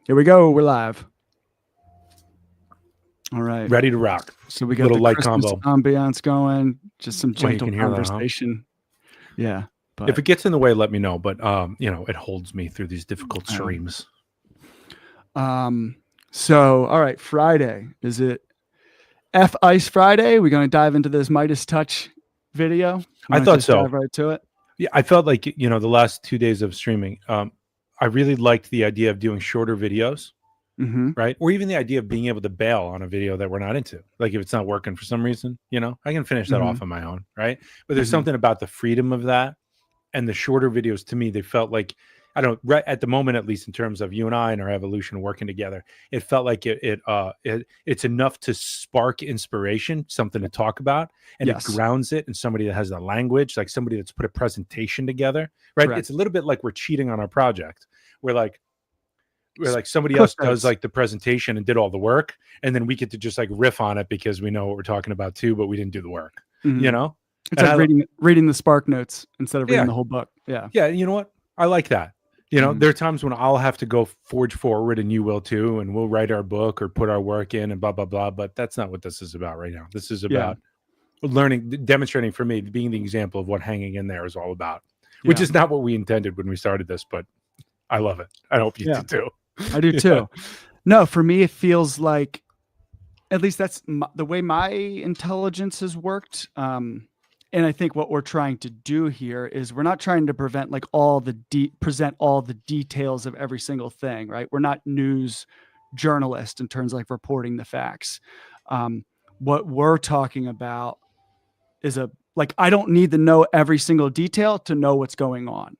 Here we go. We're live. All right. Ready to rock. So we got Little the light Christmas combo. ambiance going. Just some Well, you gentle can hear that, huh? conversation. Yeah. But If it gets in the way, let me know. But it holds me through these difficult I know. streams. So all right, Friday. Is it F Ice Friday? We're gonna dive into this Midas Touch video. I Wanna thought just so. dive right to it. Yeah, I felt like the last 2 days of streaming. I really liked the idea of doing shorter videos, Mm-hmm. right? Or even the idea of being able to bail on a video that we're not into. Like if it's not working for some reason, I can finish that off on my own, right? But there's Mhm. something about the freedom of that. And the shorter videos, to me, they felt like, right at the moment, at least in terms of you and I and our evolution working together, it felt like it's enough to spark inspiration, something to talk about, and Yes. it grounds it in somebody that has the language, like somebody that's put a presentation together, right? Correct. It's a little bit like we're cheating on our project, where somebody Cliff else does notes. like the presentation and did all the work, and then we get to just like riff on it because we know what we're talking about too, but we didn't do the work, Mhm. It's And like reading the Spark Notes instead of reading Yeah. the whole book. Yeah. Yeah, you know what? I like that. Mhm. There are times when I'll have to go forge forward and you will too, and we'll write our book or put our work in and blah, blah, blah. But that's not what this is about right now. This is about learning, demonstrating for me, being the example of what hanging in there is all about, which Yeah. is not what we intended when we started this, but I love it. I hope you Yeah. do too. I do too. No, for me, it feels like, at least that's the way my intelligence has worked. And I think what we're trying to do here is we're not trying to present all the details of every single thing, right? We're not news journalists in terms of like reporting the facts. What we're talking about is I don't need to know every single detail to know what's going on.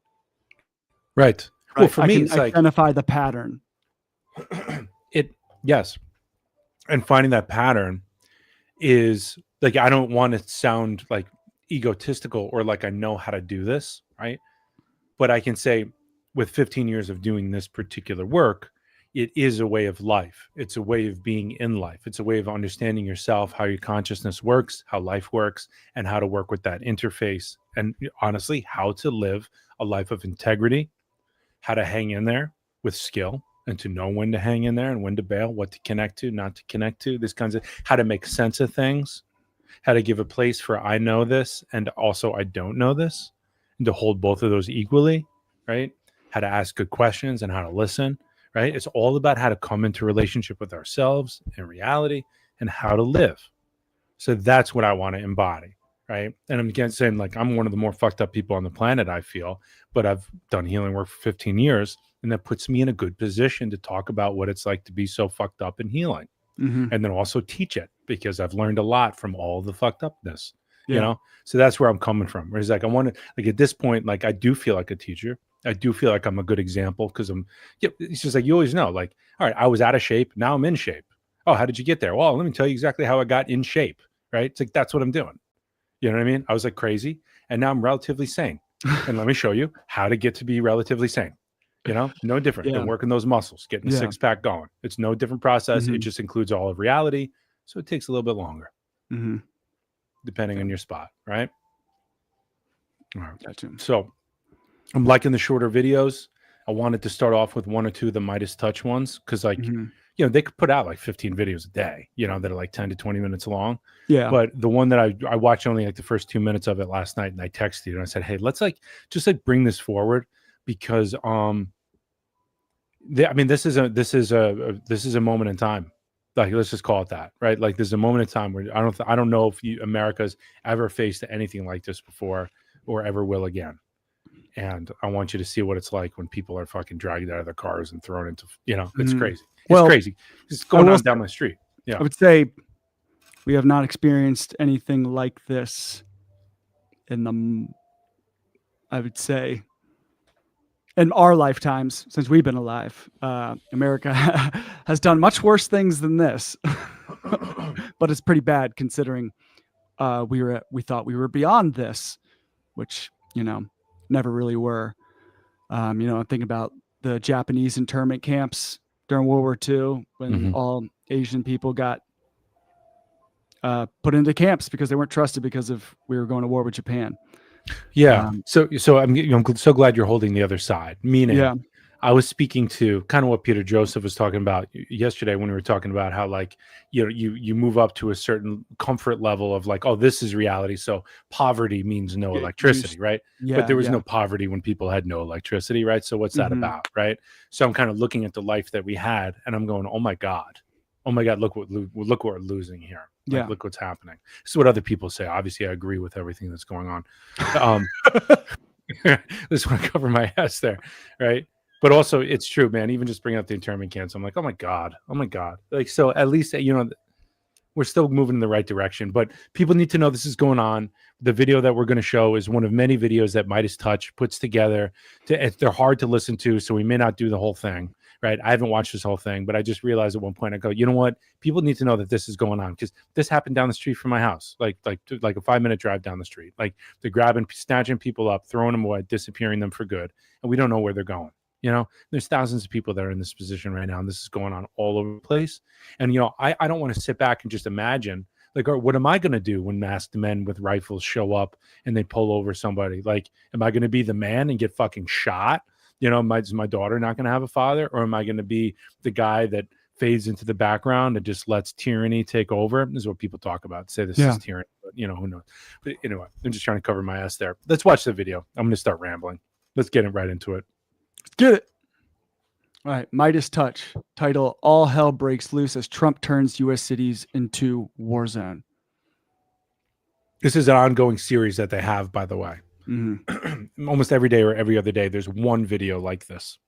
Right. Well, for I me, can it's like identify the pattern. Yes. And finding that pattern is like, I don't want to sound like egotistical or like I know how to do this, right? But I can say with 15 years of doing this particular work, it is a way of life. It's a way of being in life. It's a way of understanding yourself, how your consciousness works, how life works, and how to work with that interface. And honestly, how to live a life of integrity, how to hang in there with skill, and to know when to hang in there and when to bail, what to connect to, not to connect to, this kinds of, how to make sense of things, how to give a place for I know this and also I don't know this, and to hold both of those equally, right? How to ask good questions and how to listen, right? It's all about how to come into relationship with ourselves and reality and how to live. So that's what I want to embody, right? And I'm again saying like I'm one of the more fucked up people on the planet, I feel, but I've done healing work for 15 years, and that puts me in a good position to talk about what it's like to be so fucked up in healing. Mhm. And then also teach it because I've learned a lot from all the fucked upness, Yeah. So that's where I'm coming from. Whereas like I want to, like at this point, like I do feel like a teacher. I do feel like I'm a good example because it's just like you always know, like, all right, I was out of shape, now I'm in shape. Oh, how did you get there? Well, let me tell you exactly how I got in shape, right? It's like that's what I'm doing. You know what I mean? I was like crazy, and now I'm relatively sane. And let me show you how to get to be relatively sane. No different than working those muscles, getting a six pack going. It's no different process. It just includes all of reality. So it takes a little bit longer, depending on your spot, right? All right. Gotcha. So I'm liking the shorter videos. I wanted to start off with one or two of the Midas Touch ones because, like, they could put out like 15 videos a day, that are like 10 to 20 minutes long. Yeah. But the one that I watched only like the first 2 minutes of it last night, and I texted you and I said, hey, let's just bring this forward because this is a moment in time. Like, let's just call it that, right? Like, there's a moment in time where I don't know if America's ever faced anything like this before or ever will again. And I want you to see what it's like when people are fucking dragged out of their cars and thrown into, it's crazy. It's crazy. It's going on down my street. Yeah. I would say we have not experienced anything like this I would say, in our lifetimes since we've been alive. America has done much worse things than this, but it's pretty bad considering we thought we were beyond this, which, never really were. I'm thinking about the Japanese internment camps during World War II when all Asian people got put into camps because they weren't trusted because we were going to war with Japan. Yeah. So I'm so glad you're holding the other side. Meaning, I was speaking to kind of what Peter Joseph was talking about yesterday when we were talking about how, like, you move up to a certain comfort level of like, oh, this is reality. So poverty means no Get electricity, used. right? Yeah. But there was yeah. no poverty when people had no electricity, right? So what's that Mhm. about, right? So I'm kind of looking at the life that we had, and I'm going, oh my God, look what we're losing here. Like, Yeah. look what's happening. This is what other people say. Obviously, I agree with everything that's going on. Just want to cover my ass there, right? But also, it's true, man. Even just bringing up the internment camps, I'm like, oh my God. Like, so at least, we're still moving in the right direction. But people need to know this is going on. The video that we're going to show is one of many videos that Midas Touch puts together. They're hard to listen to, so we may not do the whole thing, right? I haven't watched this whole thing, but I just realized at one point, I go, you know what? People need to know that this is going on, because this happened down the street from my house, like a 5-minute drive down the street. Like, they're grabbing, snatching people up, throwing them away, disappearing them for good, and we don't know where they're going. There's thousands of people that are in this position right now, and this is going on all over the place. And I don't want to sit back and just imagine, like, what am I going to do when masked men with rifles show up and they pull over somebody? Like, am I going to be the man and get fucking shot? Is my daughter not going to have a father, or am I going to be the guy that fades into the background and just lets tyranny take over? This is what people talk about. Say this is tyranny, but who knows? But anyway, I'm just trying to cover my ass there. Let's watch the video. I'm going to start rambling. Let's get right into it. Get it. All right. Midas Touch. Title: All hell breaks loose as Trump turns U.S. cities into war zone. This is an ongoing series that they have, by the way. Mm-hmm. Almost every day or every other day, there's one video like this.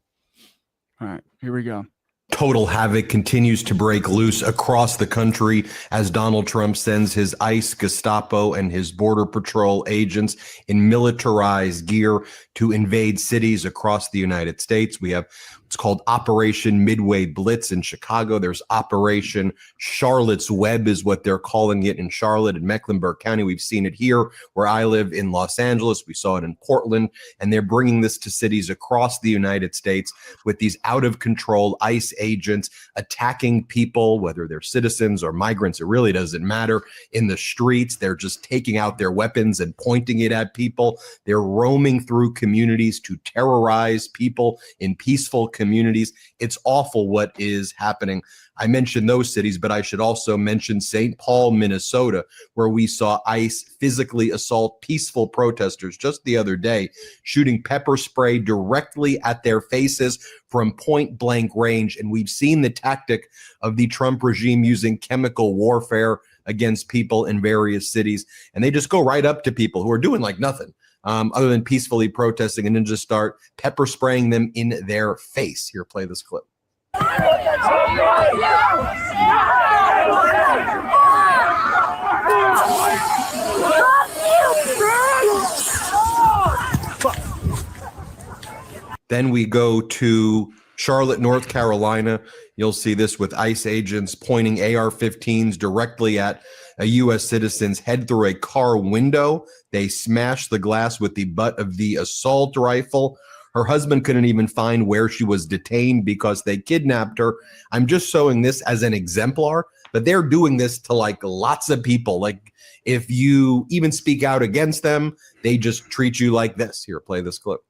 All right. Here we go. Total havoc continues to break loose across the country as Donald Trump sends his ICE, Gestapo, and his Border Patrol agents in militarized gear to invade cities across the United States. We have what's called Operation Midway Blitz in Chicago. There's Operation Charlotte's Web is what they're calling it in Charlotte and Mecklenburg County. We've seen it here where I live in Los Angeles. We saw it in Portland, and they're bringing this to cities across the United States with these out of control ICE agents attacking people, whether they're citizens or migrants. It really doesn't matter. In the streets, they're just taking out their weapons and pointing it at people. They're roaming through communities to terrorize people in peaceful communities. It's awful what is happening. I mentioned those cities, but I should also mention St. Paul, Minnesota, where we saw ICE physically assault peaceful protesters just the other day, shooting pepper spray directly at their faces from point blank range. And we've seen the tactic of the Trump regime using chemical warfare against people in various cities. And they just go right up to people who are doing like nothing other than peacefully protesting, and then just start pepper spraying them in their face. Here, play this clip. Then we go to Charlotte, North Carolina. You'll see this with ICE agents pointing AR-15s directly at a U.S. citizen's head through a car window. They smashed the glass with the butt of the assault rifle. Her husband couldn't even find where she was detained because they kidnapped her. I'm just showing this as an exemplar, but they're doing this to like lots of people. Like, if you even speak out against them, they just treat you like this. Here, play this clip.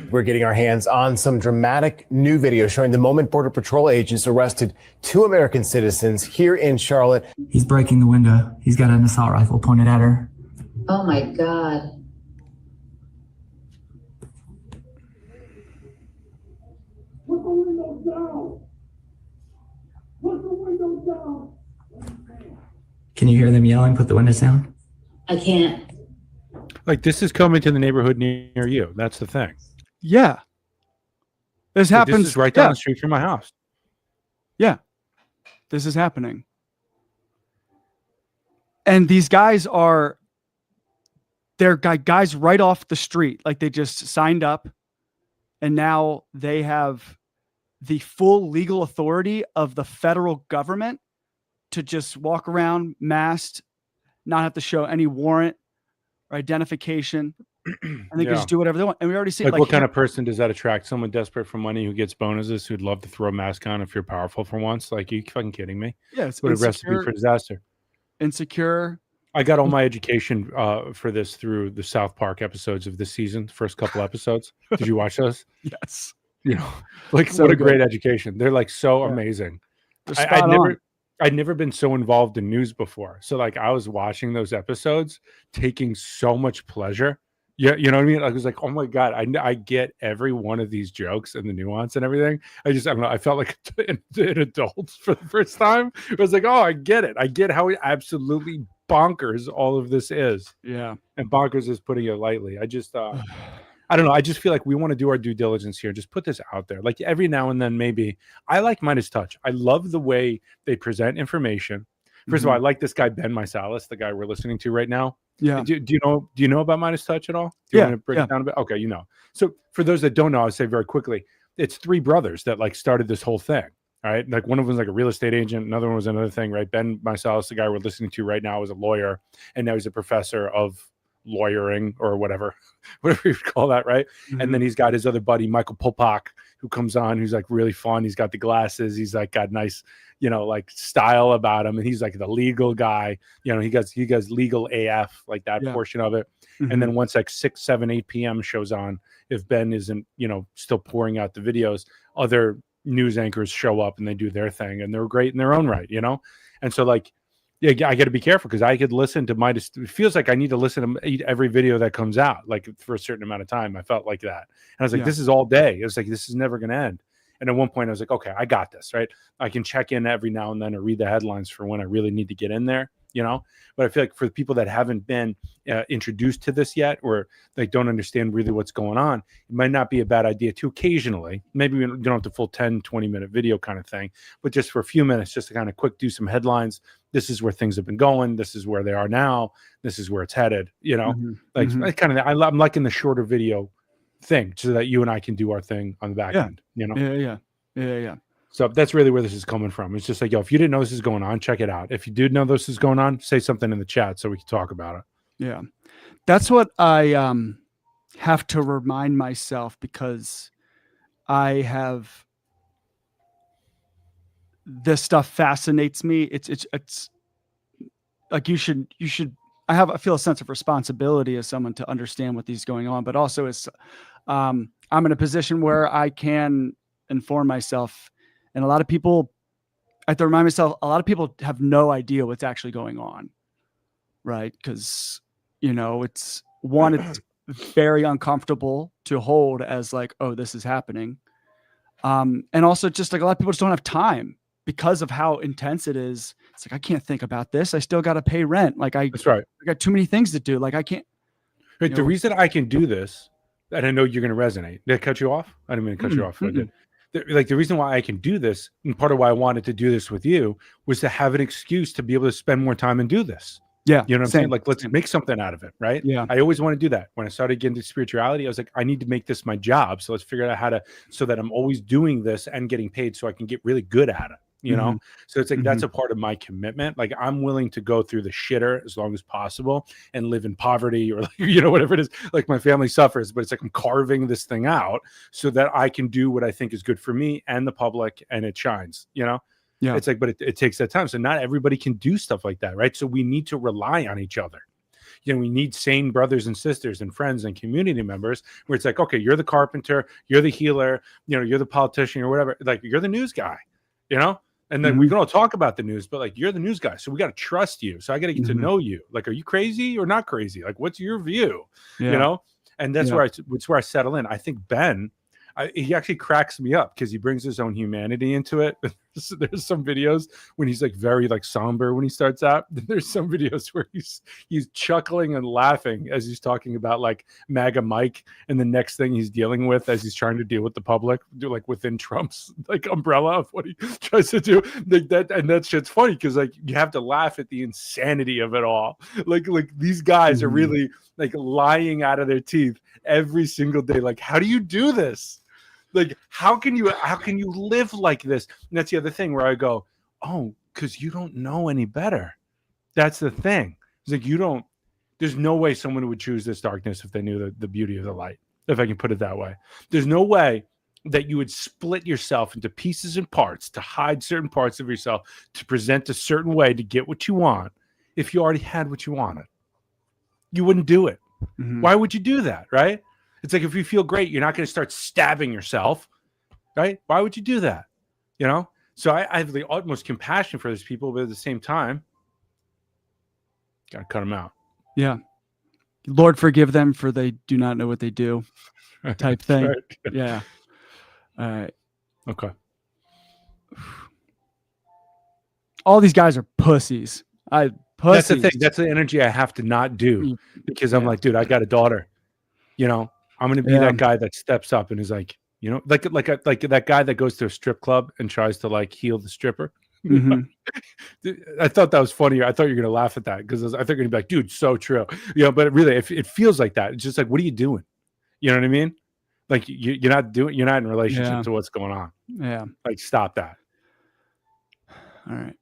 We're getting our hands on some dramatic new video showing the moment Border Patrol agents arrested 2 American citizens here in Charlotte. He's breaking the window. He's got an assault rifle pointed at her. Oh my God. Put the windows down. Put the windows down. Can you hear them yelling, put the windows down? I can't. Like, this is coming to the neighborhood near you. That's the thing. Yeah. This happens. This is right down the street from my house. Yeah. This is happening. And these guys they're guys right off the street. Like, they just signed up, and now they have the full legal authority of the federal government to just walk around masked, not have to show any warrant or identification, and they can just do whatever they want. And we already see like what kind of person does that attract? Someone desperate for money who gets bonuses, who'd love to throw a mask on if you're powerful for once. Like, are you fucking kidding me? Yeah, it's what a recipe for disaster. Insecure. I got all my education for this through the South Park episodes of this season, first couple episodes. Did you watch those? Yes. You know, like So what a good. great education. They're like so Yeah. amazing. They're I, spot on. I'd never been so involved in news before. So like I was watching those episodes, taking so much pleasure. Yeah, you know what I mean? I was like, oh my God, I get every one of these jokes and the nuance and everything. I don't know. I felt like an adult for the first time. I was like, oh, I get it. I get how absolutely bonkers all of this is. Yeah. And bonkers is putting it lightly. I don't know. I just feel like we want to do our due diligence here. Just put this out there. Like every now and then, maybe. I like Midas Touch. I love the way they present information. First of all, I like this guy, Ben Mysalis, the guy we're listening to right now. Yeah. Do you know about Midas Touch at all? Do you want to break it down a bit? Okay, you know. So for those that don't know, I'll say very quickly, it's three brothers that like started this whole thing. All right. Like one of them was like a real estate agent. Another one was another thing, right? Ben Mysalis, the guy we're listening to right now, is a lawyer, and now he's a professor of lawyering or whatever you would call that, right? And then he's got his other buddy Michael Popak, who comes on, who's like really fun. He's got the glasses, he's like got nice, you know, like style about him, and he's like the legal guy. You know, he does legal AF, like that portion of it. And then once like 6, 7, 8 p.m. shows on, if Ben isn't, you know, still pouring out the videos, other news anchors show up and they do their thing, and they're great in their own right, you know. And so like, yeah, I got to be careful because I could listen to Midas. It feels like I need to listen to every video that comes out, like for a certain amount of time. I felt like that. And I was like, this is all day. It was like, this is never going to end. And at one point I was like, okay, I got this, right? I can check in every now and then or read the headlines for when I really need to get in there, you know? But I feel like for the people that haven't been introduced to this yet, or they don't understand really what's going on, it might not be a bad idea to occasionally, maybe we don't have the full 10, 20-minute video kind of thing, but just for a few minutes, just to kind of quick do some headlines. This is where things have been going. This is where they are now. This is where it's headed, you know? Like kind of, I'm liking the shorter video thing so that you and I can do our thing on the back end, you know? Yeah. So that's really where this is coming from. It's just like, yo, if you didn't know this is going on, check it out. If you did know this is going on, say something in the chat so we can talk about it. Yeah. That's what I have to remind myself, because I have this stuff fascinates me. It's like you should I feel a sense of responsibility as someone to understand what these going on, but also as I'm in a position where I can inform myself. And a lot of people, I have to remind myself, a lot of people have no idea what's actually going on. Right. Because, you know, it's very uncomfortable to hold as like, oh, this is happening. And also just like a lot of people just don't have time because of how intense it is. It's like, I can't think about this. I still got to pay rent. Like that's right. I got too many things to do. Like I can't. Right, the reason I can do this, and I know you're going to resonate. Did I cut you off? I didn't mean to cut you off. I did. The reason why I can do this, and part of why I wanted to do this with you, was to have an excuse to be able to spend more time and do this. Yeah. You know what I'm saying? Like, let's make something out of it, right? Yeah. I always want to do that. When I started getting into spirituality, I was like, I need to make this my job. So let's figure out so that I'm always doing this and getting paid so I can get really good at it. You know? So it's like, that's a part of my commitment. Like I'm willing to go through the shitter as long as possible and live in poverty or, like, you know, whatever it is, like my family suffers, but it's like, I'm carving this thing out so that I can do what I think is good for me and the public, and it shines, you know? Yeah. It's like, but it takes that time. So not everybody can do stuff like that. Right. So we need to rely on each other. You know, we need sane brothers and sisters and friends and community members where it's like, okay, you're the carpenter, you're the healer, you know, you're the politician or whatever. Like you're the news guy, you know? And then we can all talk about the news, but like you're the news guy. So we got to trust you. So I got to get to know you. Like, are you crazy or not crazy? Like, what's your view? You know? And that's where I settle in. I think Ben, he actually cracks me up because he brings his own humanity into it. There's some videos when he's like very like somber when he starts out. There's some videos where he's chuckling and laughing as he's talking about like MAGA Mike and the next thing he's dealing with as he's trying to deal with the public, like within Trump's like umbrella of what he tries to do. Like that shit's funny because like you have to laugh at the insanity of it all. Like these guys are really like lying out of their teeth every single day. Like, how do you do this? Like, how can you live like this? And that's the other thing where I go, oh, because you don't know any better. That's the thing. It's like there's no way someone would choose this darkness if they knew the beauty of the light, if I can put it that way. There's no way that you would split yourself into pieces and parts to hide certain parts of yourself, to present a certain way to get what you want if you already had what you wanted. You wouldn't do it. Why would you do that, right? It's like if you feel great, you're not going to start stabbing yourself. right? Why would you do that? You know? So I have the utmost compassion for these people, but at the same time, gotta cut them out. Yeah. Lord, forgive them, for they do not know what they do, type thing. Right. Yeah. All right. Okay. All these guys are pussies. Pussies. That's the thing. That's the energy I have to not do, because I'm Yeah. like, dude, I got a daughter. You know, I'm going to be Yeah. that guy that steps up and is like, you know, like that guy that goes to a strip club and tries to like heal the stripper. Mhm. I thought that was funny. I thought you were going to laugh at that, because I thought you're going to be like, dude, so true. You know, but it really, it feels like that. It's just like, what are you doing? You know what I mean? Like you're not in relationship Yeah. to what's going on. Yeah. Like, stop that. All right.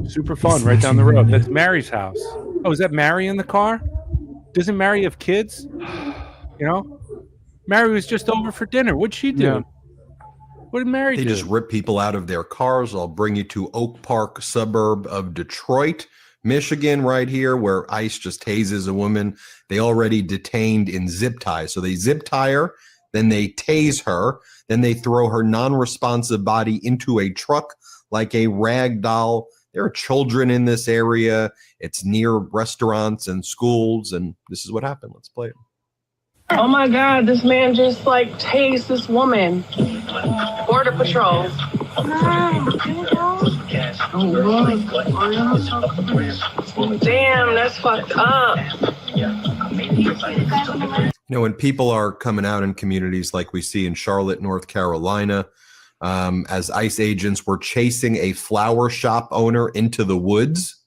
Super fun right down the road. That's Mary's house. Oh, is that Mary in the car? Doesn't Mary have kids? You know, Mary was just over for dinner. What'd she do? Yeah. What did Mary They do? just rip people out of their cars. I'll bring you to Oak Park, suburb of Detroit, Michigan, right here, where ICE just tases a woman they already detained in zip ties. So they zip tie her, then they tase her, then they throw her non-responsive body into a truck like a rag doll. There are children in this area. It's near restaurants and schools, and this is what happened. Let's play it. Oh my God, this man just like tased this woman. Border Patrol. Damn, that's fucked up. You know, when people are coming out in communities like we see in Charlotte, North Carolina, as ICE agents were chasing a flower shop owner into the woods,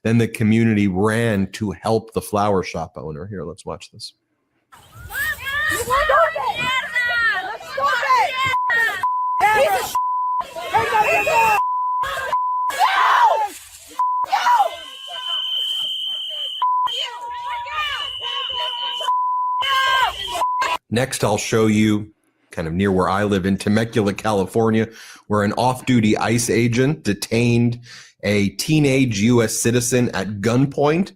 then the community ran to help the flower shop owner. Here, let's watch this. Next, I'll show you kind of near where I live in Temecula, California, where an off-duty ICE agent detained a teenage U.S. citizen at gunpoint,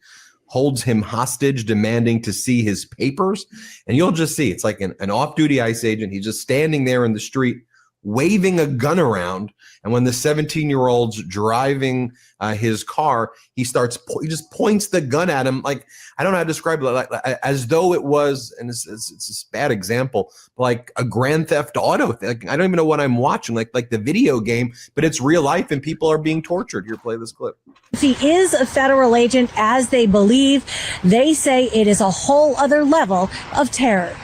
holds him hostage, demanding to see his papers. And you'll just see, it's like an off-duty ICE agent. He's just standing there in the street, waving a gun around. And when the 17-year-old's driving his car, he just points the gun at him. Like, I don't know how to describe it, like as though it was, and it's a bad example, like a Grand Theft Auto thing. Like, I don't even know what I'm watching, like the video game, but it's real life and people are being tortured. Here, play this clip. He is a federal agent, as they believe. They say it is a whole other level of terror.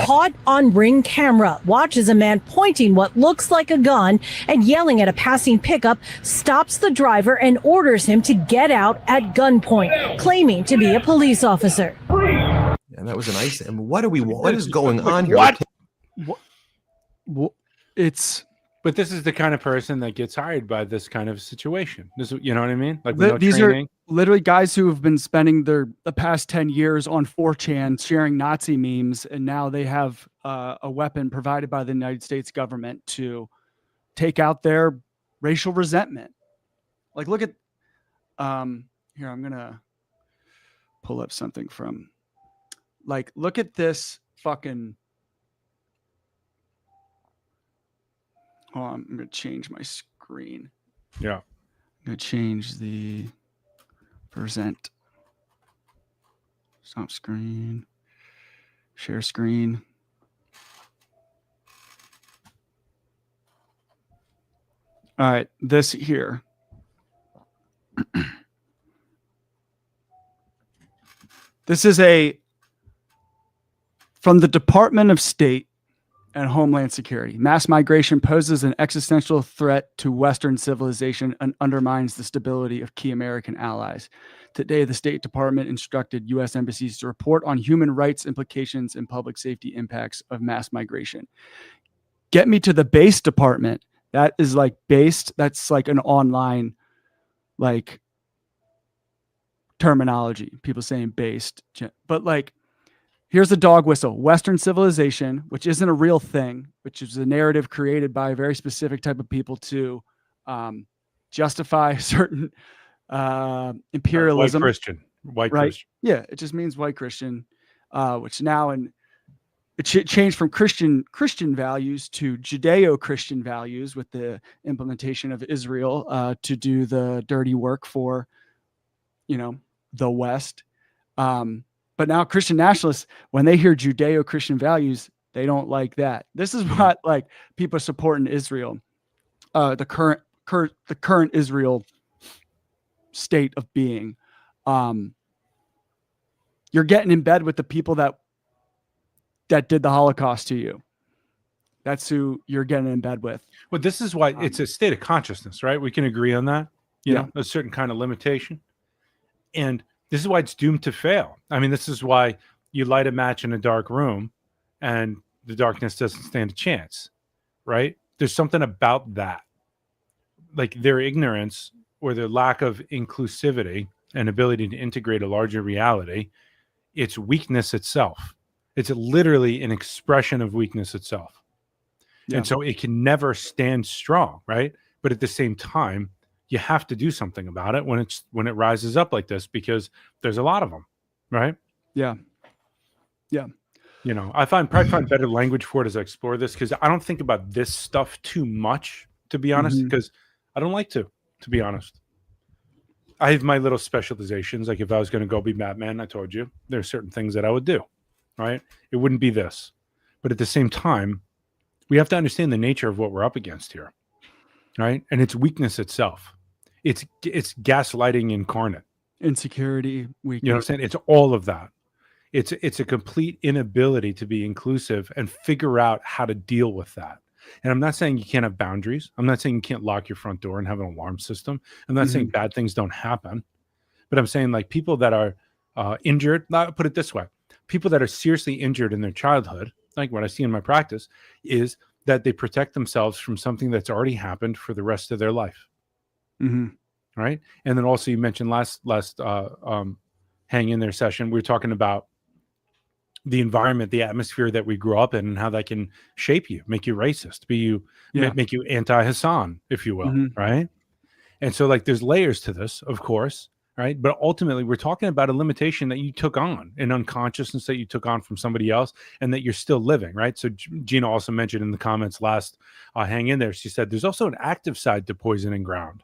Caught on Ring camera, watches a man pointing what looks like a gun and yelling at a passing pickup, stops the driver and orders him to get out at gunpoint, claiming to be a police officer. And that was an ICE. And what is going on here? What? But this is the kind of person that gets hired by this kind of situation. This, you know what I mean? Like, with no These training. are literally guys who have been spending the past 10 years on 4chan sharing Nazi memes, and now they have a weapon provided by the United States government to take out their racial resentment. Like, look at here, I'm gonna pull up something from, like, look at this fucking. Oh, I'm going to change my screen. Yeah. I'm going to change the present. Stop screen. Share screen. All right, this here. This is from the Department of State and Homeland Security. Mass migration poses an existential threat to Western civilization and undermines the stability of key American allies. Today, the State Department instructed U.S. embassies to report on human rights implications and public safety impacts of mass migration. Get me to the base department. That is like based. That's like an online, like, terminology. People saying based, but like, here's the dog whistle. Western civilization, which isn't a real thing, which is a narrative created by a very specific type of people to justify certain imperialism. White right? Christian. Yeah, it just means white Christian, which now it changed from Christian values to Judeo-Christian values with the implementation of Israel to do the dirty work for, the West. But now Christian nationalists, when they hear Judeo-Christian values, they don't like that. This is what like people supporting Israel, the current Israel state of being. You're getting in bed with the people that did the Holocaust to you. That's who you're getting in bed with. Well, this is why it's a state of consciousness, right? We can agree on that. You Yeah. know, a certain kind of limitation. And this is why it's doomed to fail. I mean, this is why you light a match in a dark room and the darkness doesn't stand a chance, right? There's something about that. Like their ignorance or their lack of inclusivity and ability to integrate a larger reality, it's weakness itself. It's literally an expression of weakness itself. Yeah. And so it can never stand strong, right? But at the same time, you have to do something about it when it rises up like this, because there's a lot of them, right? Yeah. Yeah. You know, I probably find better language for it as I explore this, because I don't think about this stuff too much, to be honest, because I don't like to be honest. I have my little specializations. Like if I was going to go be Batman, I told you, there are certain things that I would do, right? It wouldn't be this. But at the same time, we have to understand the nature of what we're up against here, right? And it's weakness itself. It's gaslighting incarnate. Insecurity, weakness. You know what I'm saying? It's all of that. It's a complete inability to be inclusive and figure out how to deal with that. And I'm not saying you can't have boundaries. I'm not saying you can't lock your front door and have an alarm system. I'm not saying bad things don't happen. But I'm saying like people that are injured, put it this way, people that are seriously injured in their childhood, like what I see in my practice, is that they protect themselves from something that's already happened for the rest of their life. Right. And then also you mentioned last hang in there session, we were talking about the environment, the atmosphere that we grew up in, and how that can shape you, make you racist, make you anti-Hassan, if you will. Right. And so like there's layers to this, of course. Right. But ultimately, we're talking about a limitation that you took on, an unconsciousness that you took on from somebody else, and that you're still living. Right. So Gina also mentioned in the comments last hang in there. She said there's also an active side to poisoning ground.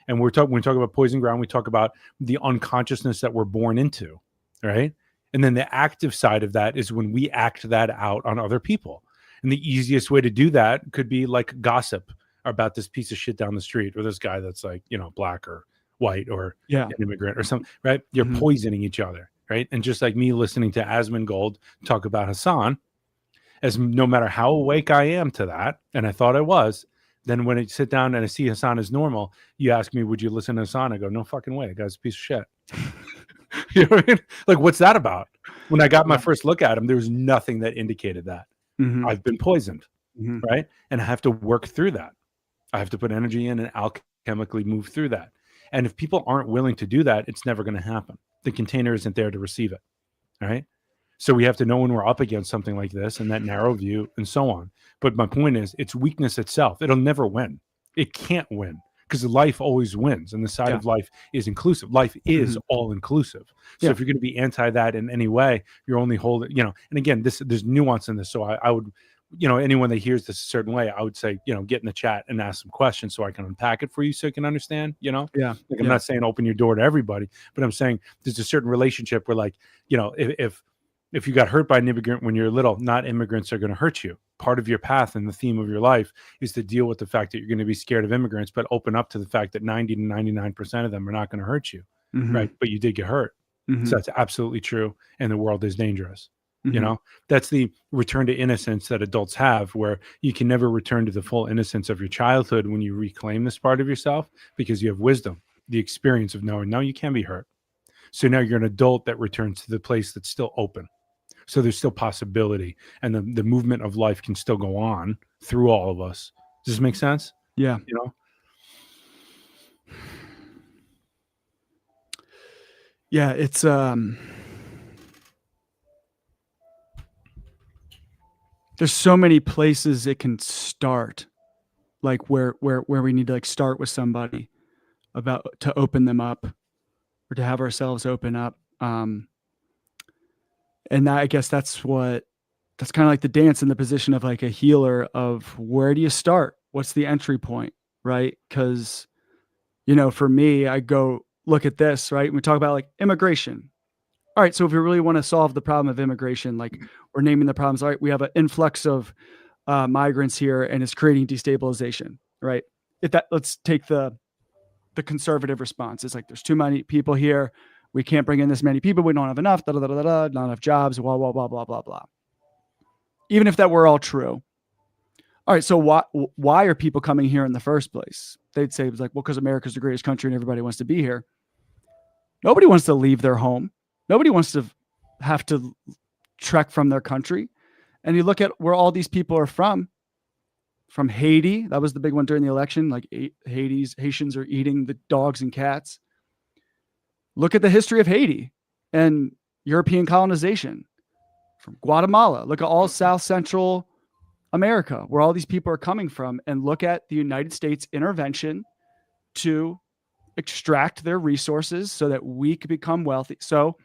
And when we talk about poison ground, we talk about the unconsciousness that we're born into, right? And then the active side of that is when we act that out on other people. And the easiest way to do that could be like gossip about this piece of shit down the street, or this guy that's like, black or white or an immigrant or something, right? You're poisoning each other, right? And just like me listening to Asmongold talk about Hassan, as no matter how awake I am to that, and I thought I was, then when I sit down and I see Hassan as normal, you ask me, would you listen to Hassan? I go, no fucking way. The guy's a piece of shit. You know what I mean? Like, what's that about? When I got my first look at him, there was nothing that indicated that. I've been poisoned, right? And I have to work through that. I have to put energy in and alchemically move through that. And if people aren't willing to do that, it's never going to happen. The container isn't there to receive it, right? So we have to know when we're up against something like this and that narrow view and so on. But my point is, it's weakness itself. It'll never win. It can't win because life always wins. And the side of life is inclusive. Life is all inclusive. So if you're going to be anti that in any way, you're only holding, and again, there's nuance in this. So I would, anyone that hears this a certain way, I would say, get in the chat and ask some questions so I can unpack it for you so you can understand, I'm not saying open your door to everybody, but I'm saying there's a certain relationship where like, if you got hurt by an immigrant when you're little, not immigrants are going to hurt you. Part of your path and the theme of your life is to deal with the fact that you're going to be scared of immigrants, but open up to the fact that 90 to 99% of them are not going to hurt you, right? But you did get hurt. So that's absolutely true. And the world is dangerous. That's the return to innocence that adults have, where you can never return to the full innocence of your childhood when you reclaim this part of yourself, because you have wisdom, the experience of knowing, no, you can be hurt. So now you're an adult that returns to the place that's still open. So there's still possibility, and the movement of life can still go on through all of us. Does this make sense? Yeah. Yeah, it's there's so many places it can start, like where we need to like start with somebody about to open them up or to have ourselves open up. And that, I guess that's kind of like the dance in the position of like a healer of where do you start? What's the entry point? Right. Cause for me, I go look at this, right? We talk about like immigration. All right. So if we really want to solve the problem of immigration, like we're naming the problems, all right, we have an influx of migrants here and it's creating destabilization, right? Let's take the conservative response. It's like, there's too many people here. We can't bring in this many people. We don't have enough, not enough jobs, blah, blah, blah, blah, blah, blah. Even if that were all true. All right. So why are people coming here in the first place? They'd say it's like, well, because America's the greatest country and everybody wants to be here. Nobody wants to leave their home. Nobody wants to have to trek from their country. And you look at where all these people are from Haiti. That was the big one during the election. Like Haitians are eating the dogs and cats. Look at the history of Haiti and European colonization. From Guatemala. Look at all South Central America, where all these people are coming from, and look at the United States intervention to extract their resources so that we could become wealthy. So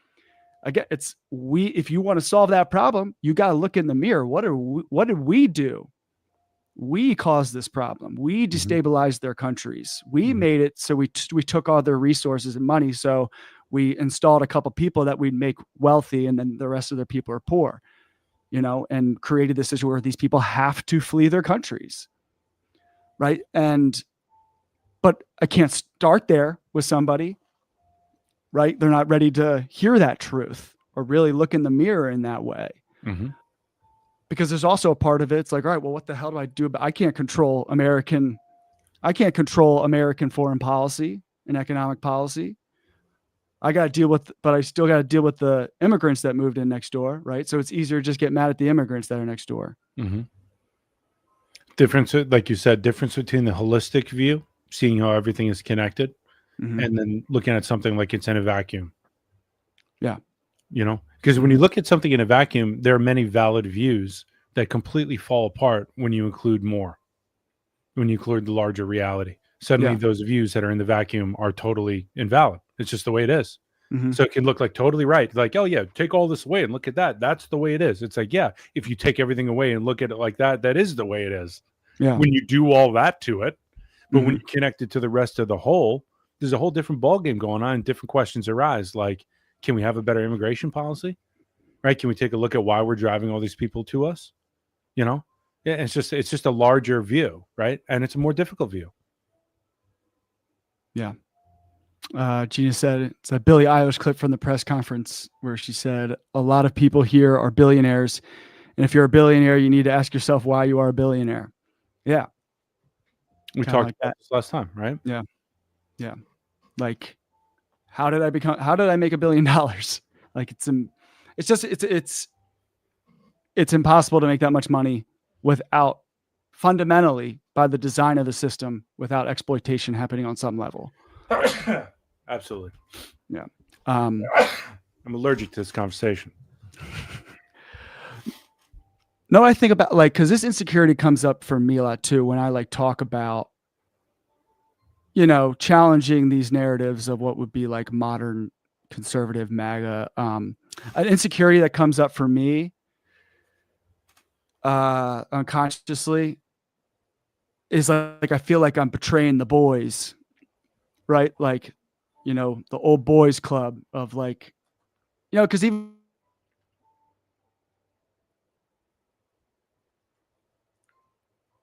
again, if you want to solve that problem, you got to look in the mirror. What did we do? We caused this problem. We destabilized their countries. We made it so we took all their resources and money. So we installed a couple people that we'd make wealthy, and then the rest of their people are poor, and created this situation where these people have to flee their countries. Right. But I can't start there with somebody, right? They're not ready to hear that truth or really look in the mirror in that way. Mm-hmm. Because there's also a part of it. It's like, all right, well, what the hell do I do? But I can't control American foreign policy and economic policy. I still got to deal with the immigrants that moved in next door. Right. So it's easier to just get mad at the immigrants that are next door. Mm-hmm. Difference, like you said, difference between the holistic view, seeing how everything is connected, and then looking at something like it's in a vacuum. Yeah. Because when you look at something in a vacuum, there are many valid views that completely fall apart when you include more, when you include the larger reality. Suddenly those views that are in the vacuum are totally invalid. It's just the way it is. So it can look like totally right. Like, oh yeah, take all this away and look at that. That's the way it is. It's like, yeah, if you take everything away and look at it like that, that is the way it is. Yeah. When you do all that to it, but when you connect it to the rest of the whole, there's a whole different ballgame going on and different questions arise. Like, can we have a better immigration policy? Right? Can we take a look at why we're driving all these people to us? Yeah, it's just a larger view, right? And it's a more difficult view. Yeah. Gina said it's a Billie Eilish clip from the press conference where she said, a lot of people here are billionaires. And if you're a billionaire, you need to ask yourself why you are a billionaire. Yeah. We talked about this last time, right? Yeah. Yeah. Like, how did I make $1 billion? Like it's impossible to make that much money without fundamentally by the design of the system without exploitation happening on some level. Absolutely. Yeah. I'm allergic to this conversation. No, I think about because this insecurity comes up for me a lot too when I talk about, challenging these narratives of what would be like modern conservative MAGA. An insecurity that comes up for me unconsciously is like I feel like I'm betraying the boys, right? Like, the old boys club of because even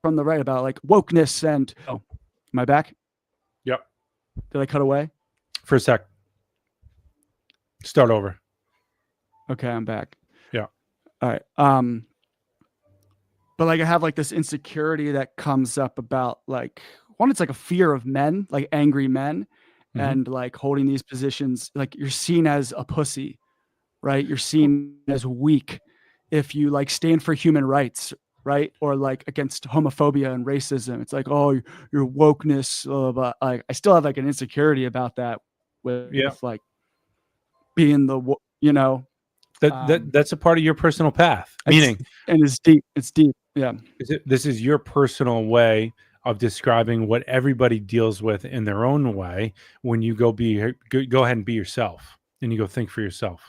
from the right about wokeness and am I back? Yep. Did I cut away? For a sec. Start over. Okay, I'm back. Yeah. All right. But I have this insecurity that comes up about one, it's a fear of men, angry men, and holding these positions. You're seen as a pussy, right? You're seen as weak if you stand for human rights, right? Or against homophobia and racism. It's oh, your wokeness. But I still have an insecurity about that with being the That's a part of your personal path. Meaning, and it's deep. It's deep. Yeah. This is your personal way of describing what everybody deals with in their own way. When you go ahead and be yourself, and you go think for yourself.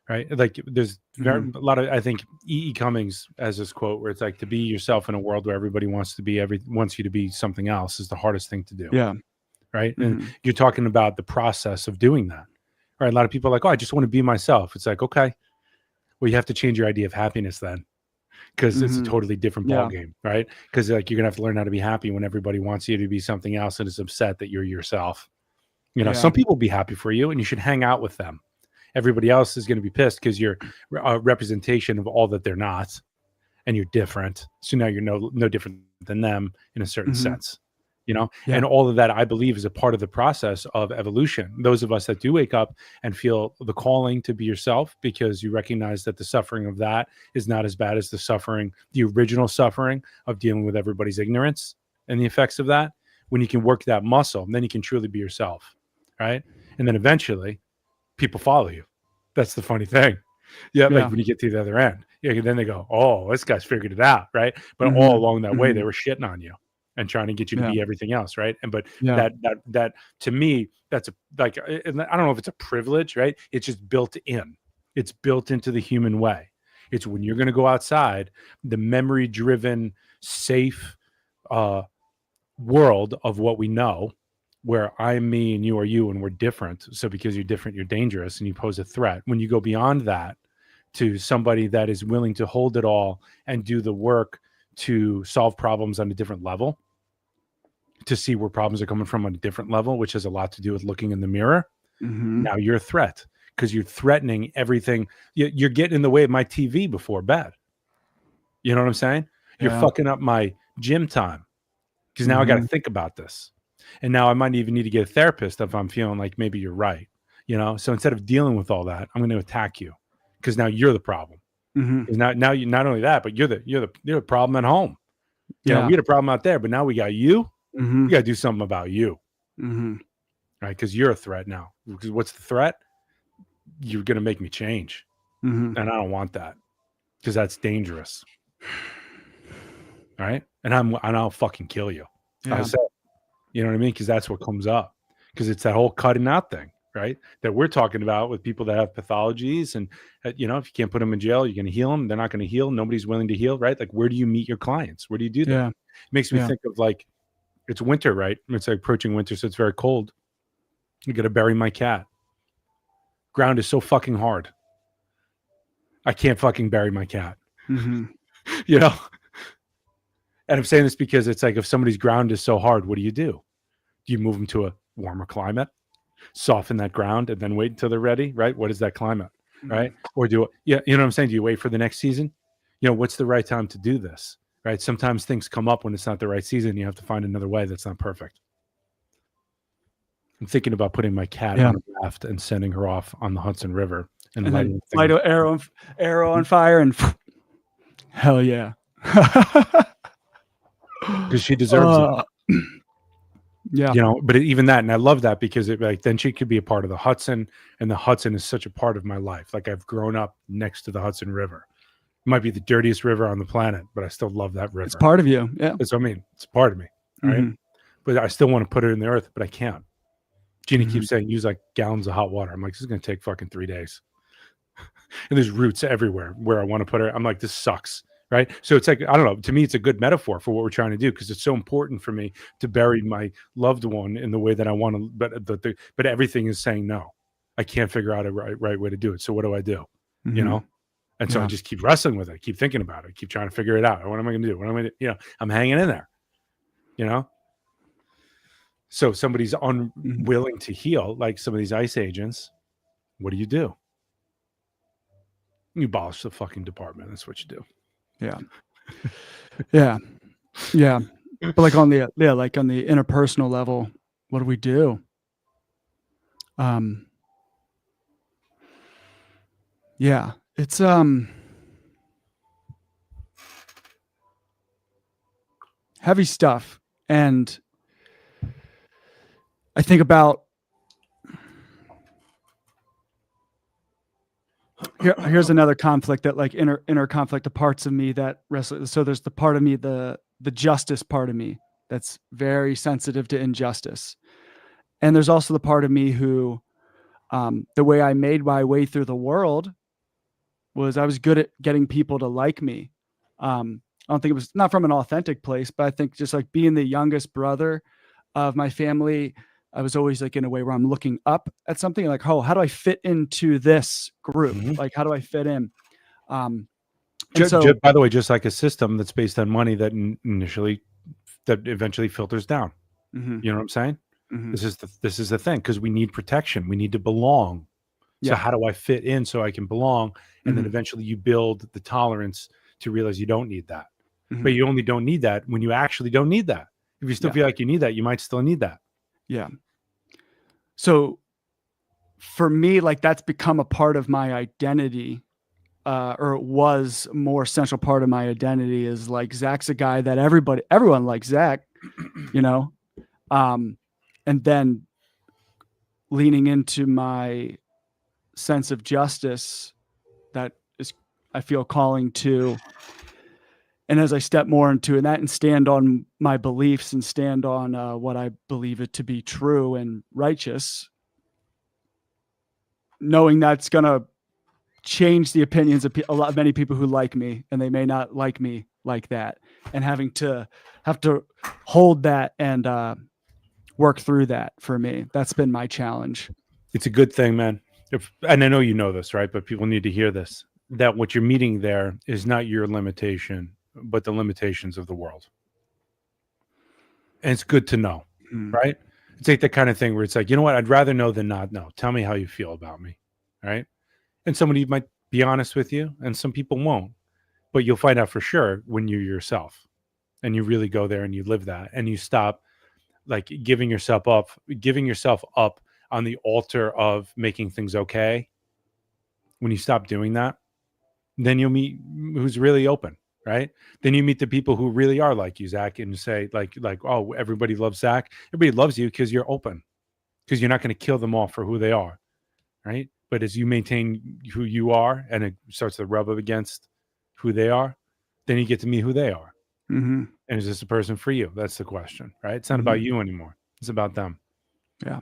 Right? Like there's a lot of, I think E.E. Cummings has this quote where it's like, to be yourself in a world where everybody wants you to be something else is the hardest thing to do. Yeah. Right. And you're talking about the process of doing that. Right. A lot of people are like, oh, I just want to be myself. It's like, okay, well, you have to change your idea of happiness then, because it's a totally different ball game. Right. Because like you're gonna have to learn how to be happy when everybody wants you to be something else and is upset that you're yourself. You know, some people will be happy for you and you should hang out with them. Everybody else is going to be pissed because you're a representation of all that they're not, and you're different. So now you're no different than them in a certain sense, you know. And all of that, I believe, is a part of the process of evolution. Those of us that do wake up and feel the calling to be yourself, because you recognize that the suffering of that is not as bad as the original suffering of dealing with everybody's ignorance and the effects of that. When you can work that muscle, then you can truly be yourself, right? And then eventually people follow you. That's the funny thing. Like when you get to the other end, then they go, oh, this guy's figured it out, right? But all along that way, they were shitting on you and trying to get you to be everything else, right? And that to me, that's I don't know if it's a privilege, right? It's just built in. It's built into the human way. It's when you're going to go outside, the memory-driven, safe world of what we know, where I'm me and you are you and we're different. So because you're different, you're dangerous and you pose a threat. When you go beyond that to somebody that is willing to hold it all and do the work to solve problems on a different level, to see where problems are coming from on a different level, which has a lot to do with looking in the mirror. Now you're a threat because you're threatening everything. You're getting in the way of my TV before bed. You know what I'm saying? You're fucking up my gym time because now I got to think about this. And now I might even need to get a therapist if I'm feeling like maybe you're right, you know? So instead of dealing with all that, I'm going to attack you because now you're the problem. Now you, not only that, but you're the problem at home. You know, we had a problem out there, but now we got you. We got to do something about you. Right? Because you're a threat now. Because what's the threat? You're going to make me change. And I don't want that because that's dangerous. All right. And I'll fucking kill you. You know what I mean? Because that's what comes up. Because it's that whole cutting out thing, right? That we're talking about with people that have pathologies. And, you know, if you can't put them in jail, you're going to heal them. They're not going to heal. Nobody's willing to heal, right? Like, where do you meet your clients? Where do you do that? It makes me think of like, it's winter, right? It's like approaching winter, so it's very cold. You got to bury my cat. Ground is so fucking hard. I can't fucking bury my cat. You know? And I'm saying this because it's like if somebody's ground is so hard, what do? Do you move them to a warmer climate, soften that ground, and then wait until they're ready, right? What is that climate, right? Or you know what I'm saying? Do you wait for the next season? You know, what's the right time to do this, right? Sometimes things come up when it's not the right season. You have to find another way that's not perfect. I'm thinking about putting my cat on a raft and sending her off on the Hudson River and lighting arrow on fire and hell yeah. Because she deserves it. Yeah. You know, but even that, and I love that because then she could be a part of the Hudson, and the Hudson is such a part of my life. Like I've grown up next to the Hudson River. It might be the dirtiest river on the planet, but I still love that river. It's part of you. Yeah. That's what I mean. It's part of me. Right. But I still want to put it in the earth, but I can't. Jeannie keeps saying use like gallons of hot water. I'm like, this is going to take fucking 3 days. And there's roots everywhere where I want to put her. I'm like, this sucks. Right. So it's like, I don't know. To me, it's a good metaphor for what we're trying to do because it's so important for me to bury my loved one in the way that I want to. But everything is saying no. I can't figure out a right way to do it. So what do? You know? And so I just keep wrestling with it. I keep thinking about it. Keep trying to figure it out. What am I going to do? What am I going to do? You know, I'm hanging in there. You know? So if somebody's unwilling to heal, like some of these ICE agents, what do? You abolish the fucking department. That's what you do. Yeah. But like on the interpersonal level, what do we do? It's heavy stuff. And I think about here's another conflict that like inner conflict of parts of me that wrestle. So there's the part of me, the justice part of me that's very sensitive to injustice. And there's also the part of me who, the way I made my way through the world was I was good at getting people to like me. I don't think it was not from an authentic place, but I think just like being the youngest brother of my family, I was always like in a way where I'm looking up at something like, oh, how do I fit into this group? Like, how do I fit in? And so, by the way, just like a system that's based on money that that eventually filters down. You know what I'm saying? This is the thing, because we need protection. We need to belong. So how do I fit in so I can belong? And then eventually you build the tolerance to realize you don't need that. But you only don't need that when you actually don't need that. If you still feel like you need that, you might still need that. Yeah. So for me, like that's become a part of my identity, or it was a more central part of my identity, is like Zach's a guy that everyone likes Zach, you know? And then leaning into my sense of justice that is, I feel calling to, and as I step more into that and stand on my beliefs and stand on what I believe it to be true and righteous, knowing that's going to change the opinions of many people who like me, and they may not like me like that, and have to hold that and work through that. For me, that's been my challenge. It's a good thing, man. And I know you know this, right? But people need to hear this, that what you're meeting there is not your limitation, but the limitations of the world. And it's good to know, right? It's like the kind of thing where it's like, you know what? I'd rather know than not know. Tell me how you feel about me, right? And somebody might be honest with you, and some people won't. But you'll find out for sure when you're yourself, and you really go there and you live that, and you stop like giving yourself up on the altar of making things okay. When you stop doing that, then you'll meet who's really open, right? Then you meet the people who really are like you, Zach, and say like, oh, everybody loves Zach. Everybody loves you because you're open, because you're not going to kill them all for who they are, right? But as you maintain who you are, and it starts to rub up against who they are, then you get to meet who they are. And is this a person for you? That's the question, right? It's not about you anymore. It's about them. Yeah.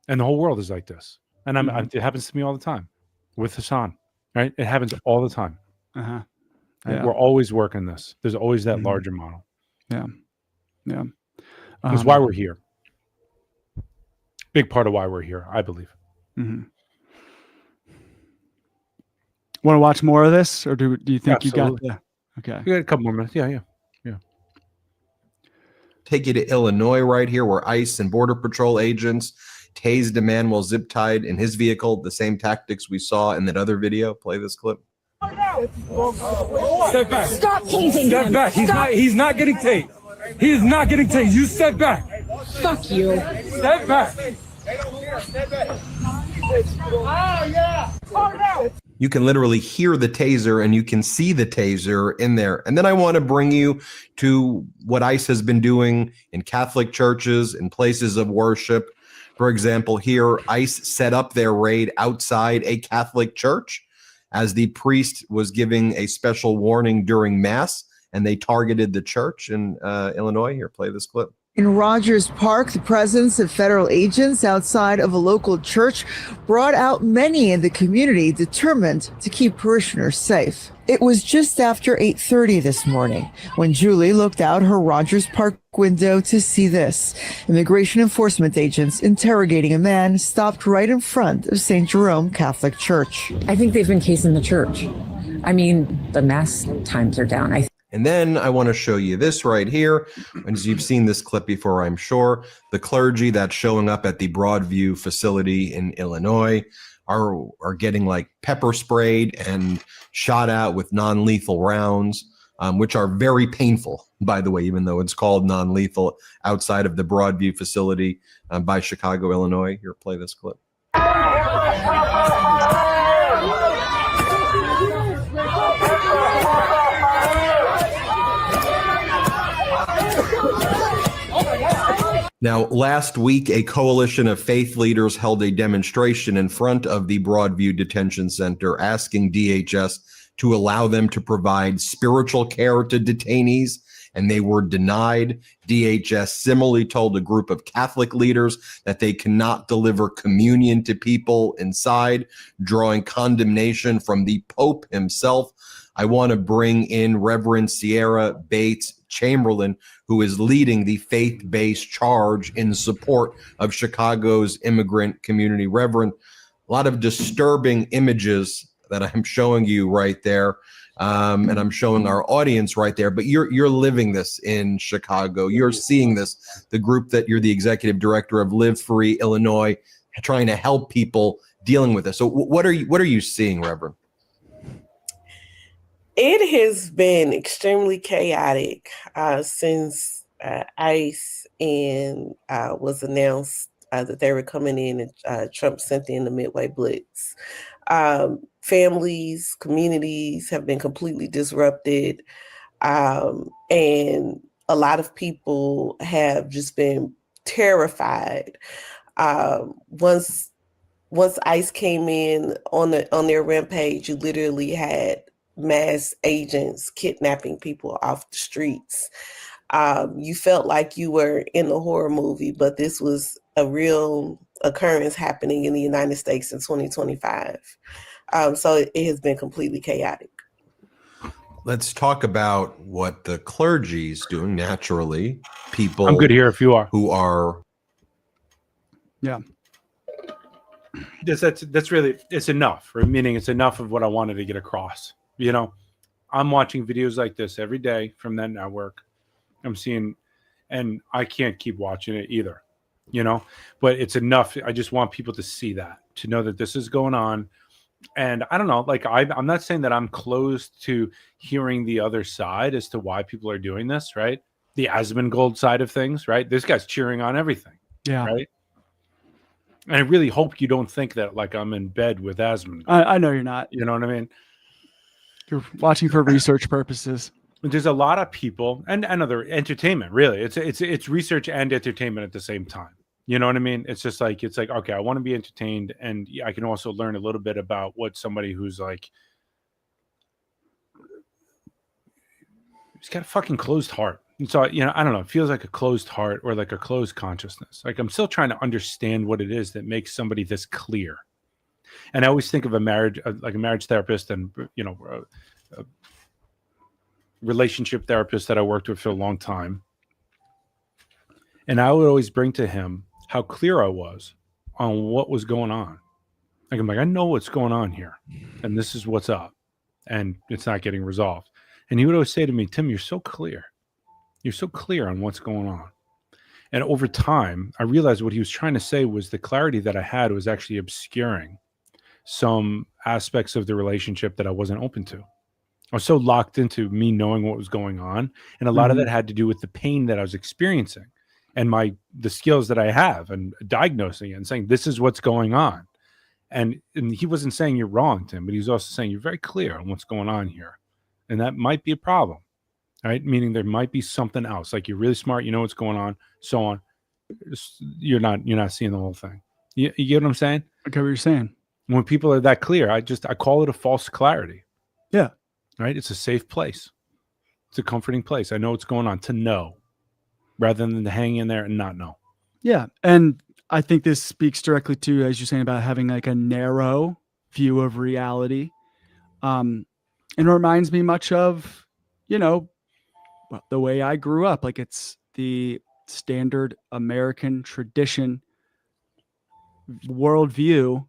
And the whole world is like this. And it happens to me all the time with Hassan, right? It happens all the time. Yeah. We're always working this. There's always that larger model. Yeah. Yeah. That's why we're here. Big part of why we're here, I believe. Want to watch more of this, or do you think Absolutely. you got the? Okay. We got a couple more minutes. Yeah. Take you to Illinois right here, where ICE and Border Patrol agents tased a man while zip tied in his vehicle. The same tactics we saw in that other video. Play this clip. Step back. Stop tasing Step him. back. He's not getting tased. He is not getting tased. You step back. Fuck you. Step back. You can literally hear the taser and you can see the taser in there. And then I want to bring you to what ICE has been doing in Catholic churches and places of worship. For example, here, ICE set up their raid outside a Catholic church as the priest was giving a special warning during Mass, and they targeted the church in Illinois. Here, play this clip. In Rogers Park, the presence of federal agents outside of a local church brought out many in the community determined to keep parishioners safe. It was just after 8:30 this morning when Julie looked out her Rogers Park window to see this. Immigration enforcement agents interrogating a man stopped right in front of St. Jerome Catholic Church. I think they've been casing the church. I mean, the mass times are down. And then I want to show you this right here. As you've seen this clip before, I'm sure, the clergy that's showing up at the Broadview facility in Illinois are getting like pepper sprayed and shot out with non-lethal rounds, which are very painful, by the way, even though it's called non-lethal, outside of the Broadview facility by Chicago, Illinois. Here, play this clip. Now, last week, a coalition of faith leaders held a demonstration in front of the Broadview Detention Center asking DHS to allow them to provide spiritual care to detainees, and they were denied. DHS similarly told a group of Catholic leaders that they cannot deliver communion to people inside, drawing condemnation from the Pope himself. I want to bring in Reverend Sierra Bates Chamberlain, who is leading the faith-based charge in support of Chicago's immigrant community. Reverend, a lot of disturbing images that I'm showing you right there, and I'm showing our audience right there, but you're living this in Chicago. You're seeing this, the group that you're the executive director of, Live Free Illinois, trying to help people dealing with this. So what are you seeing, Reverend? It has been extremely chaotic since ICE and was announced that they were coming in, and Trump sent in the Midway Blitz. Families, communities have been completely disrupted, and a lot of people have just been terrified. Once ICE came in on their rampage, you literally had mass agents kidnapping people off the streets. You felt like you were in a horror movie, but this was a real occurrence happening in the United States in 2025. So it has been completely chaotic. Let's talk about what the clergy is doing. Naturally, people. I'm good here if you are. Who are. Yeah. That's really, it's enough. Or meaning it's enough of what I wanted to get across. You know, I'm watching videos like this every day from that network. I'm seeing, and I can't keep watching it either, you know, but it's enough. I just want people to see that, to know that this is going on. And I don't know, like I'm not saying that I'm closed to hearing the other side as to why people are doing this, right? The Asmongold side of things, right? This guy's cheering on everything. Yeah. Right. And I really hope you don't think that like I'm in bed with Asmongold. I know you're not. You know what I mean? You're watching for research purposes. There's a lot of people and other entertainment, really. It's research and entertainment at the same time. You know what I mean? It's just like, it's like, okay, I want to be entertained, and I can also learn a little bit about what somebody who's like, he's got a fucking closed heart. And so, you know, I don't know, it feels like a closed heart or like a closed consciousness. Like I'm still trying to understand what it is that makes somebody this clear. And I always think of a marriage, like a marriage therapist, and, you know, a relationship therapist that I worked with for a long time. And I would always bring to him how clear I was on what was going on. Like I'm like, I know what's going on here, and this is what's up, and it's not getting resolved. And he would always say to me, Tim, you're so clear. You're so clear on what's going on. And over time, I realized what he was trying to say was the clarity that I had was actually obscuring some aspects of the relationship that I wasn't open to. I was so locked into me knowing what was going on. And a lot of that had to do with the pain that I was experiencing and the skills that I have, and diagnosing it and saying, this is what's going on. And he wasn't saying you're wrong, Tim, but he was also saying you're very clear on what's going on here. And that might be a problem, right? Meaning there might be something else. Like you're really smart, you know what's going on, so on. You're not seeing the whole thing. You get what I'm saying? I get what you're saying. When people are that clear, I call it a false clarity. Yeah. Right? It's a safe place. It's a comforting place. I know what's going on, to know, rather than to hang in there and not know. Yeah. And I think this speaks directly to, as you're saying, about having like a narrow view of reality. And it reminds me much of, you know, the way I grew up. Like it's the standard American tradition worldview.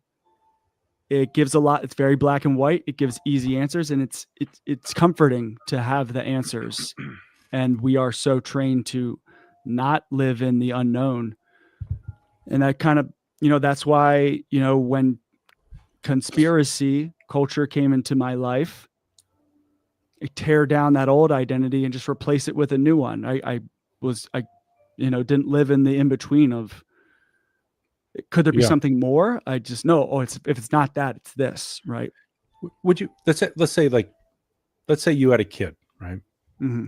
It gives a lot. It's very black and white. It gives easy answers, and it's comforting to have the answers. And we are so trained to not live in the unknown. And that kind of, you know, that's why, you know, when conspiracy culture came into my life, I tear down that old identity and just replace it with a new one. I didn't live in the in-between of, could there be something more? I just know, if it's not that, it's this, right? Would you, let's say you had a kid, right? Mm-hmm.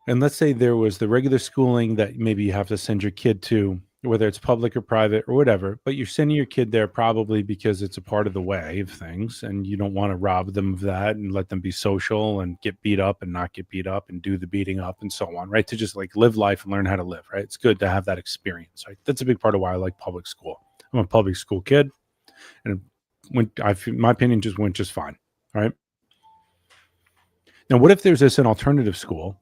And let's say there was the regular schooling that maybe you have to send your kid to, whether it's public or private or whatever, but you're sending your kid there probably because it's a part of the way of things, and you don't want to rob them of that and let them be social and get beat up and not get beat up and do the beating up and so on, right? To just like live life and learn how to live, right? It's good to have that experience, right? That's a big part of why I like public school. I'm a public school kid, and my opinion just went just fine, right? Now, what if there's an alternative school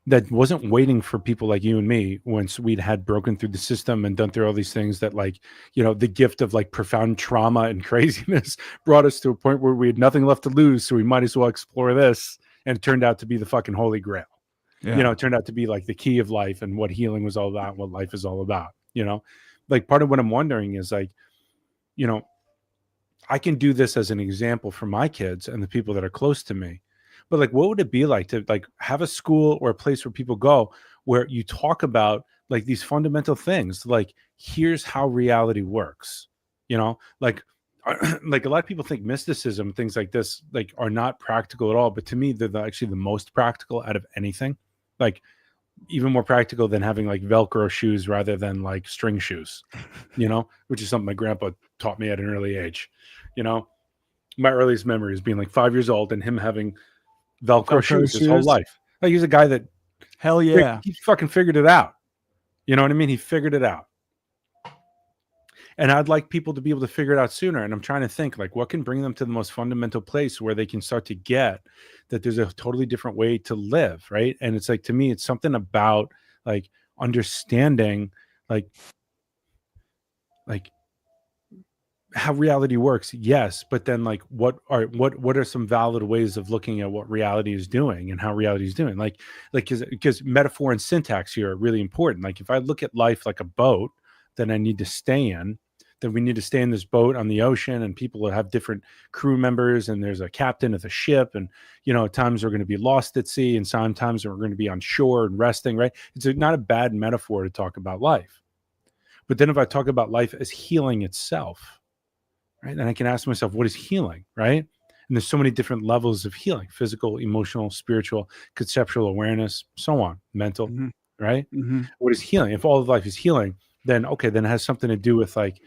that wasn't waiting for people like you and me once we'd had broken through the system and done through all these things that, like, you know, the gift of like profound trauma and craziness brought us to a point where we had nothing left to lose. So we might as well explore this. And it turned out to be the fucking holy grail. Yeah. You know, it turned out to be like the key of life and what healing was all about, what life is all about. You know, like part of what I'm wondering is like, you know, I can do this as an example for my kids and the people that are close to me. But like, what would it be like to like have a school or a place where people go where you talk about like these fundamental things, like here's how reality works, you know, like a lot of people think mysticism, things like this, like are not practical at all. But to me, they're actually the most practical out of anything, like even more practical than having like Velcro shoes rather than like string shoes, you know, which is something my grandpa taught me at an early age. You know, my earliest memory is being like 5 years old and him having Velcro shoes his whole life. Like he's a guy that, hell yeah, he fucking figured it out. You know what I mean? He figured it out. And I'd like people to be able to figure it out sooner. And I'm trying to think like what can bring them to the most fundamental place where they can start to get that there's a totally different way to live, right? And it's like, to me, it's something about like understanding like how reality works, yes, but then like what are some valid ways of looking at what reality is doing and how reality is doing, like because metaphor and syntax here are really important. Like if I look at life like a boat that I need to stay in, then we need to stay in this boat on the ocean, and people will have different crew members, and there's a captain of the ship, and you know at times we're going to be lost at sea and sometimes we're going to be on shore and resting, right? It's not a bad metaphor to talk about life. But then if I talk about life as healing itself, right, then I can ask myself, what is healing, right? And there's so many different levels of healing: physical, emotional, spiritual, conceptual awareness, so on, mental, right? What is healing? If all of life is healing, then okay, then it has something to do with like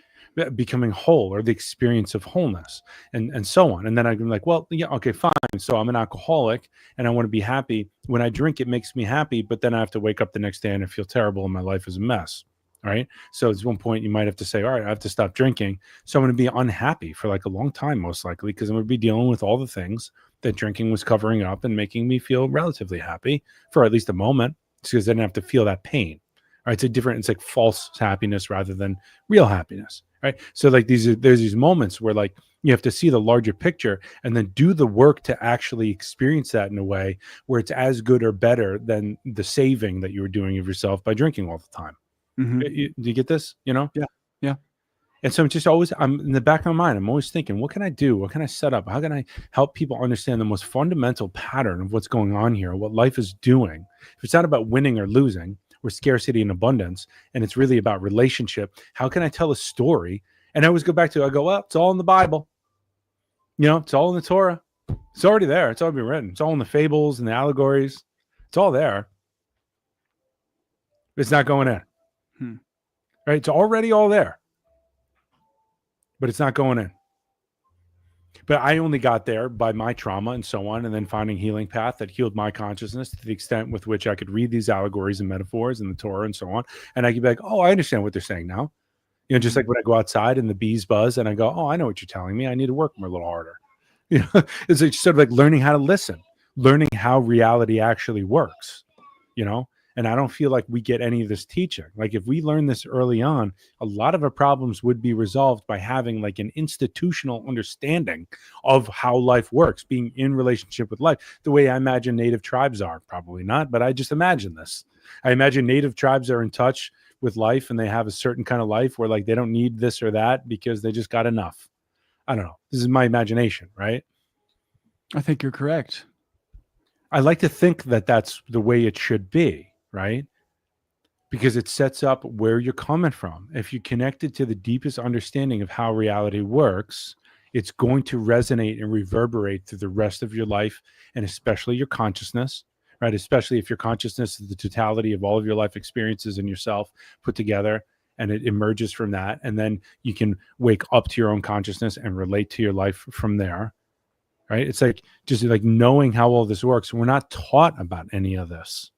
becoming whole or the experience of wholeness and so on. And then I'm like, well, yeah, okay, fine. So I'm an alcoholic and I want to be happy. When I drink, it makes me happy, but then I have to wake up the next day and I feel terrible and my life is a mess. All right. So at one point you might have to say, all right, I have to stop drinking. So I'm going to be unhappy for like a long time, most likely, because I'm going to be dealing with all the things that drinking was covering up and making me feel relatively happy for at least a moment, because I didn't have to feel that pain. All right. It's like false happiness rather than real happiness. Right. So like there's these moments where like you have to see the larger picture and then do the work to actually experience that in a way where it's as good or better than the saving that you were doing of yourself by drinking all the time. Do you get this? You know? Yeah. And so I'm in the back of my mind, I'm always thinking, what can I do? What can I set up? How can I help people understand the most fundamental pattern of what's going on here, what life is doing? If it's not about winning or losing, or scarcity and abundance, and it's really about relationship, how can I tell a story? And I always go back to, well, it's all in the Bible. You know, it's all in the Torah. It's already there. It's already been written. It's all in the fables and the allegories. It's all there. It's not going in. Right? It's already all there. But it's not going in. But I only got there by my trauma and so on, and then finding healing path that healed my consciousness to the extent with which I could read these allegories and metaphors in the Torah and so on. And I could be like, oh, I understand what they're saying now. You know, just like when I go outside and the bees buzz and I go, oh, I know what you're telling me. I need to work more a little harder. You know, it's like sort of like learning how to listen, learning how reality actually works, you know? And I don't feel like we get any of this teaching. Like if we learn this early on, a lot of our problems would be resolved by having like an institutional understanding of how life works, being in relationship with life, the way I imagine native tribes are. Probably not, but I just imagine this. I imagine native tribes are in touch with life and they have a certain kind of life where like they don't need this or that because they just got enough. I don't know. This is my imagination, right? I think you're correct. I like to think that that's the way it should be. Right? Because it sets up where you're coming from. If you connect it to the deepest understanding of how reality works, it's going to resonate and reverberate through the rest of your life and especially your consciousness, right? Especially if your consciousness is the totality of all of your life experiences and yourself put together, and it emerges from that. And then you can wake up to your own consciousness and relate to your life from there, right? It's like just like knowing how all this works. We're not taught about any of this.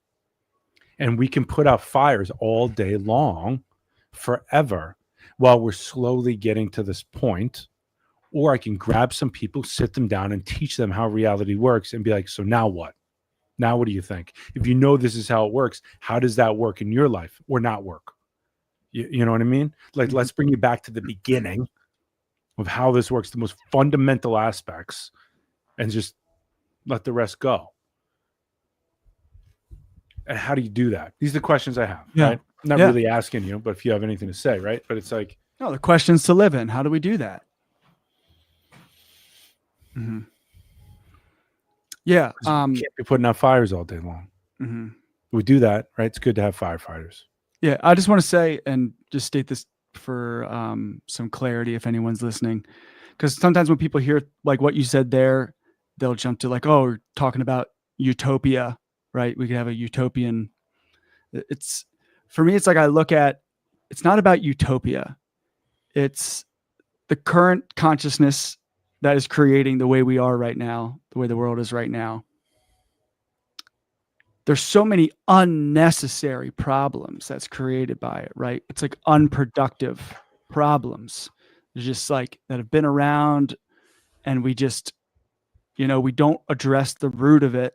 And we can put out fires all day long forever while we're slowly getting to this point. Or I can grab some people, sit them down and teach them how reality works and be like, so now what? Now what do you think? If you know this is how it works, how does that work in your life or not work? You know what I mean? Like, let's bring you back to the beginning of how this works, the most fundamental aspects, and just let the rest go. And how do you do that? These are the questions I have. Yeah. Right? I'm not really asking you, but if you have anything to say, right? But it's like, no, the questions to live in. How do we do that? Mm-hmm. Yeah. Can't be putting out fires all day long. Mm-hmm. We do that, right? It's good to have firefighters. Yeah. I just want to say and just state this for some clarity if anyone's listening, because sometimes when people hear like what you said there, they'll jump to like, oh, we're talking about utopia, right? We could have a utopian. It's for me, it's like I look at, it's not about utopia. It's the current consciousness that is creating the way we are right now, the way the world is right now. There's so many unnecessary problems that's created by it, right? It's like unproductive problems. There's just like that have been around, and we just, you know, we don't address the root of it,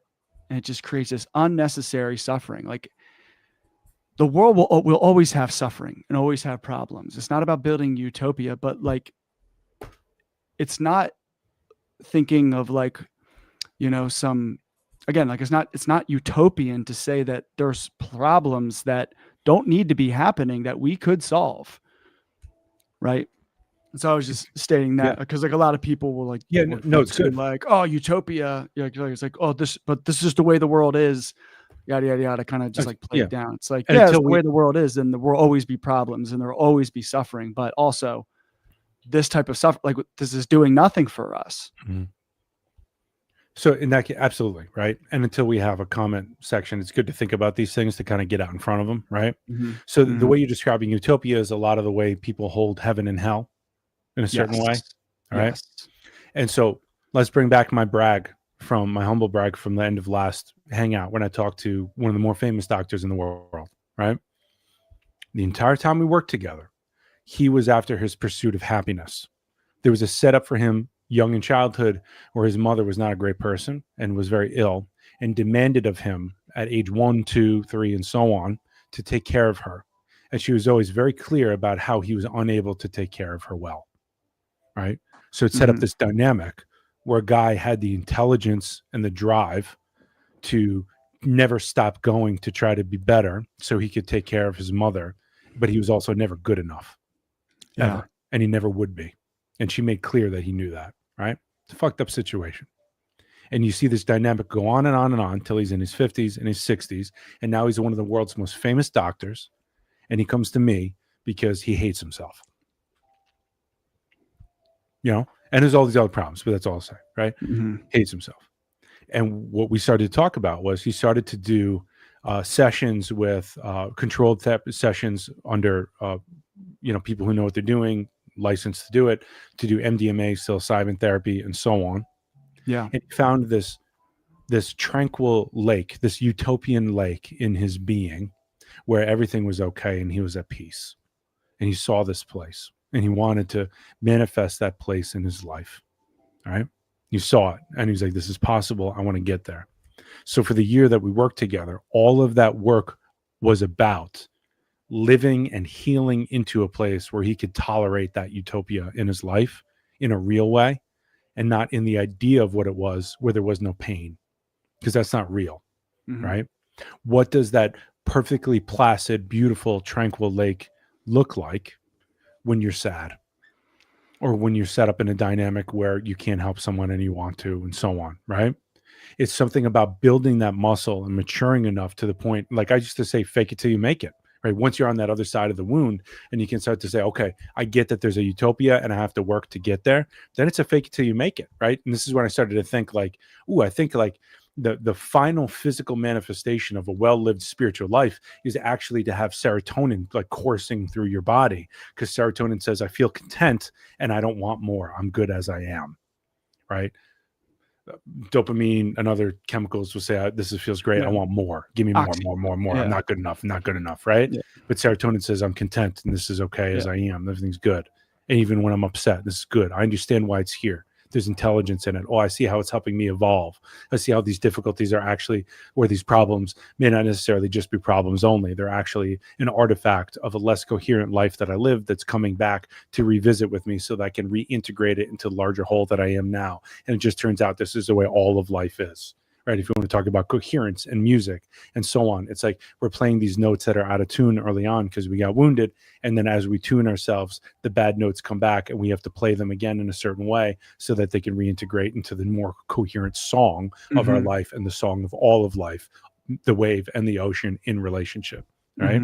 and it just creates this unnecessary suffering. Like the world will always have suffering and always have problems. It's not about building utopia, but like, it's not thinking of like, you know, some, again, like it's not utopian to say that there's problems that don't need to be happening that we could solve. Right. So I was just stating that because like a lot of people will like, it's good. Like, oh, utopia. It's like, oh, this is just the way the world is. Yada, yada, yada, kind of just like play it down. It's like, it's the way the world is, and there will always be problems and there will always be suffering, but also this type of stuff, like this is doing nothing for us. Mm-hmm. So in that case, absolutely. Right. And until we have a comment section, it's good to think about these things to kind of get out in front of them. Right. Mm-hmm. So the way you're describing utopia is a lot of the way people hold heaven and hell in a certain way. All right. And so let's bring back my humble brag from the end of last hangout when I talked to one of the more famous doctors in the world. Right. The entire time we worked together, he was after his pursuit of happiness. There was a setup for him young in childhood where his mother was not a great person and was very ill and demanded of him at age 1, 2, 3, and so on to take care of her. And she was always very clear about how he was unable to take care of her well. Right. So it set up this dynamic where a guy had the intelligence and the drive to never stop going to try to be better so he could take care of his mother, but he was also never good enough. Ever. And he never would be. And she made clear that he knew that, right? It's a fucked up situation. And you see this dynamic go on and on and on until he's in his 50s and his 60s. And now he's one of the world's most famous doctors. And he comes to me because he hates himself. You know, and there's all these other problems, but that's all I'll say, right? Mm-hmm. Hates himself. And what we started to talk about was he started to do sessions with controlled sessions under people who know what they're doing, licensed to do it, to do MDMA, psilocybin therapy, and so on. Yeah. And he found this tranquil lake, this utopian lake in his being where everything was okay and he was at peace. And he saw this place and he wanted to manifest that place in his life. All right. He saw it and he was like, this is possible. I want to get there. So for the year that we worked together, all of that work was about living and healing into a place where he could tolerate that utopia in his life in a real way and not in the idea of what it was where there was no pain, because that's not real. Mm-hmm. Right? What does that perfectly placid, beautiful, tranquil lake look like when you're sad or when you're set up in a dynamic where you can't help someone and you want to, and so on, right? It's something about building that muscle and maturing enough to the point, like I used to say, fake it till you make it, right? Once you're on that other side of the wound and you can start to say, okay, I get that there's a utopia and I have to work to get there, then it's a fake it till you make it, right? And this is when I started to think like, I think like the final physical manifestation of a well-lived spiritual life is actually to have serotonin like coursing through your body, because serotonin says, I feel content and I don't want more. I'm good as I am. Right. Dopamine and other chemicals will say, this feels great. Yeah. I want more. Give me more, Oxy. more. Yeah. I'm not good enough. Not good enough. Right. Yeah. But serotonin says, I'm content and this is okay as I am. Everything's good. And even when I'm upset, this is good. I understand why it's here. There's intelligence in it. Oh, I see how it's helping me evolve. I see how these difficulties are actually, or these problems may not necessarily just be problems only. They're actually an artifact of a less coherent life that I lived that's coming back to revisit with me so that I can reintegrate it into the larger whole that I am now. And it just turns out this is the way all of life is. Right. If you want to talk about coherence and music and so on, it's like we're playing these notes that are out of tune early on because we got wounded. And then as we tune ourselves, the bad notes come back and we have to play them again in a certain way so that they can reintegrate into the more coherent song of our life and the song of all of life, the wave and the ocean in relationship. Right.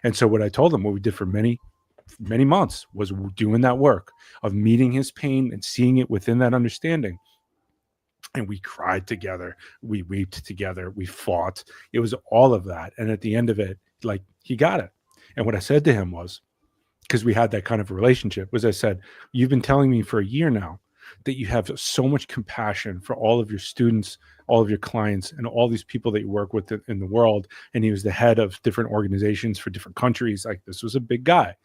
And so what I told him, what we did for many months was doing that work of meeting his pain and seeing it within that understanding. And we cried together, we wept together, we fought. It was all of that. And at the end of it, like, he got it. And what I said to him was, because we had that kind of a relationship, was I said, you've been telling me for a year now that you have so much compassion for all of your students, all of your clients, and all these people that you work with in the world. And he was the head of different organizations for different countries. Like, this was a big guy.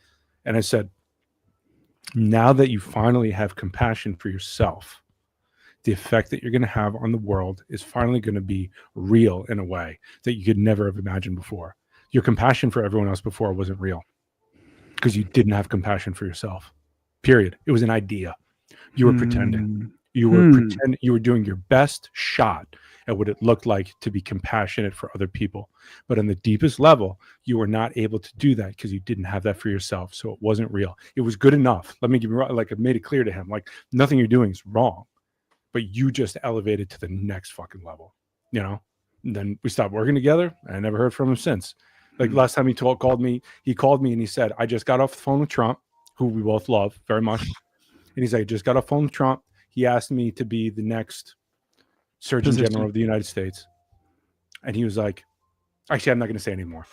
And I said, now that you finally have compassion for yourself, the effect that you're going to have on the world is finally going to be real in a way that you could never have imagined before. Your compassion for everyone else before wasn't real because you didn't have compassion for yourself, period. It was an idea. You were pretending. You were pretending. You were doing your best shot at what it looked like to be compassionate for other people. But on the deepest level, you were not able to do that because you didn't have that for yourself. So it wasn't real. It was good enough. Let me give you, like, I've made it clear to him, like, nothing you're doing is wrong. But you just elevated to the next fucking level, you know? And then we stopped working together. And I never heard from him since. Like, last time he called me and he said, I just got off the phone with Trump, who we both love very much. And he's like, I just got off the phone with Trump. He asked me to be the next Surgeon General of the United States. And he was like, actually, I'm not going to say anymore.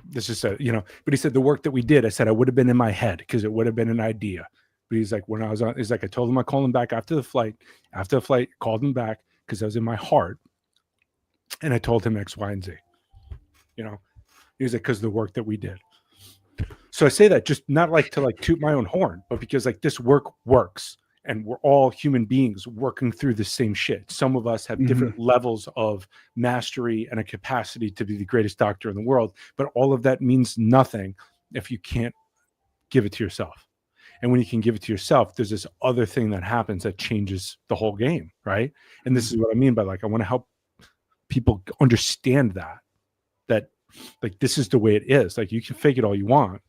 This is, but he said the work that we did, I said, I would have been in my head because it would have been an idea. But he's like, when I was on, he's like, I told him I called him back after the flight, called him back because I was in my heart. And I told him X, Y, and Z, he was like, because the work that we did. So I say that just not like to like toot my own horn, but because like this work works and we're all human beings working through the same shit. Some of us have different levels of mastery and a capacity to be the greatest doctor in the world, but all of that means nothing if you can't give it to yourself. And when you can give it to yourself, there's this other thing that happens that changes the whole game, right? And this is what I mean by like, I want to help people understand that like, this is the way it is. Like, you can fake it all you want,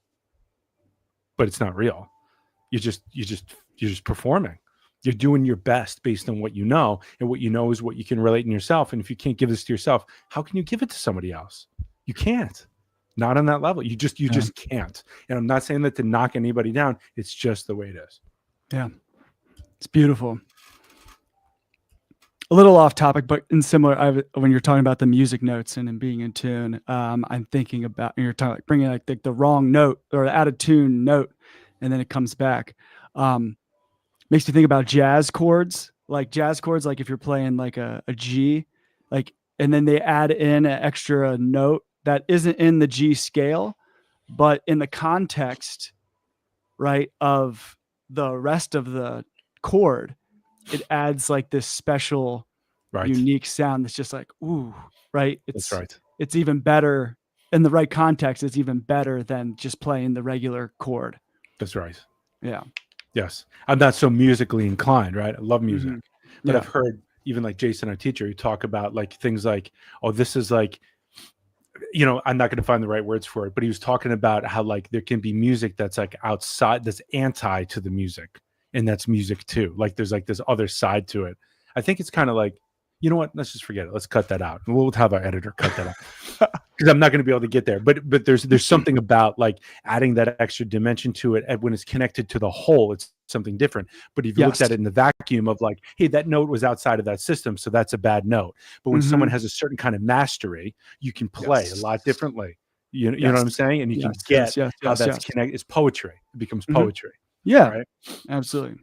but it's not real. You're just performing. You're doing your best based on what you know, and what you know is what you can relate in yourself. And if you can't give this to yourself, how can you give it to somebody else? You can't. Not on that level. You just can't. And I'm not saying that to knock anybody down. It's just the way it is. Yeah. It's beautiful. A little off topic, but in similar, when you're talking about the music notes and being in tune, I'm thinking about, you're talking like bringing like the wrong note or out of tune note, and then it comes back. Makes me think about jazz chords, like if you're playing like a G, like, and then they add in an extra note that isn't in the G scale, but in the context, right, of the rest of the chord, it adds like this special, unique sound that's just like, ooh, right? That's right. It's even better in the right context. It's even better than just playing the regular chord. That's right. Yeah. Yes. I'm not so musically inclined, right? I love music. But Yeah. I've heard even like Jason, our teacher, who talk about like things like, oh, this is like, I'm not going to find the right words for it, but he was talking about how like there can be music that's like outside, that's anti to the music, and that's music too. Like there's like this other side to it. I think it's kind of like, You know what? Let's just forget it. Let's cut that out. We'll have our editor cut that out because I'm not going to be able to get there. But there's something about like adding that extra dimension to it, and when it's connected to the whole, it's something different. But if you looked at it in the vacuum of like, hey, that note was outside of that system, so that's a bad note. But when someone has a certain kind of mastery, you can play a lot differently. You know what I'm saying? And you can get how that's connected. It's poetry. It becomes poetry. Yeah, right? Absolutely.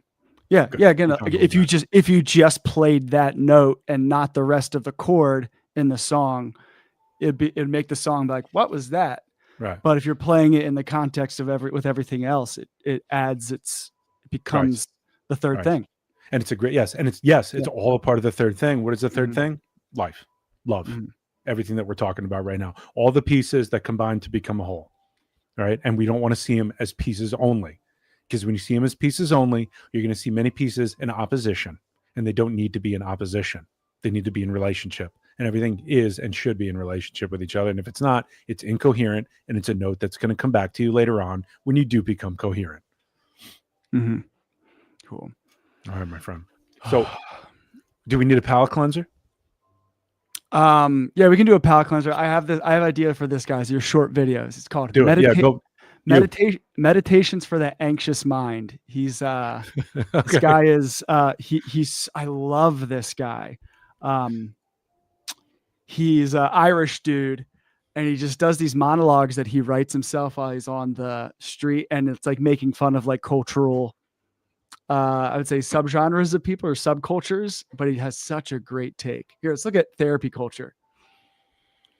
Yeah, yeah. Again, if you just played that note and not the rest of the chord in the song, it'd make the song like, what was that? Right. But if you're playing it in the context of with everything else, it becomes the third thing. And it's a great it's all a part of the third thing. What is the third thing? Life, love, everything that we're talking about right now. All the pieces that combine to become a whole. Right. And we don't want to see them as pieces only. Because when you see them as pieces only, you're going to see many pieces in opposition, and they don't need to be in opposition. They need to be in relationship, and everything is and should be in relationship with each other. And if it's not, it's incoherent, and it's a note that's going to come back to you later on when you do become coherent. Cool. All right, my friend. So do we need a palate cleanser? Yeah, we can do a palate cleanser. I have an idea for this, guys. Your short videos. It's called Meditations for the Anxious Mind. He's this guy is he's I love this guy. He's an Irish dude, and he just does these monologues that he writes himself while he's on the street, and it's like making fun of like cultural I would say subgenres of people or subcultures, but he has such a great take. Here, let's look at therapy culture.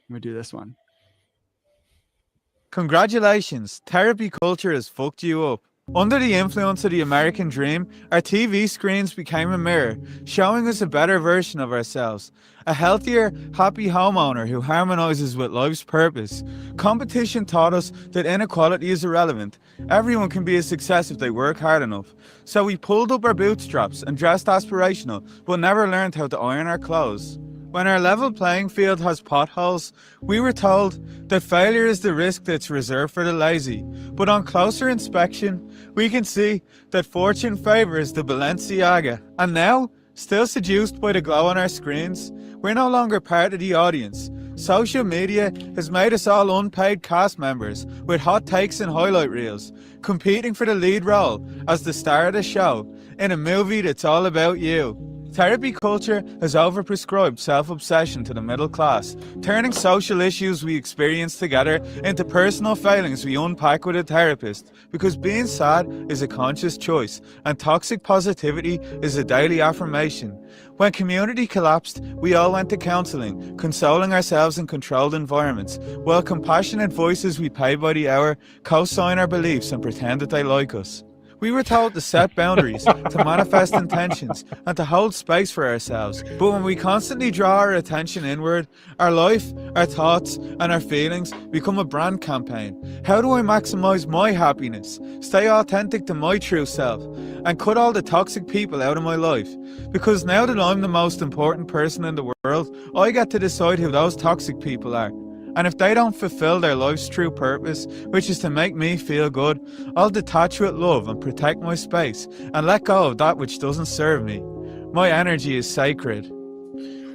I'm gonna do this one. Congratulations, therapy culture has fucked you up. Under the influence of the American dream, our TV screens became a mirror, showing us a better version of ourselves. A healthier, happy homeowner who harmonizes with life's purpose. Competition taught us that inequality is irrelevant. Everyone can be a success if they work hard enough. So we pulled up our bootstraps and dressed aspirational, but never learned how to iron our clothes. When our level playing field has potholes, we were told that failure is the risk that's reserved for the lazy. But on closer inspection, we can see that fortune favors the Balenciaga. And now, still seduced by the glow on our screens, we're no longer part of the audience. Social media has made us all unpaid cast members with hot takes and highlight reels, competing for the lead role as the star of the show in a movie that's all about you. Therapy culture has overprescribed self-obsession to the middle class, turning social issues we experience together into personal failings we unpack with a therapist, because being sad is a conscious choice and toxic positivity is a daily affirmation. When community collapsed, we all went to counselling, consoling ourselves in controlled environments, while compassionate voices we pay by the hour co-sign our beliefs and pretend that they like us. We were told to set boundaries, to manifest intentions, and to hold space for ourselves. But when we constantly draw our attention inward, our life, our thoughts, and our feelings become a brand campaign. How do I maximize my happiness, stay authentic to my true self, and cut all the toxic people out of my life? Because now that I'm the most important person in the world, I get to decide who those toxic people are. And if they don't fulfill their life's true purpose, which is to make me feel good, I'll detach with love and protect my space and let go of that which doesn't serve me. My energy is sacred.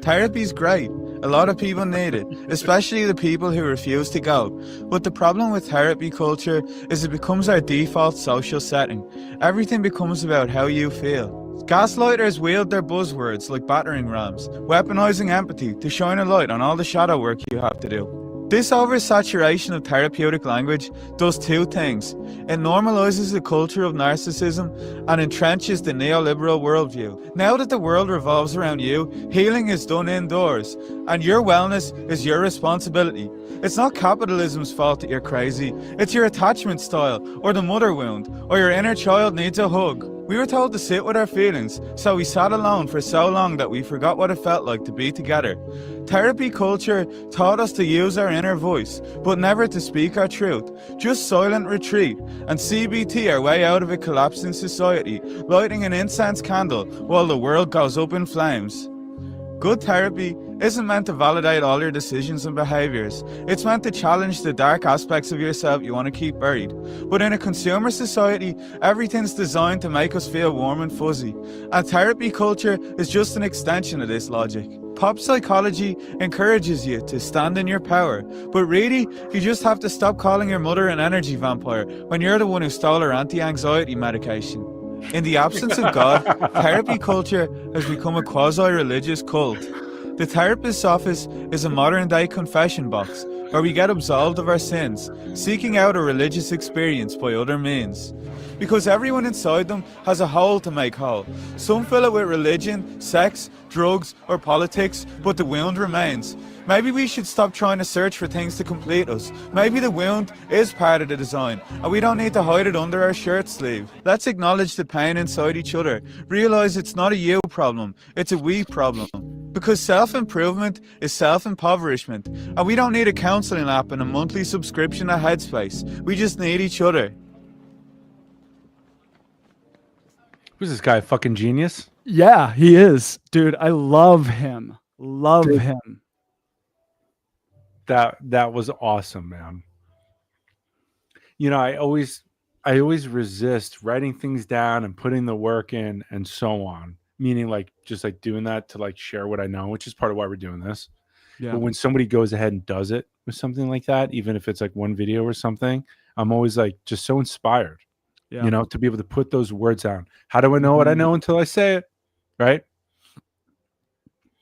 Therapy's great. A lot of people need it, especially the people who refuse to go. But the problem with therapy culture is it becomes our default social setting. Everything becomes about how you feel. Gaslighters wield their buzzwords like battering rams, weaponizing empathy to shine a light on all the shadow work you have to do. This oversaturation of therapeutic language does two things. It normalizes the culture of narcissism and entrenches the neoliberal worldview. Now that the world revolves around you, healing is done indoors, and your wellness is your responsibility. It's not capitalism's fault that you're crazy. It's your attachment style, or the mother wound, or your inner child needs a hug. We were told to sit with our feelings, so we sat alone for so long that we forgot what it felt like to be together. Therapy culture taught us to use our inner voice, but never to speak our truth. Just silent retreat and CBT our way out of a collapsing society, lighting an incense candle while the world goes up in flames. Good therapy isn't meant to validate all your decisions and behaviours. It's meant to challenge the dark aspects of yourself you want to keep buried. But in a consumer society, everything's designed to make us feel warm and fuzzy. And therapy culture is just an extension of this logic. Pop psychology encourages you to stand in your power, but really, you just have to stop calling your mother an energy vampire when you're the one who stole her anti-anxiety medication. In the absence of God, therapy culture has become a quasi-religious cult. The therapist's office is a modern-day confession box where we get absolved of our sins, seeking out a religious experience by other means. Because everyone inside them has a hole to make whole. Some fill it with religion, sex, drugs, or politics, but the wound remains. Maybe we should stop trying to search for things to complete us. Maybe the wound is part of the design, and we don't need to hide it under our shirt sleeve. Let's acknowledge the pain inside each other. Realize it's not a you problem, it's a we problem. Because self-improvement is self-impoverishment, and we don't need a counselling app and a monthly subscription to Headspace. We just need each other. Who's this guy? Fucking genius? Yeah, he is. Dude, I love him. Love Dude. him. That was awesome, man. You know, I always resist writing things down and putting the work in and so on. Meaning like just like doing that to like share what I know, which is part of why we're doing this. Yeah. But when somebody goes ahead and does it with something like that, even if it's like one video or something, I'm always like just so inspired. Yeah. You know, to be able to put those words down. How do I know what I know until I say it? Right?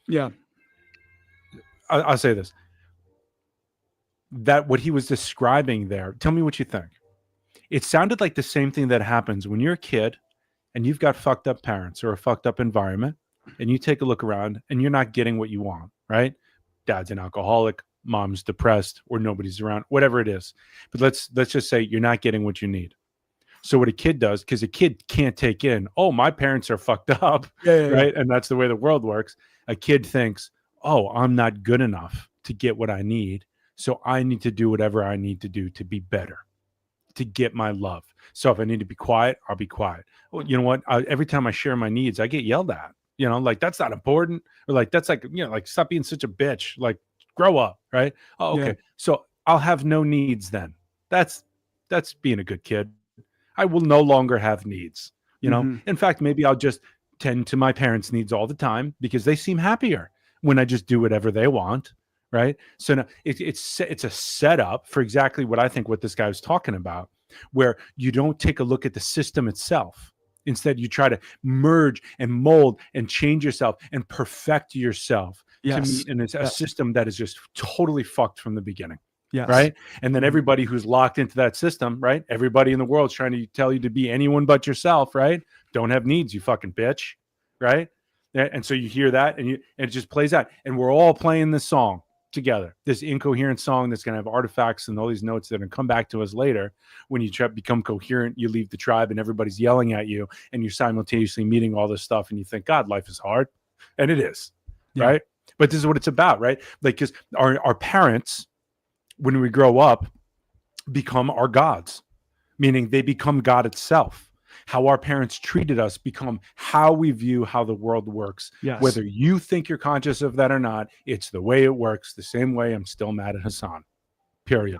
Yeah. I'll say this. That what he was describing there, tell me what you think. It sounded like the same thing that happens when you're a kid and you've got fucked up parents or a fucked up environment, and you take a look around and you're not getting what you want, right? Dad's an alcoholic, mom's depressed, or nobody's around, whatever it is. But let's just say you're not getting what you need. So what a kid does, because a kid can't take in, oh, my parents are fucked up, right? And that's the way the world works. A kid thinks, oh, I'm not good enough to get what I need. So I need to do whatever I need to do to be better, to get my love. So if I need to be quiet, I'll be quiet. Well, you know what? Every time I share my needs, I get yelled at. You know, like that's not important, or like that's like, you know, like stop being such a bitch. Like grow up, right? Oh, okay. Yeah. So I'll have no needs then. That's being a good kid. I will no longer have needs. You know, in fact, maybe I'll just tend to my parents' needs all the time because they seem happier when I just do whatever they want. Right. So now it's a setup for exactly what I think what this guy was talking about, where you don't take a look at the system itself. Instead, you try to merge and mold and change yourself and perfect yourself to meet in a system that is just totally fucked from the beginning. Yes. Right. And then everybody who's locked into that system, right? Everybody in the world is trying to tell you to be anyone but yourself, right? Don't have needs, you fucking bitch. Right. And so you hear that and it just plays out. And we're all playing this song together, this incoherent song that's going to have artifacts and all these notes that are going to come back to us later. When you try to become coherent, you leave the tribe and everybody's yelling at you and you're simultaneously meeting all this stuff and you think, God, life is hard. And it is. Yeah. Right. But this is what it's about, right? Like, because our parents, when we grow up, become our gods, meaning they become God itself. How our parents treated us become how we view how the world works. Yes. Whether you think you're conscious of that or not, it's the way it works. The same way I'm still mad at Hassan. Period.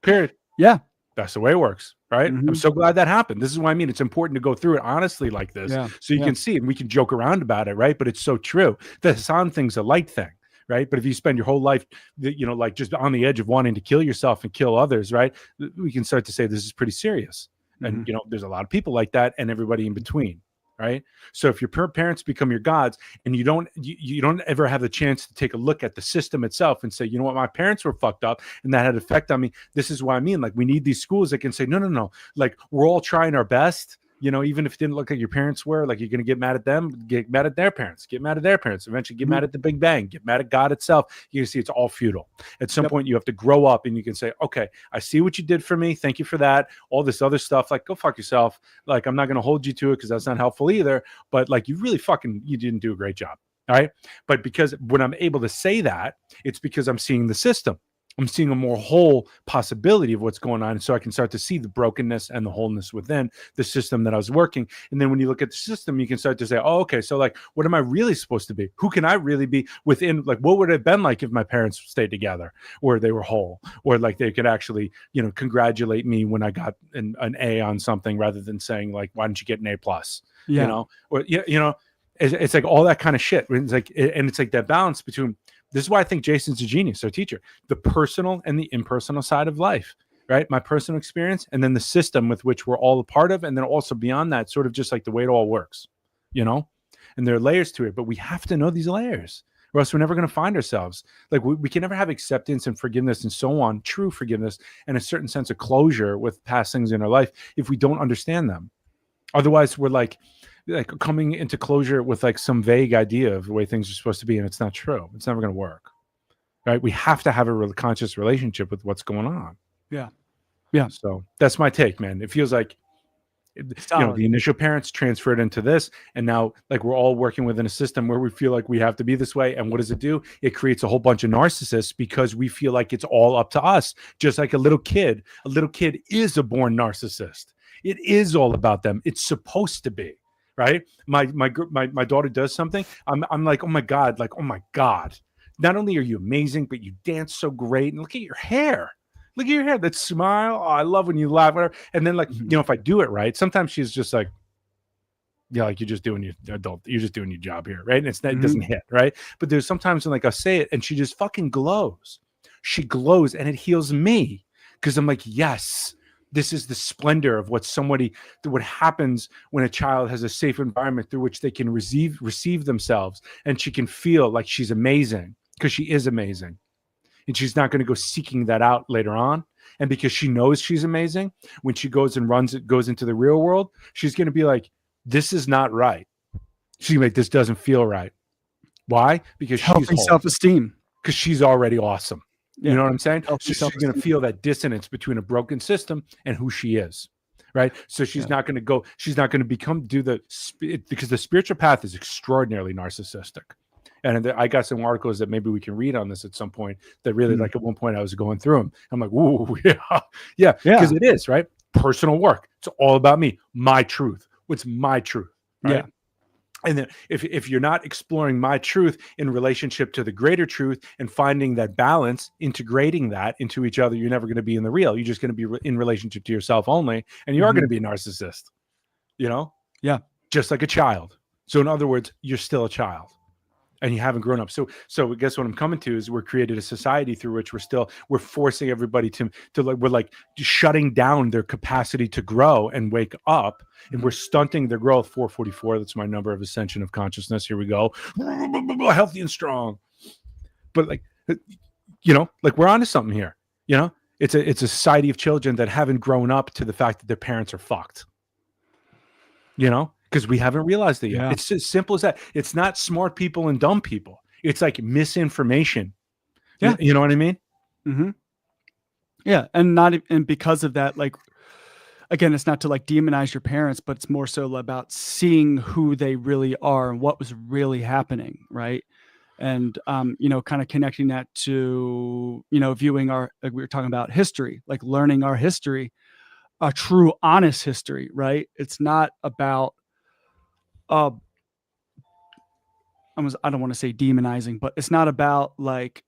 Period. Yeah. That's the way it works. Right. I'm so glad that happened. This is what I mean. It's important to go through it honestly like this. So you can see it and we can joke around about it. Right. But it's so true. The Hassan thing's a light thing. Right. But if you spend your whole life, you know, like just on the edge of wanting to kill yourself and kill others, right, we can start to say this is pretty serious. And, you know, there's a lot of people like that and everybody in between. Right. So if your parents become your gods and you don't ever have the chance to take a look at the system itself and say, you know what, my parents were fucked up and that had an effect on me. This is what I mean. Like we need these schools that can say, no. Like we're all trying our best. You know, even if it didn't look like your parents were, like you're going to get mad at them, get mad at their parents, get mad at their parents, eventually get mad at the Big Bang, get mad at God itself. You can see it's all futile. At some point, you have to grow up and you can say, okay, I see what you did for me. Thank you for that. All this other stuff, like go fuck yourself. Like I'm not going to hold you to it because that's not helpful either. But like you didn't do a great job. All right. But because when I'm able to say that, it's because I'm seeing the system. I'm seeing a more whole possibility of what's going on. And so I can start to see the brokenness and the wholeness within the system that I was working. And then when you look at the system, you can start to say, oh, okay, so like, what am I really supposed to be? Who can I really be within? Like, what would it have been like if my parents stayed together or they were whole or like they could actually, you know, congratulate me when I got an A on something rather than saying like, why didn't you get an A+? You know, or, you know, it's like all that kind of shit. It's like, and it's like that balance between, this is why I think Jason's a genius, our teacher, the personal and the impersonal side of life, right? My personal experience, and then the system with which we're all a part of. And then also beyond that, sort of just like the way it all works, you know, and there are layers to it, but we have to know these layers, or else we're never going to find ourselves. Like we can never have acceptance and forgiveness and so on, true forgiveness, and a certain sense of closure with past things in our life if we don't understand them. Otherwise, we're like coming into closure with like some vague idea of the way things are supposed to be, and it's not true. It's never going to work, right? We have to have a real conscious relationship with what's going on. Yeah. So that's my take, man. It feels like, you know, the initial parents transferred into this, and now like we're all working within a system where we feel like we have to be this way. And what does it do? It creates a whole bunch of narcissists because we feel like it's all up to us. Just like a little kid is a born narcissist. It is all about them. It's supposed to be, right? My daughter does something. I'm like, oh my God, not only are you amazing, but you dance so great, and look at your hair. Look at your hair, that smile. Oh, I love when you laugh, whatever. And then, like, you know, if I do it right, sometimes she's just like, yeah, like you're just doing your job here, right? And it doesn't hit, right? But there's sometimes when like I say it and she just fucking glows. She glows, and it heals me because I'm like, yes, this is the splendor of what happens when a child has a safe environment through which they can receive themselves, and she can feel like she's amazing because she is amazing. And she's not going to go seeking that out later on. And because she knows she's amazing, when she goes into the real world, she's going to be like, this is not right. She's like, this doesn't feel right. Why? Because healthy self-esteem. Because she's already awesome. Yeah. You know what I'm saying? So she's self-esteem. going to feel that dissonance between a broken system and who she is. Right. So she's not going to because the spiritual path is extraordinarily narcissistic. And I got some articles that maybe we can read on this at some point that really, like at one point I was going through them. I'm like, ooh, yeah, because it is, right? Personal work. It's all about me, my truth. What's my truth? Right? Yeah. And then if you're not exploring my truth in relationship to the greater truth and finding that balance, integrating that into each other, you're never going to be in the real. You're just going to be in relationship to yourself only. And you are going to be a narcissist, you know? Yeah. Just like a child. So in other words, you're still a child. And you haven't grown up. So I guess what I'm coming to is we're created a society through which we're forcing everybody to like, we're like shutting down their capacity to grow and wake up, and we're stunting their growth. 444, that's my number of ascension of consciousness. Here we go. Healthy and strong. But like, you know, like we're onto something here. You know, it's a society of children that haven't grown up to the fact that their parents are fucked. You know? Because we haven't realized it yet. Yeah. It's as simple as that. It's not smart people and dumb people. It's like misinformation. Yeah. You know what I mean? Mm-hmm. Yeah. And because of that, like, again, it's not to like demonize your parents, but it's more so about seeing who they really are and what was really happening. Right. And, you know, kind of connecting that to, you know, viewing like we were talking about history, like learning our history, a true, honest history. Right. It's not about, I don't want to say demonizing, but it's not about like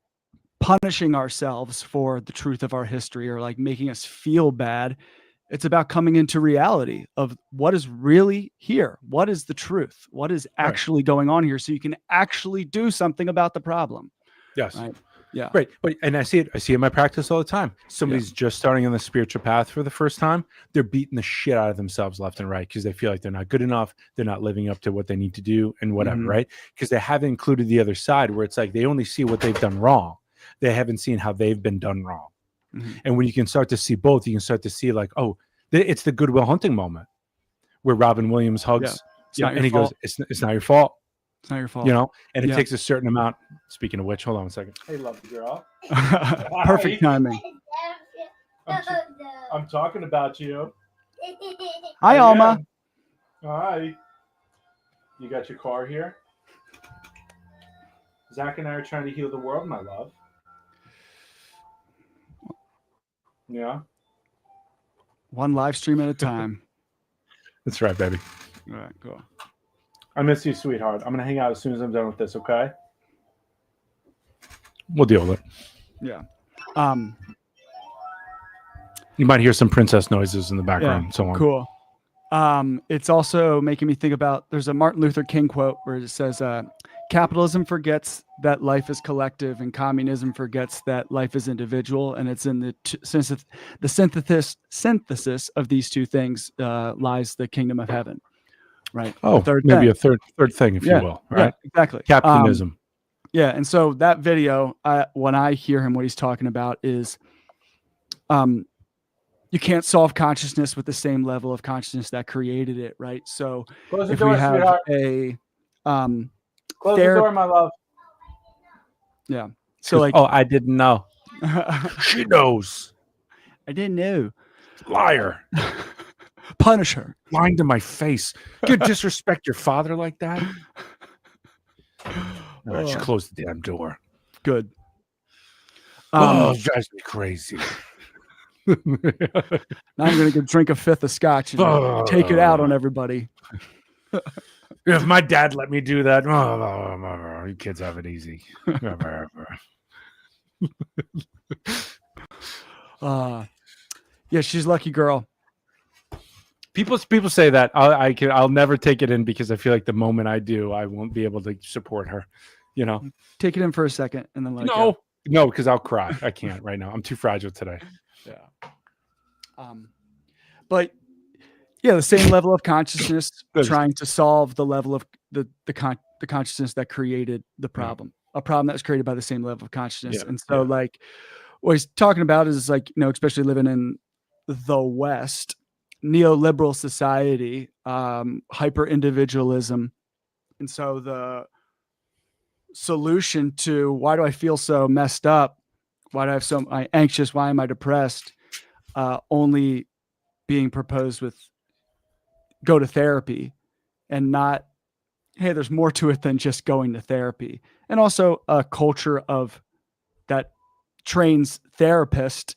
punishing ourselves for the truth of our history or like making us feel bad. It's about coming into reality of what is really here. What is the truth? What is actually going on here? So you can actually do something about the problem. Yes. Right? Yeah. Right. But and I see it in my practice all the time. Somebody's just starting on the spiritual path for the first time. They're beating the shit out of themselves left and right because they feel like they're not good enough. They're not living up to what they need to do and whatever, right? Because they haven't included the other side where it's like they only see what they've done wrong. They haven't seen how they've been done wrong. And when you can start to see both, you can start to see like, oh, it's the Goodwill Hunting moment where Robin Williams hugs and he goes, it's not your fault. It's not your fault. You know, and it takes a certain amount. Speaking of which, hold on a second. Hey, lovely girl. Perfect timing. I'm talking about you. Hi, Alma. Hi. You got your car here? Zach and I are trying to heal the world, my love. Yeah. One live stream at a time. That's right, baby. All right, cool. I miss you, sweetheart. I'm going to hang out as soon as I'm done with this, okay? We'll deal with it. Yeah. You might hear some princess noises in the background. Yeah, so on. Cool. It's also making me think about, there's a Martin Luther King quote where it says, capitalism forgets that life is collective and communism forgets that life is individual. And it's in the synthesis of these two things lies the kingdom of heaven. Right. Oh, maybe a third thing, if Yeah, you will. Right. Yeah, exactly. Capitalism. Yeah. And so that video, when I hear him, what he's talking about is, you can't solve consciousness with the same level of consciousness that created it. Right. So Close the if door, we have sweetheart. a, Close the door, my love. yeah. So like, oh, I didn't know. She knows. I didn't know. Liar. Punish her. Lying to my face. You disrespect your father like that? No, I should close the damn door. Good. Oh, it drives me crazy. Now I'm going to go drink a fifth of scotch and take it out on everybody. If my dad let me do that, you kids have it easy. Yeah, she's a lucky girl. People say that. I'll never take it in because I feel like the moment I do, I won't be able to support her. You know, take it in for a second and then let it go. No, because I'll cry. I can't right now. I'm too fragile today. Yeah. But yeah, the same level of consciousness trying to solve the level of the consciousness that created the problem, a problem that was created by the same level of consciousness. And so like what he's talking about is like, you know, especially living in the West, neoliberal society, hyper individualism. And so the solution to why do I feel so messed up? Why do I have so anxious? Why am I depressed? Only being proposed with go to therapy and not, hey, there's more to it than just going to therapy. And also a culture of that trains therapists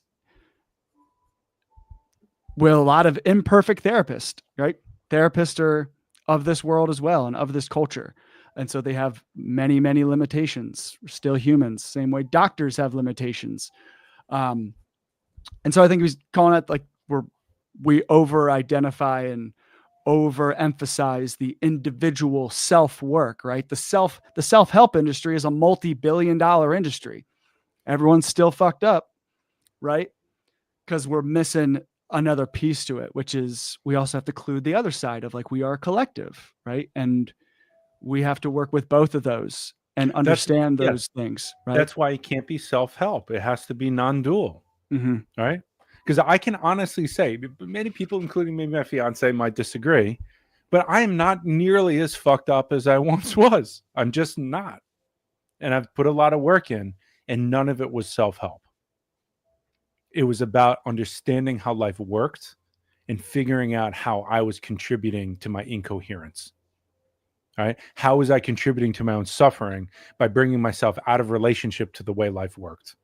with a lot of imperfect therapists, right? Therapists are of this world as well and of this culture. And so they have many, many limitations. We're still humans, same way doctors have limitations. And so I think he's calling it like we over-identify and overemphasize the individual self-work, right? The self-help industry is a multi-billion-dollar industry. Everyone's still fucked up, right? Because we're missing another piece to it, which is we also have to include the other side of like we are a collective, right? And we have to work with both of those and understand those things, right? That's why it can't be self-help. It has to be non-dual, right? Because I can honestly say, many people, including maybe my fiance, might disagree, but I am not nearly as fucked up as I once was. I'm just not. And I've put a lot of work in, and none of it was self-help. It was about understanding how life worked and figuring out how I was contributing to my incoherence. All right. How was I contributing to my own suffering? By bringing myself out of relationship to the way life worked.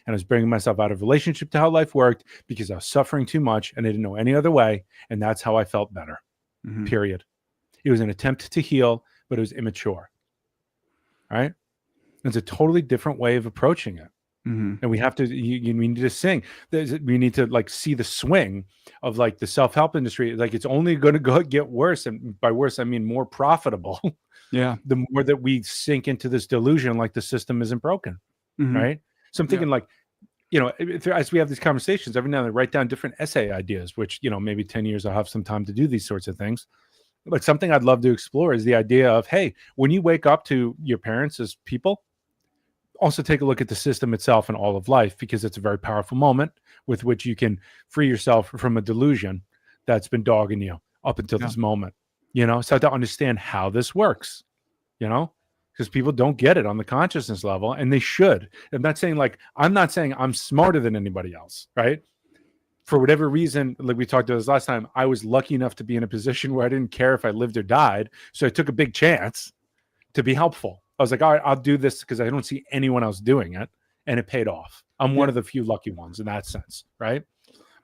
And I was bringing myself out of relationship to how life worked because I was suffering too much and I didn't know any other way. And that's how I felt better. Period. It was an attempt to heal, but it was immature. All right. It's a totally different way of approaching it. And we have to, we need to sing. We need to like see the swing of like the self-help industry. Like it's only going to get worse. And by worse, I mean more profitable. Yeah. The more that we sink into this delusion, like the system isn't broken. Right. So I'm thinking like, you know, as we have these conversations, every now and then write down different essay ideas, which, you know, maybe 10 years I'll have some time to do these sorts of things. But something I'd love to explore is the idea of, hey, when you wake up to your parents as people, also take a look at the system itself and all of life, because it's a very powerful moment with which you can free yourself from a delusion that's been dogging you up until this moment, you know, start to understand how this works, you know, because people don't get it on the consciousness level and they should. I'm not saying I'm smarter than anybody else, right? For whatever reason, like we talked about this last time, I was lucky enough to be in a position where I didn't care if I lived or died. So I took a big chance to be helpful. I was like, all right, I'll do this because I don't see anyone else doing it. And it paid off. I'm one of the few lucky ones in that sense, right?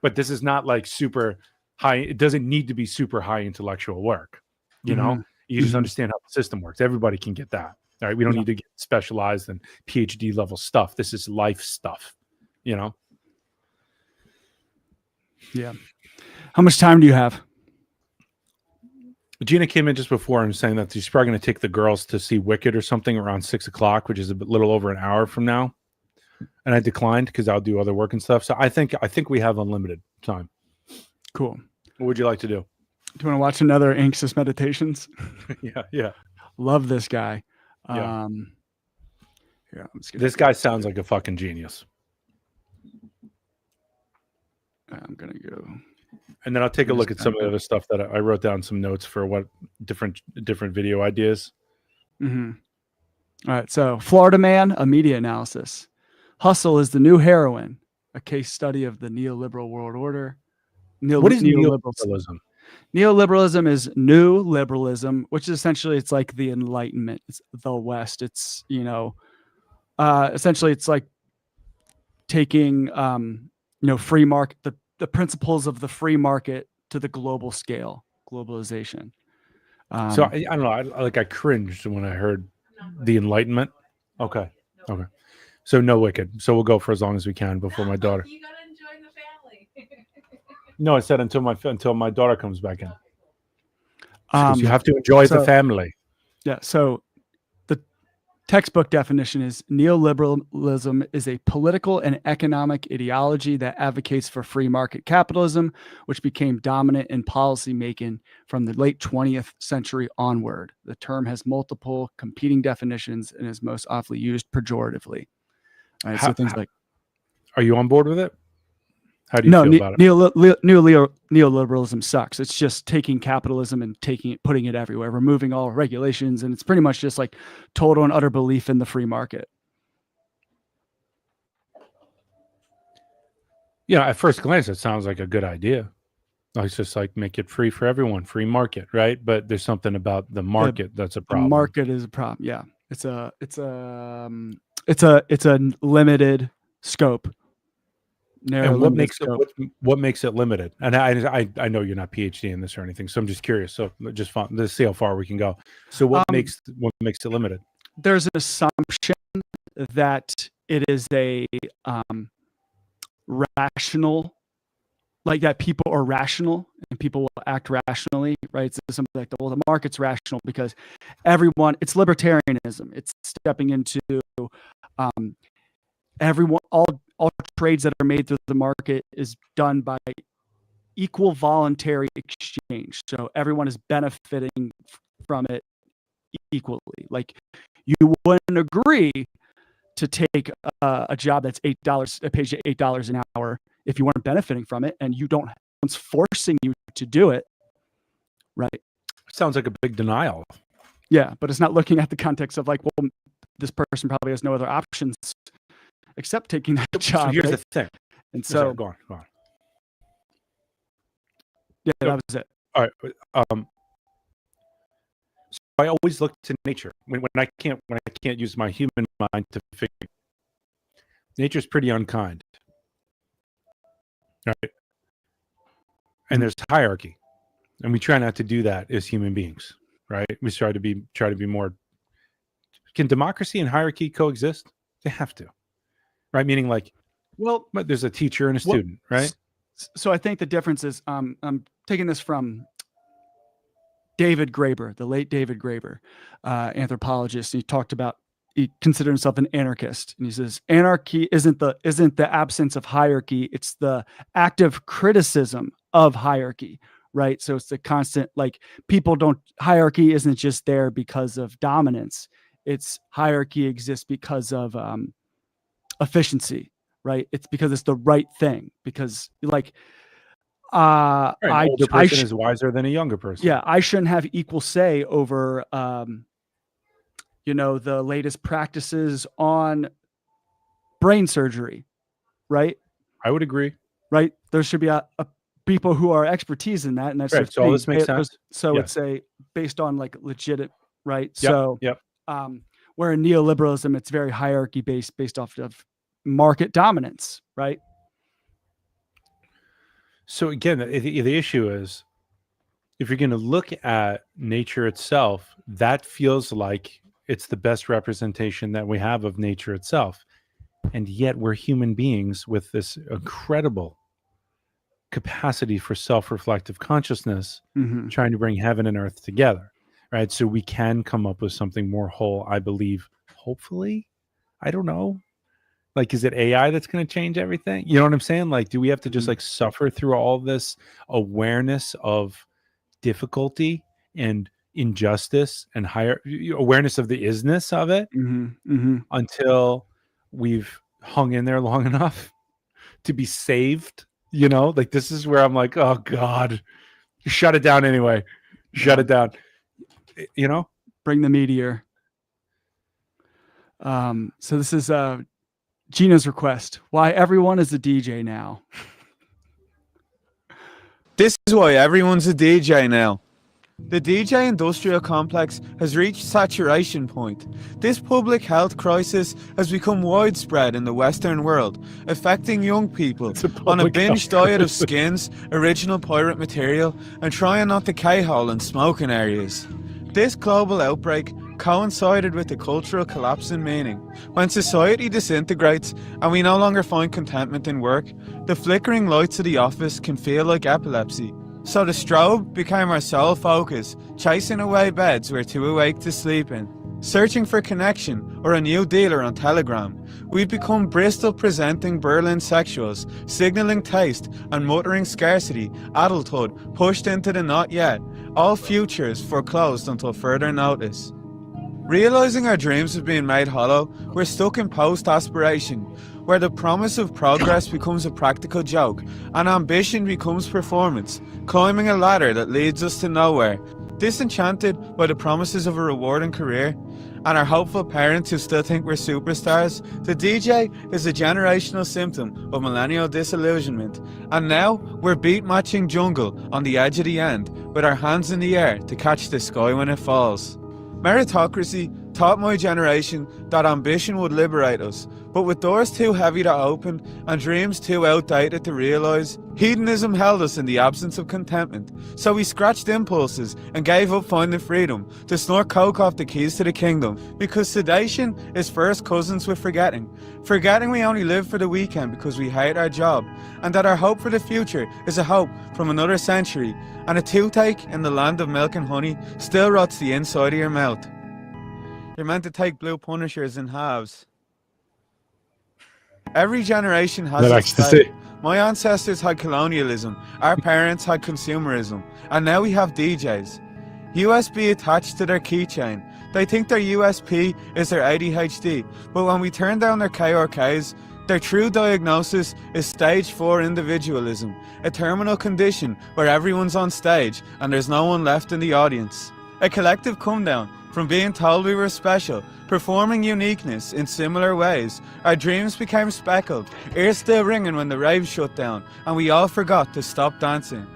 But this is not like super high. It doesn't need to be super high intellectual work. You know, you just understand how the system works. Everybody can get that. All right. We don't need to get specialized in PhD level stuff. This is life stuff, you know? Yeah. How much time do you have? Gina came in just before and saying that she's probably going to take the girls to see Wicked or something around 6:00, which is a little over an hour from now. And I declined because I'll do other work and stuff. So I think we have unlimited time. Cool. What would you like to do? Do you want to watch another Anxious Meditations? Yeah. Love this guy. Yeah. Here, This guy sounds like a fucking genius. I'm gonna go. And then I'll take a look at some of the other stuff that I wrote down some notes for what different video ideas. Mm-hmm. All right. So Florida Man, a media analysis. Hustle is the new heroin, a case study of the neoliberal world order. What is neoliberalism? Neoliberalism is new liberalism, which is essentially, it's like the Enlightenment. It's the West. It's, essentially it's like taking, free market, the principles of the free market to the global scale, globalization. So I don't know. I cringed when I heard the Enlightenment. Okay. So no Wicked. So we'll go for as long as we can before my daughter. You gotta enjoy the family. No, I said until my daughter comes back in. You have to enjoy the family. Yeah. So the textbook definition is neoliberalism is a political and economic ideology that advocates for free market capitalism, which became dominant in policy making from the late 20th century onward. The term has multiple competing definitions and is most often used pejoratively. All right, so things like, are you on board with it? How do you feel about it? Neoliberalism sucks. It's just taking capitalism and putting it everywhere, removing all regulations, and it's pretty much just like total and utter belief in the free market. Yeah, at first glance, it sounds like a good idea. It's just like make it free for everyone, free market, right? But there's something about the market that's a problem. The market is a problem. Yeah, it's a limited scope. And what makes it limited? And I know you're not PhD in this or anything, so I'm just curious. So just let's see how far we can go. So what makes it limited? There's an assumption that it is a rational, like that people are rational and people will act rationally, right? So something like the market's rational because everyone. It's libertarianism. It's stepping into everyone. All trades that are made through the market is done by equal voluntary exchange. So everyone is benefiting from it equally. Like you wouldn't agree to take a job that's $8, it pays you $8 an hour if you weren't benefiting from it, and one's forcing you to do it, right? Sounds like a big denial. Yeah, but it's not looking at the context of like, well, this person probably has no other options except taking that job. So here's right? the thing. And so go on. Yeah, that was it. All right. So I always look to nature when I can't use my human mind to figure. Nature's pretty unkind, right? And there's hierarchy, and we try not to do that as human beings, right? We try to be more. Can democracy and hierarchy coexist? They have to, right? Meaning, like, but there's a teacher and a student, right? So I think the difference is, I'm taking this from David Graeber, the late David Graeber, anthropologist. And he considered himself an anarchist, and he says anarchy isn't the absence of hierarchy; it's the active criticism of hierarchy, right? So it's the constant, like, hierarchy isn't just there because of dominance; it's hierarchy exists because of efficiency, right? It's because it's the right thing. Because like, Right, an older person is wiser than a younger person. Yeah, I shouldn't have equal say over, the latest practices on brain surgery, right? I would agree. Right, there should be a people who are expertise in that, and that's right. So all this makes sense. So yes. It's based on like legit, right? Yep. So yep. Where in neoliberalism, it's very hierarchy based off of market dominance, right? So again, the issue is, if you're going to look at nature itself, that feels like it's the best representation that we have of nature itself. And yet we're human beings with this incredible capacity for self-reflective consciousness, Mhm. trying to bring heaven and earth together, right? So we can come up with something more whole, I believe, hopefully. I don't know. Like, is it AI that's going to change everything? You know what I'm saying? Like, do we have to just like suffer through all this awareness of difficulty and injustice and higher awareness of the isness of it until we've hung in there long enough to be saved? You know, like this is where I'm like, oh God, shut it down anyway. Shut it down. You know, bring the meteor. So this is Gina's request. Why everyone is a DJ now. This is why everyone's a DJ now. The DJ industrial complex has reached saturation point. This public health crisis has become widespread in the Western world, affecting young people on a binge diet of skins, original pirate material, and trying not to K-hole in smoking areas. This global outbreak coincided with the cultural collapse in meaning. When society disintegrates and we no longer find contentment in work, the flickering lights of the office can feel like epilepsy. So the strobe became our sole focus, chasing away beds we're too awake to sleep in. Searching for connection or a new dealer on Telegram, we've become Bristol-presenting Berlin sexuals, signalling taste and muttering scarcity, adulthood pushed into the not yet, all futures foreclosed until further notice. Realising our dreams have been made hollow, we're stuck in post-aspiration, where the promise of progress becomes a practical joke, and ambition becomes performance, climbing a ladder that leads us to nowhere. Disenchanted by the promises of a rewarding career, and our hopeful parents who still think we're superstars, the DJ is a generational symptom of millennial disillusionment. And now, we're beat-matching jungle on the edge of the end, with our hands in the air to catch the sky when it falls. Meritocracy taught my generation that ambition would liberate us, but with doors too heavy to open and dreams too outdated to realise, hedonism held us in the absence of contentment. So we scratched impulses and gave up finding freedom to snort coke off the keys to the kingdom, because sedation is first cousins with forgetting. Forgetting we only live for the weekend because we hate our job, and that our hope for the future is a hope from another century, and a toothache in the land of milk and honey still rots the inside of your mouth. You're meant to take blue punishers in halves. Every generation has That its ecstasy. type. My ancestors had colonialism, our parents had consumerism, and now we have DJs. USB attached to their keychain. They think their USP is their ADHD, but when we turn down their KRKs, their true diagnosis is stage 4 individualism, a terminal condition where everyone's on stage and there's no one left in the audience. A collective come down from being told we were special, performing uniqueness in similar ways. Our dreams became speckled, ears still ringing when the rave shut down, and we all forgot to stop dancing.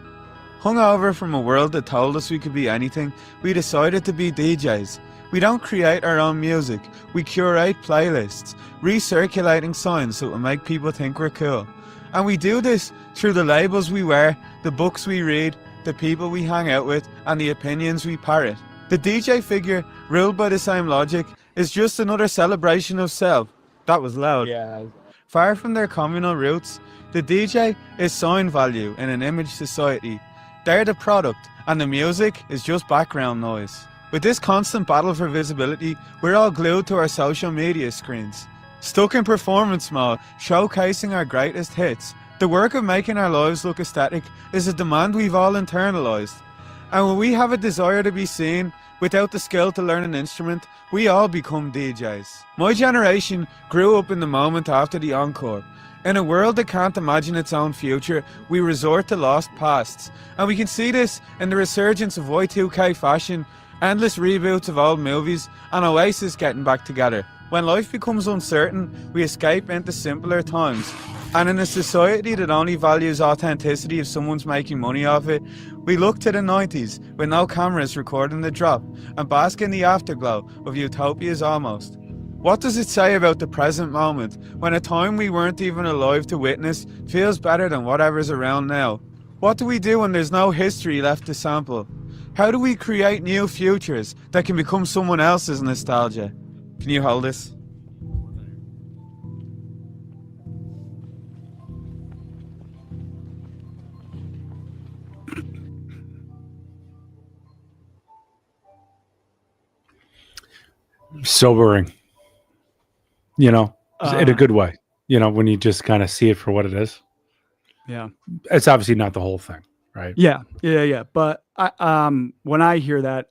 Hungover from a world that told us we could be anything, we decided to be DJs. We don't create our own music, we curate playlists, recirculating signs that will make people think we're cool. And we do this through the labels we wear, the books we read, the people we hang out with, and the opinions we parrot. The DJ figure, ruled by the same logic, is just another celebration of self. That was loud. Yeah. Far from their communal roots, the DJ is sign value in an image society. They're the product, and the music is just background noise. With this constant battle for visibility, we're all glued to our social media screens, stuck in performance mode, showcasing our greatest hits. The work of making our lives look aesthetic is a demand we've all internalized. And when we have a desire to be seen, without the skill to learn an instrument, we all become DJs. My generation grew up in the moment after the encore. In a world that can't imagine its own future, we resort to lost pasts. And we can see this in the resurgence of Y2K fashion, endless reboots of old movies, and Oasis getting back together. When life becomes uncertain, we escape into simpler times. And in a society that only values authenticity if someone's making money off it, we look to the 90s with no cameras recording the drop and bask in the afterglow of utopia's almost. What does it say about the present moment when a time we weren't even alive to witness feels better than whatever's around now? What do we do when there's no history left to sample? How do we create new futures that can become someone else's nostalgia? Can you hold this? Sobering, you know, in a Uh, good way, you know, when you just kind of see it for what it is. Yeah. It's obviously not the whole thing, right? Yeah. But when I hear that,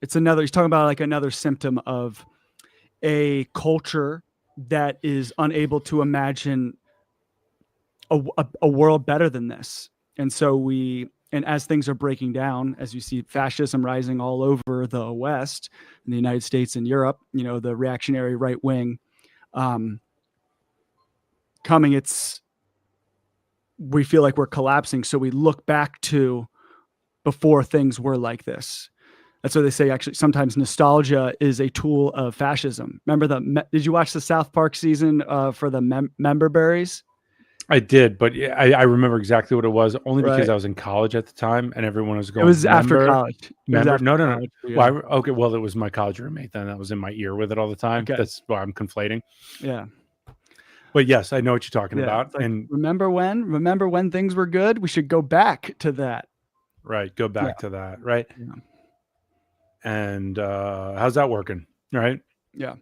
it's another, he's talking about like another symptom of a culture that is unable to imagine a world better than this. And so and as things are breaking down, as you see fascism rising all over the West, in the United States and Europe, you know, the reactionary right wing coming, we feel like we're collapsing. So we look back to before things were like this. That's what they say. Actually, sometimes nostalgia is a tool of fascism. Remember did you watch the South Park season for the member berries? I did, but I remember exactly what it was only because Right. I was in college at the time and everyone was going. It was after college. No. College, Well, okay. Well, it was my college roommate then that was in my ear with it all the time. Okay. That's why I'm conflating. Yeah. But yes, I know what you're talking Yeah. about. Like, And remember when things were good? We should go back to that. right, go back to that. Right. Yeah. And how's that working? Right. Yeah.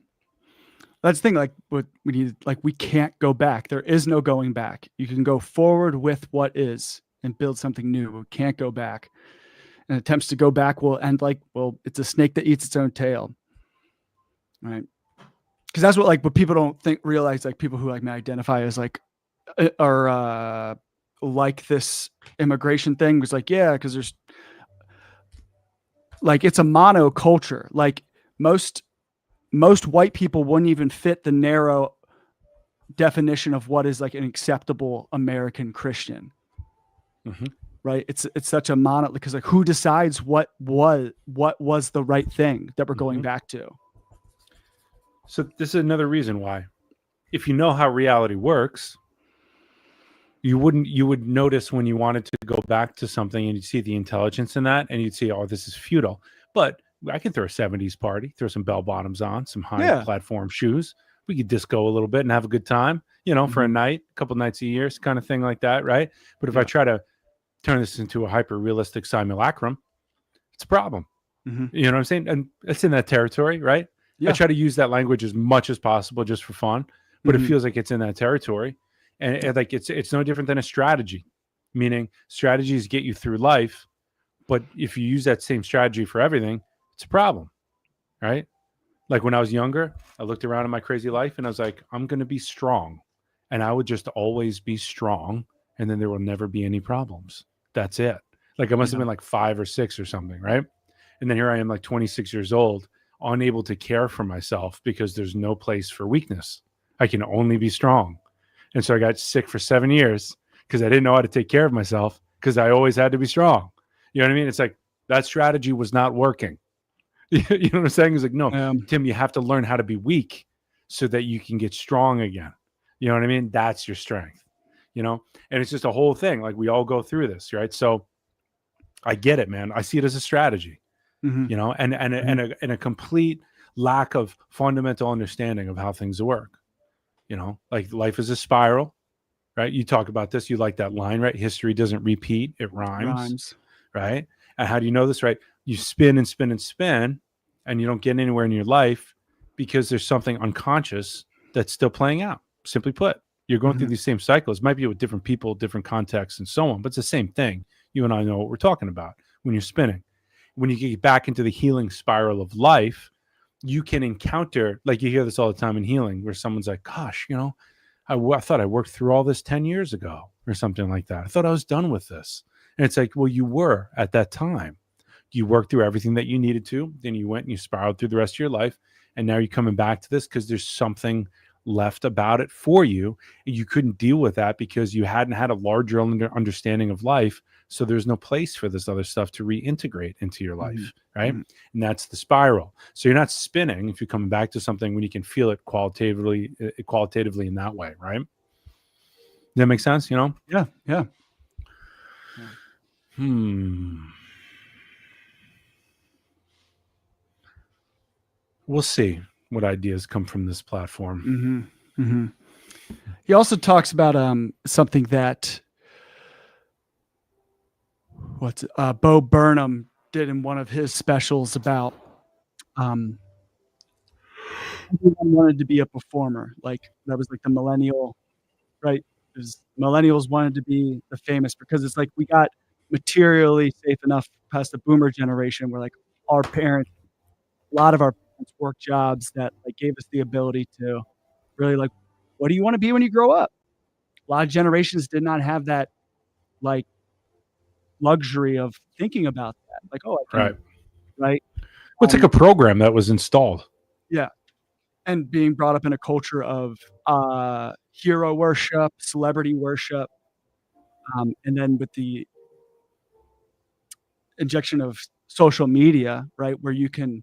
That's the thing. Like what we need, like we can't go back. There is no going back. You can go forward with what is and build something new. We can't go back. And attempts to go back will end like, well, it's a snake that eats its own tail. Right. Because that's what people don't realize, like people who like may identify as like or like this immigration thing was like, yeah, because there's like it's a monoculture. Like most white people wouldn't even fit the narrow definition of what is like an acceptable American Christian. Mhm. Right. It's such a mono, because like who decides what was the right thing that we're going back to? So this is another reason why, if you know how reality works, you would notice when you wanted to go back to something and you'd see the intelligence in that and you'd see, oh, this is futile. But I can throw a 70s party, throw some bell bottoms on, some high platform shoes. We could disco a little bit and have a good time, you know, for a night, a couple nights a year, kind of thing like that. Right. But if I try to turn this into a hyper realistic simulacrum, it's a problem. Mm-hmm. You know what I'm saying? And it's in that territory, right? Yeah. I try to use that language as much as possible just for fun, but it feels like it's in that territory. And like it's no different than a strategy, meaning strategies get you through life. But if you use that same strategy for everything, it's a problem, right? Like when I was younger, I looked around at my crazy life and I was like, I'm going to be strong. And I would just always be strong. And then there will never be any problems. That's it. Like I must have been like 5 or 6 or something, right? And then here I am like 26 years old, unable to care for myself because there's no place for weakness. I can only be strong. And so I got sick for 7 years because I didn't know how to take care of myself because I always had to be strong. You know what I mean? It's like that strategy was not working. You know what I'm saying? It's like, no, Tim, you have to learn how to be weak so that you can get strong again. You know what I mean? That's your strength, you know? And it's just a whole thing. Like we all go through this, right? So I get it, man. I see it as a strategy. You know, and a complete lack of fundamental understanding of how things work. You know, like life is a spiral, right? You talk about this, you like that line, right? History doesn't repeat, it rhymes. Right? And how do you know this, right? You spin and spin and spin, and you don't get anywhere in your life because there's something unconscious that's still playing out. Simply put, you're going through these same cycles. It might be with different people, different contexts, and so on, but it's the same thing. You and I know what we're talking about when you're spinning. When you get back into the healing spiral of life, you can encounter, like you hear this all the time in healing, where someone's like, gosh, you know, I thought I worked through all this 10 years ago or something like that. I thought I was done with this. And it's like, well, you were at that time. You worked through everything that you needed to. Then you went and you spiraled through the rest of your life. And now you're coming back to this because there's something left about it for you. And you couldn't deal with that because you hadn't had a larger understanding of life. So there's no place for this other stuff to reintegrate into your life, right? And that's the spiral. So you're not spinning if you're coming back to something when you can feel it qualitatively in that way, right? Does that make sense? You know? Yeah. We'll see what ideas come from this platform. He also talks about something that Bo Burnham did in one of his specials about everyone wanted to be a performer. Like that was like the millennial, right? Millennials wanted to be the famous because it's like we got materially safe enough past the boomer generation where like our parents, a lot of our parents worked jobs that like gave us the ability to really like, what do you want to be when you grow up? A lot of generations did not have that like luxury of thinking about that. Like, oh, I can, right? Well, it's like a program that was installed. Yeah. And being brought up in a culture of hero worship, celebrity worship, and then with the injection of social media, right, where you can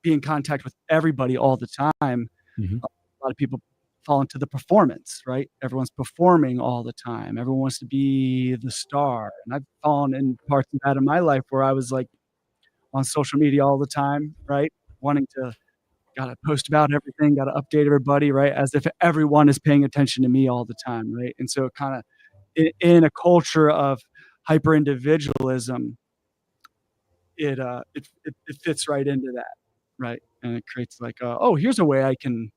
be in contact with everybody all the time, Mhm. a lot of people fall into the performance, right? Everyone's performing all the time. Everyone wants to be the star. And I've fallen in parts of that in my life where I was like on social media all the time, right? Wanting to gotta post about everything, gotta update everybody, right? As if everyone is paying attention to me all the time, right? And so kind of in a culture of hyper individualism, it fits right into that, right? And it creates like, oh, here's a way I can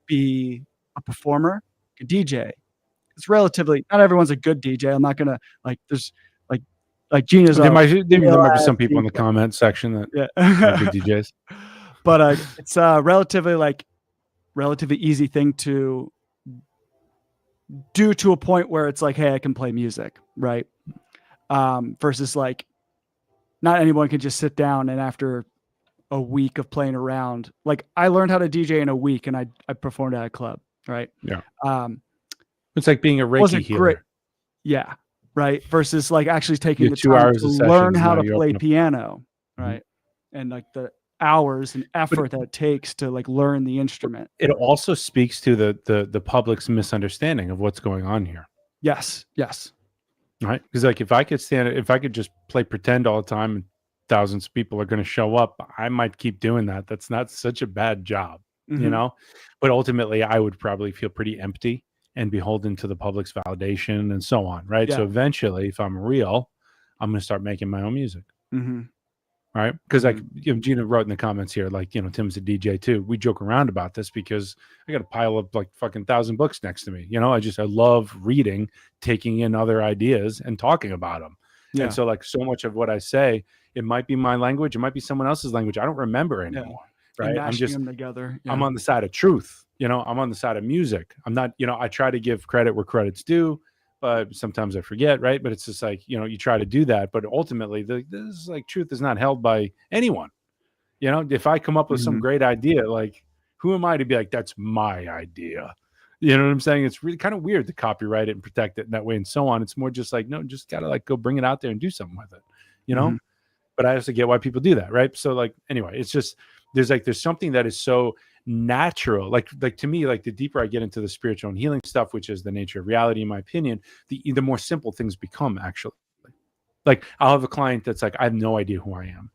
be a performer, a DJ. It's relatively not everyone's a good DJ. I'm not gonna like there's like Gina's. There might be some people in the comment section that are good DJs. But it's a relatively easy thing to do to a point where it's like, hey, I can play music, right? Versus like, not anyone can just sit down and after a week of playing around, like I learned how to DJ in a week and I performed at a club, right? Yeah. It's like being a Reiki healer. Great. Yeah. Right. Versus like actually taking the 2 time hours to of learn sessions, how now to you play open up- piano, right? And like the hours and effort that it takes to like learn the instrument. It also speaks to the public's misunderstanding of what's going on here. Yes. Right. Because like if I could just play pretend all the time and thousands of people are going to show up, I might keep doing that. That's not such a bad job, you know? But ultimately I would probably feel pretty empty and beholden to the public's validation and so on. Right. Yeah. So eventually, if I'm real, I'm going to start making my own music. Mm-hmm. Right. Because like Gina wrote in the comments here, like, Tim's a DJ too. We joke around about this because I got a pile of like fucking 1,000 books next to me. I love reading, taking in other ideas and talking about them. Yeah. And so like so much of what I say, it might be my language. It might be someone else's language. I don't remember anymore. Right. And I'm mashing just, them together. I'm on the side of truth. I'm on the side of music. I'm not, I try to give credit where credit's due, but sometimes I forget. Right. But it's just like, you try to do that. But ultimately, this is like truth is not held by anyone. If I come up with some great idea, like who am I to be like, that's my idea? You know what I'm saying? It's really kind of weird to copyright it and protect it in that way and so on. It's more just like, no, just got to like go bring it out there and do something with it, But I also get why people do that. Right. So like, anyway, it's just, there's something that is so natural. Like to me, like the deeper I get into the spiritual and healing stuff, which is the nature of reality, in my opinion, the more simple things become actually. Like I'll have a client that's like, I have no idea who I am.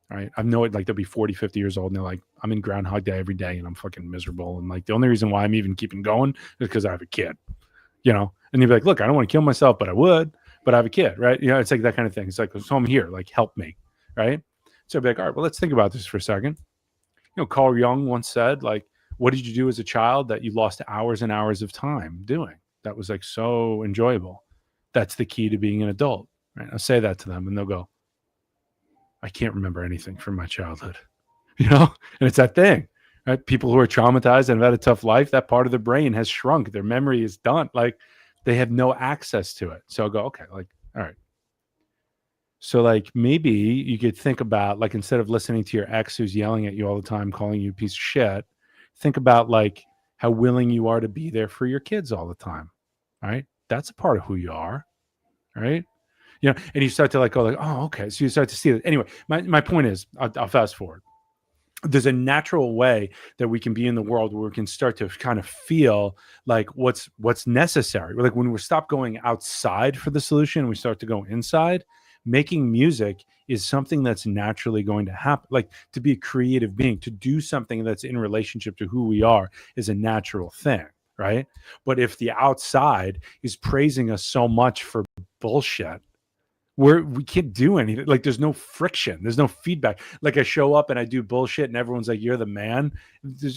Right. I've no, like they'll be 40, 50 years old and they're like, I'm in Groundhog Day every day and I'm fucking miserable. And like, the only reason why I'm even keeping going is because I have a kid, and they'd be like, look, I don't want to kill myself, but I would, but I have a kid. Right. It's like that kind of thing. It's like, so I'm here, like, help me. Right. So I'd be like, all right, well, let's think about this for a second. Carl Jung once said, like, what did you do as a child that you lost hours and hours of time doing? That was like so enjoyable. That's the key to being an adult. Right. I'll say that to them and they'll go, I can't remember anything from my childhood, and it's that thing, right? People who are traumatized and have had a tough life, that part of the brain has shrunk. Their memory is done. Like they have no access to it. So I'll go, okay, like, all right. So like maybe you could think about like, instead of listening to your ex who's yelling at you all the time, calling you a piece of shit, think about like how willing you are to be there for your kids all the time. Right. That's a part of who you are. Right. And you start to like go like, oh, okay. So you start to see it. Anyway, my point is, I'll fast forward. There's a natural way that we can be in the world where we can start to kind of feel like what's necessary. Like when we stop going outside for the solution, we start to go inside. Making music is something that's naturally going to happen. Like to be a creative being, to do something that's in relationship to who we are is a natural thing, right? But if the outside is praising us so much for bullshit, We can't do anything. Like there's no friction. There's no feedback. Like I show up and I do bullshit and everyone's like, you're the man.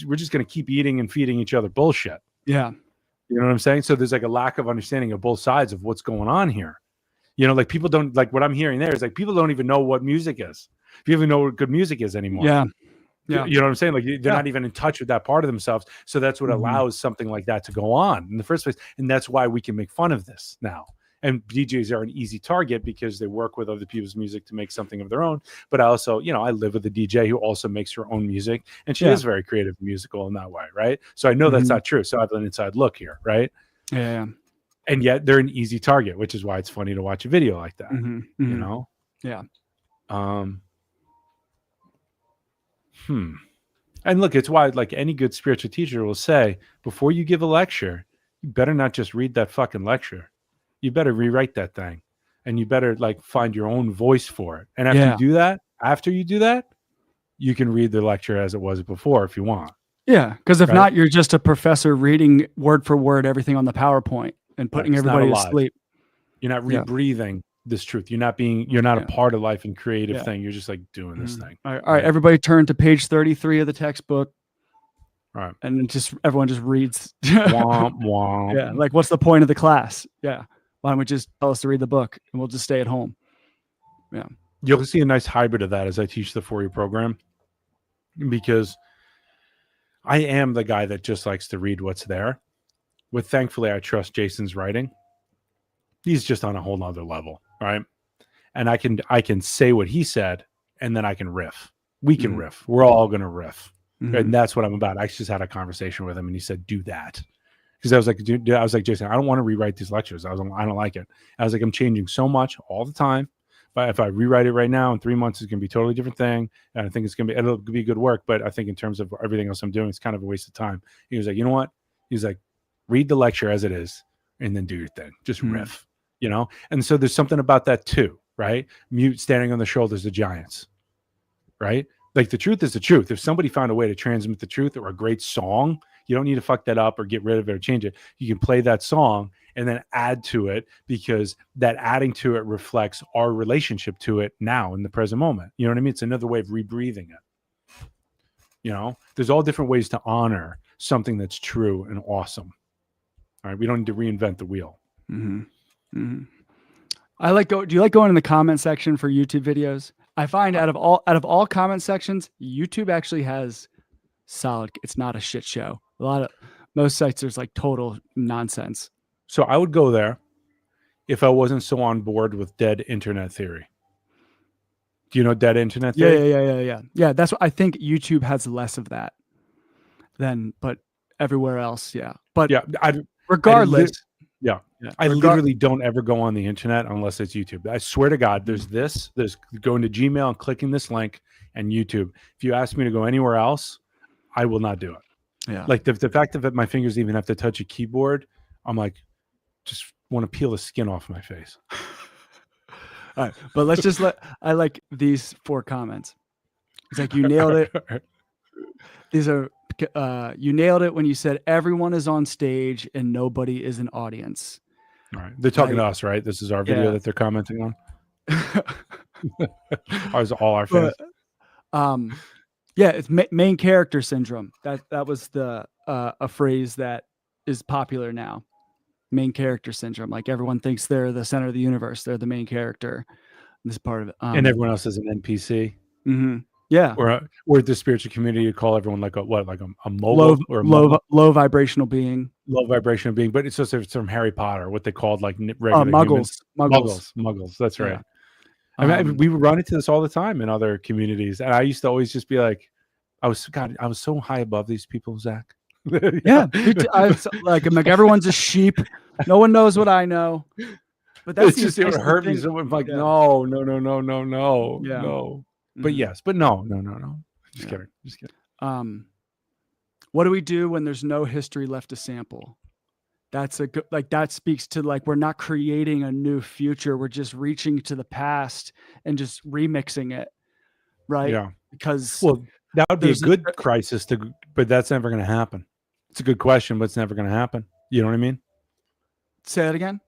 We're just going to keep eating and feeding each other bullshit. Yeah. You know what I'm saying? So there's like a lack of understanding of both sides of what's going on here. You know, like people don't like what I'm hearing there is like people don't even know what music is. People even know what good music is anymore. Yeah. Yeah. You know what I'm saying? Like they're not even in touch with that part of themselves. So that's what allows something like that to go on in the first place. And that's why we can make fun of this now. And DJs are an easy target because they work with other people's music to make something of their own. But I also, you know, I live with a DJ who also makes her own music, and she is very creative, musical in that way, right? So I know that's not true. So I have an inside look here, right? Yeah. And yet they're an easy target, which is why it's funny to watch a video like that. You know? Yeah. And look, it's why like any good spiritual teacher will say, before you give a lecture, you better not just read that fucking lecture. You better rewrite that thing, and you better like find your own voice for it. And after you do that, you can read the lecture as it was before if you want. Yeah, because if not, you're just a professor reading word for word everything on the PowerPoint and putting everybody to sleep. You're not rebreathing this truth. You're not a part of life and creative thing. You're just like doing this thing. All right, everybody turn to page 33 of the textbook. All right. And then everyone just reads. Womp, womp. Yeah, like what's the point of the class? Yeah. Why don't we just tell us to read the book and we'll just stay at home? Yeah. You'll see a nice hybrid of that as I teach the 4-year program, because I am the guy that just likes to read what's there. But thankfully, I trust Jason's writing. He's just on a whole nother level, right? And I can say what he said, and then I can riff. We can riff. We're all going to riff. And that's what I'm about. I just had a conversation with him, and he said, do that. Because I was like, dude, Jason, I don't want to rewrite these lectures. I don't like it. I was like, I'm changing so much all the time. But if I rewrite it right now in 3 months, it's going to be a totally different thing. And I think it'll be good work. But I think in terms of everything else I'm doing, it's kind of a waste of time. He was like, you know what? He's like, read the lecture as it is and then do your thing. Just riff, you know? And so there's something about that too, right? Mute standing on the shoulders of giants, right? Like the truth is the truth. If somebody found a way to transmit the truth or a great song, you don't need to fuck that up or get rid of it or change it. You can play that song and then add to it, because that adding to it reflects our relationship to it now in the present moment. You know what I mean? It's another way of rebreathing it. You know, there's all different ways to honor something that's true and awesome. All right. We don't need to reinvent the wheel. Do you like going in the comment section for YouTube videos? I find out of all comment sections, YouTube actually has solid. It's not a shit show. Most sites, there's like total nonsense. So I would go there if I wasn't so on board with dead internet theory. Do you know dead internet theory? Yeah. That's what I think. YouTube has less of that but everywhere else. Yeah. But regardless. I literally don't ever go on the internet unless it's YouTube. I swear to God, there's going to Gmail and clicking this link and YouTube. If you ask me to go anywhere else, I will not do it. Yeah. Like the fact that my fingers even have to touch a keyboard, I'm like, just want to peel the skin off my face. All right. But let's just I like these 4 comments. It's like, you nailed it. These are, you nailed it when you said everyone is on stage and nobody is an audience. All right. They're talking to us, right? This is our video that they're commenting on. Ours, all our fans. It's main character syndrome. That was a phrase that is popular now. Main character syndrome. Like everyone thinks they're the center of the universe. They're the main character. This part of it. And everyone else is an NPC. Yeah. Or the spiritual community, you call everyone like a mogul or a low vibrational being. Low vibrational being, but it's just it's from Harry Potter, what they called like regular muggles. Muggles. That's right. Yeah. I mean, we run into this all the time in other communities, and I used to always just be like, I was so high above these people, Zach. Yeah, I'm like everyone's a sheep. No one knows what I know. But that's just it would hurt me. So I'm like, no. Yeah. No. But yes, but no. Just kidding. What do we do when there's no history left to sample? That's a good, like, that speaks to like, we're not creating a new future. We're just reaching to the past and just remixing it. Right. Yeah. Because that would be a good crisis but that's never going to happen. It's a good question, but it's never going to happen. You know what I mean? Say that again.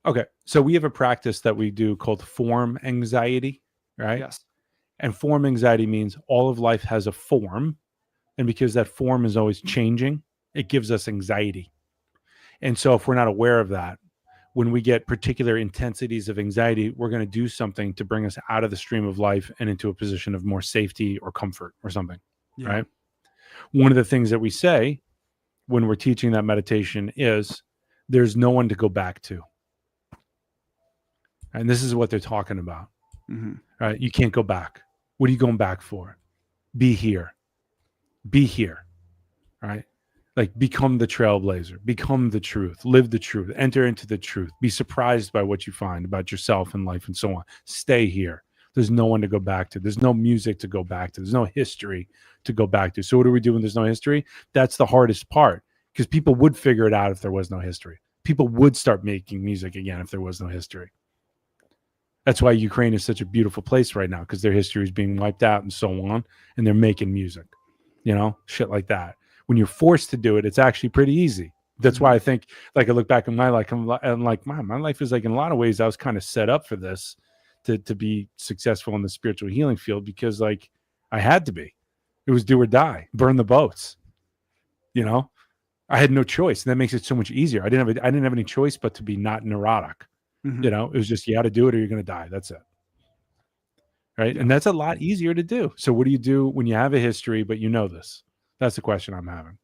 Okay. So we have a practice that we do called form anxiety, right? Yes. And form anxiety means all of life has a form. And because that form is always changing, it gives us anxiety. And so if we're not aware of that, when we get particular intensities of anxiety, we're going to do something to bring us out of the stream of life and into a position of more safety or comfort or something, right? One of the things that we say when we're teaching that meditation is there's no one to go back to. And this is what they're talking about, right? You can't go back. What are you going back for? Be here. Be here, right? Like become the trailblazer, become the truth, live the truth, enter into the truth, be surprised by what you find about yourself and life and so on. Stay here. There's no one to go back to. There's no music to go back to. There's no history to go back to. So what do we do when there's no history? That's the hardest part, because people would figure it out if there was no history. People would start making music again if there was no history. That's why Ukraine is such a beautiful place right now, because their history is being wiped out and so on, and they're making music, shit like that. When you're forced to do it, it's actually pretty easy. That's why I think, like, I look back in my life, I'm like, man, my life is like, in a lot of ways, I was kind of set up for this to be successful in the spiritual healing field, because like I had to be. It was do or die, burn the boats. I had no choice, and that makes it so much easier. I didn't have any choice but to be not neurotic. It was just, you got to do it or you're going to die. That's it. Right. And that's a lot easier to do. So what do you do when you have a history, but you know this? That's the question I'm having.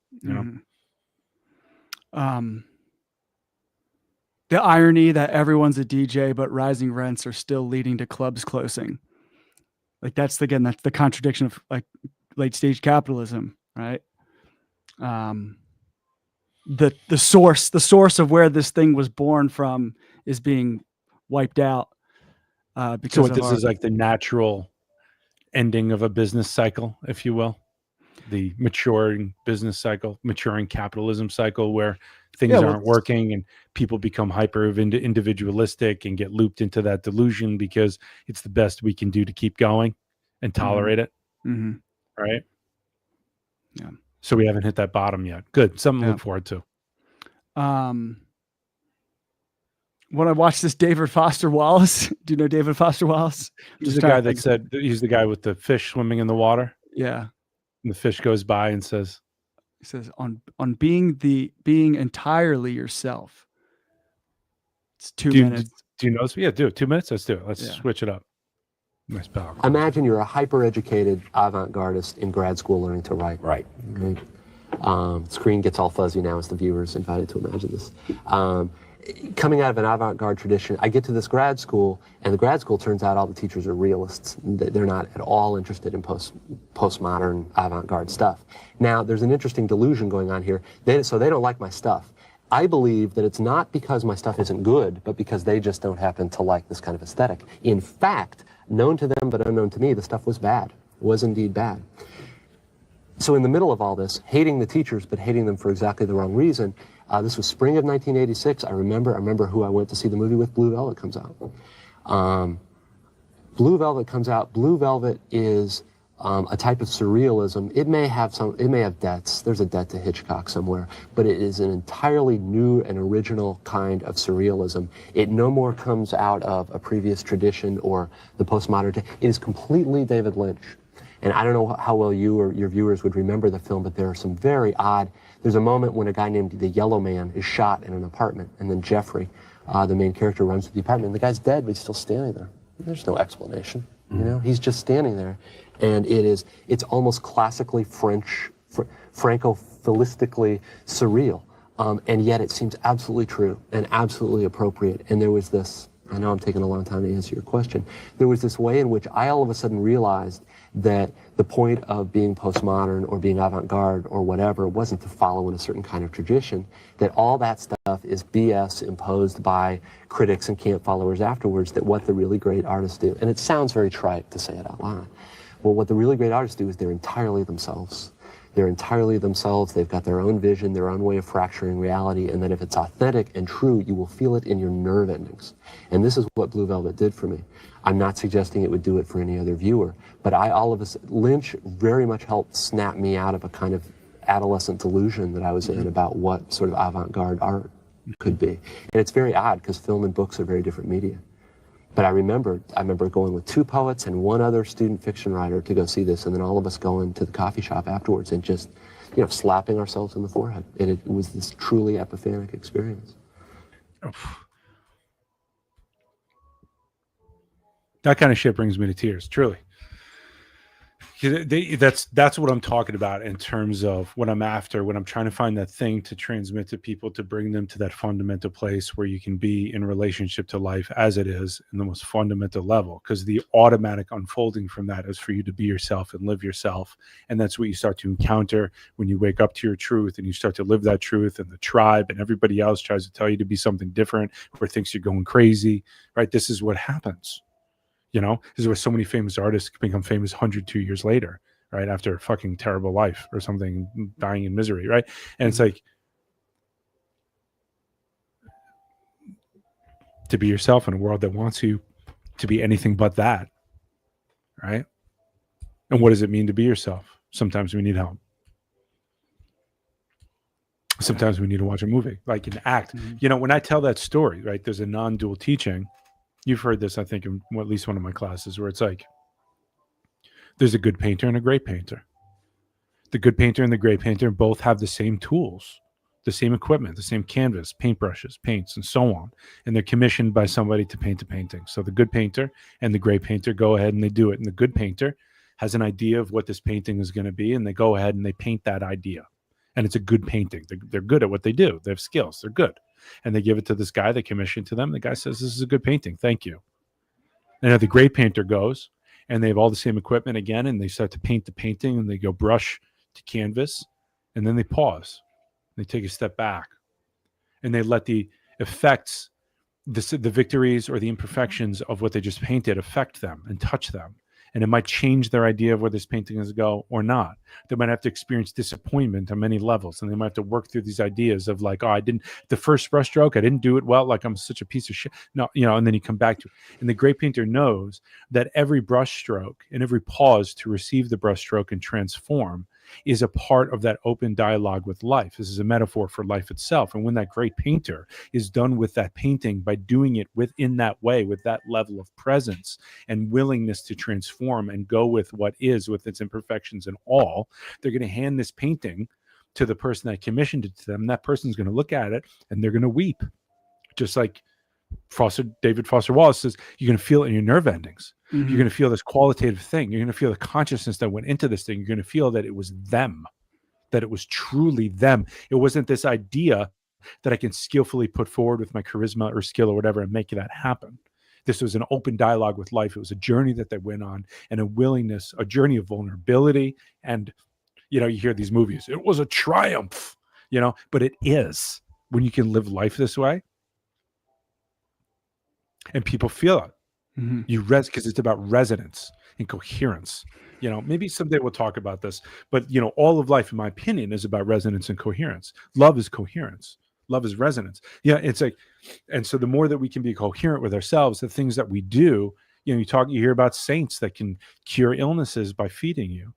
The irony that everyone's a DJ, but rising rents are still leading to clubs closing. Like that's the contradiction of like late stage capitalism, right? The source of where this thing was born from is being wiped out. Because so this is like the natural ending of a business cycle, if you will. The maturing business cycle, maturing capitalism cycle, where things aren't working and people become hyper individualistic and get looped into that delusion because it's the best we can do to keep going and tolerate it. Right? Yeah. So we haven't hit that bottom yet. Good. Something to look forward to. When I watched this David Foster Wallace, do you know David Foster Wallace? He's the guy that said, he's the guy with the fish swimming in the water. Yeah. And the fish goes by and says, on being entirely yourself. It's 2 minutes. Do you know? Yeah, do it. 2 minutes. Let's do it. Let's switch it up. Nice power. Imagine you're a hyper-educated avant-gardist in grad school learning to write. Right. Screen gets all fuzzy now as the viewer's invited to imagine this. Coming out of an avant-garde tradition, I get to this grad school, and the grad school turns out all the teachers are realists. They're not at all interested in postmodern avant-garde stuff. Now, there's an interesting delusion going on here. So they don't like my stuff. I believe that it's not because my stuff isn't good, but because they just don't happen to like this kind of aesthetic. In fact, known to them but unknown to me, the stuff was bad. It was indeed bad. So in the middle of all this, hating the teachers, but hating them for exactly the wrong reason, this was spring of 1986. I remember who I went to see the movie with. Blue Velvet comes out. Blue Velvet comes out. Blue Velvet is a type of surrealism. It may have debts. There's a debt to Hitchcock somewhere, but it is an entirely new and original kind of surrealism. It no more comes out of a previous tradition or the postmodern. It is completely David Lynch. And I don't know how well you or your viewers would remember the film, but there are some very odd. There's a moment when a guy named the Yellow Man is shot in an apartment, and then Jeffrey, the main character, runs to the apartment, and the guy's dead, but he's still standing there. There's no explanation, he's just standing there. And it's almost classically French, Franco-philistically surreal. And yet it seems absolutely true and absolutely appropriate. And there was this, I know I'm taking a long time to answer your question, there was this way in which I all of a sudden realized that the point of being postmodern or being avant-garde or whatever wasn't to follow in a certain kind of tradition, that all that stuff is BS imposed by critics and camp followers afterwards, that what the really great artists do, and it sounds very trite to say it out loud, well, what the really great artists do is they're entirely themselves. They're entirely themselves. They've got their own vision, their own way of fracturing reality, and that if it's authentic and true, you will feel it in your nerve endings. And this is what Blue Velvet did for me. I'm not suggesting it would do it for any other viewer, but Lynch very much helped snap me out of a kind of adolescent delusion that I was in about what sort of avant-garde art could be. And it's very odd because film and books are very different media. But I remember going with 2 poets and 1 other student fiction writer to go see this, and then all of us going to the coffee shop afterwards and just, slapping ourselves in the forehead. And it was this truly epiphanic experience. That kind of shit brings me to tears, truly. That's what I'm talking about in terms of what I'm after, when I'm trying to find that thing to transmit to people, to bring them to that fundamental place where you can be in relationship to life as it is in the most fundamental level. Because the automatic unfolding from that is for you to be yourself and live yourself. And that's what you start to encounter when you wake up to your truth and you start to live that truth, and the tribe and everybody else tries to tell you to be something different or thinks you're going crazy, right? This is what happens. This is where so many famous artists become famous 102 years later, right? After a fucking terrible life or something, dying in misery, right? And it's like, to be yourself in a world that wants you to be anything but that, right? And what does it mean to be yourself? Sometimes we need help. Sometimes we need to watch a movie, like an act. When I tell that story, right, there's a non-dual teaching. You've heard this, I think, in at least one of my classes, where it's like, there's a good painter and a great painter. The good painter and the great painter both have the same tools, the same equipment, the same canvas, paintbrushes, paints, and so on. And they're commissioned by somebody to paint a painting. So the good painter and the great painter go ahead and they do it. And the good painter has an idea of what this painting is going to be, and they go ahead and they paint that idea. And it's a good painting. They're good at what they do. They have skills. They're good. And they give it to this guy. They commission to them. The guy says, this is a good painting. Thank you. And the great painter goes, and they have all the same equipment again, and they start to paint the painting, and they go brush to canvas, and then they pause. They take a step back, and they let the effects, the victories or the imperfections of what they just painted affect them and touch them. And it might change their idea of where this painting is go or not. They might have to experience disappointment on many levels, and they might have to work through these ideas of like, the first brush stroke, I didn't do it well, like I'm such a piece of shit. No, and then you come back to it. And the great painter knows that every brush stroke and every pause to receive the brush stroke and transform is a part of that open dialogue with life. This is a metaphor for life itself. And when that great painter is done with that painting, by doing it within that way, with that level of presence and willingness to transform and go with what is, with its imperfections and all, they're going to hand this painting to the person that commissioned it to them. And that person's going to look at it and they're going to weep. Just like David Foster Wallace says, you're going to feel it in your nerve endings. Mm-hmm. You're going to feel this qualitative thing. You're going to feel the consciousness that went into this thing. You're going to feel that it was them, that it was truly them. It wasn't this idea that I can skillfully put forward with my charisma or skill or whatever and make that happen. This was an open dialogue with life. It was a journey that they went on, and a willingness, a journey of vulnerability. And, you hear these movies, it was a triumph, but it is when you can live life this way. And people feel it. Mm-hmm. Because it's about resonance and coherence. Maybe someday we'll talk about this, but all of life, in my opinion, is about resonance and coherence. Love is coherence. Love is resonance. Yeah, it's like, and so the more that we can be coherent with ourselves, the things that we do, you hear about saints that can cure illnesses by feeding you,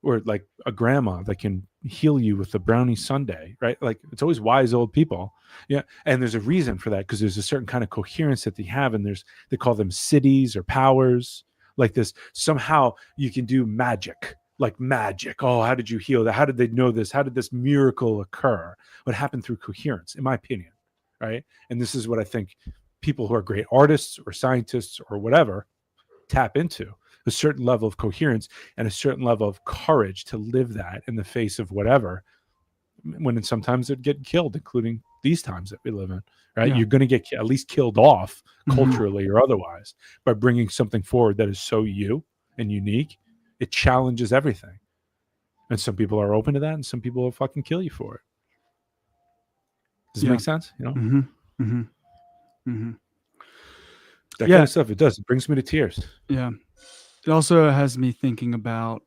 or like a grandma that can heal you with the brownie sundae, right? Like, it's always wise old people. Yeah. And there's a reason for that, because there's a certain kind of coherence that they have. And they call them cities or powers like this. Somehow you can do magic, like magic. Oh, how did you heal that? How did they know this? How did this miracle occur? What happened through coherence, in my opinion, right? And this is what I think people who are great artists or scientists or whatever tap into. A certain level of coherence and a certain level of courage to live that in the face of whatever, when sometimes they'd get killed, including these times that we live in, right? Yeah. You're going to get at least killed off culturally or otherwise by bringing something forward that is so you and unique. It challenges everything. And some people are open to that, and some people will fucking kill you for it. Does it make sense? Mm-hmm. Mm-hmm. Mm-hmm. That kind of stuff, it does. It brings me to tears. Yeah. It also has me thinking about,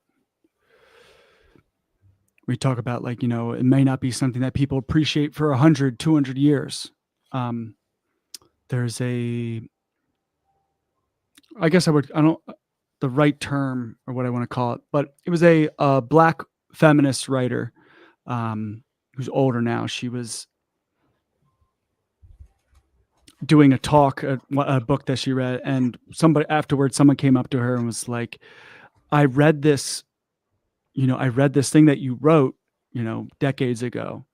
we talk about like, it may not be something that people appreciate for 100, 200 years. There's the right term or what I want to call it, but it was a Black feminist writer who's older now. She was doing a talk, a book that she read, and someone came up to her and was like, I read this thing that you wrote, decades ago,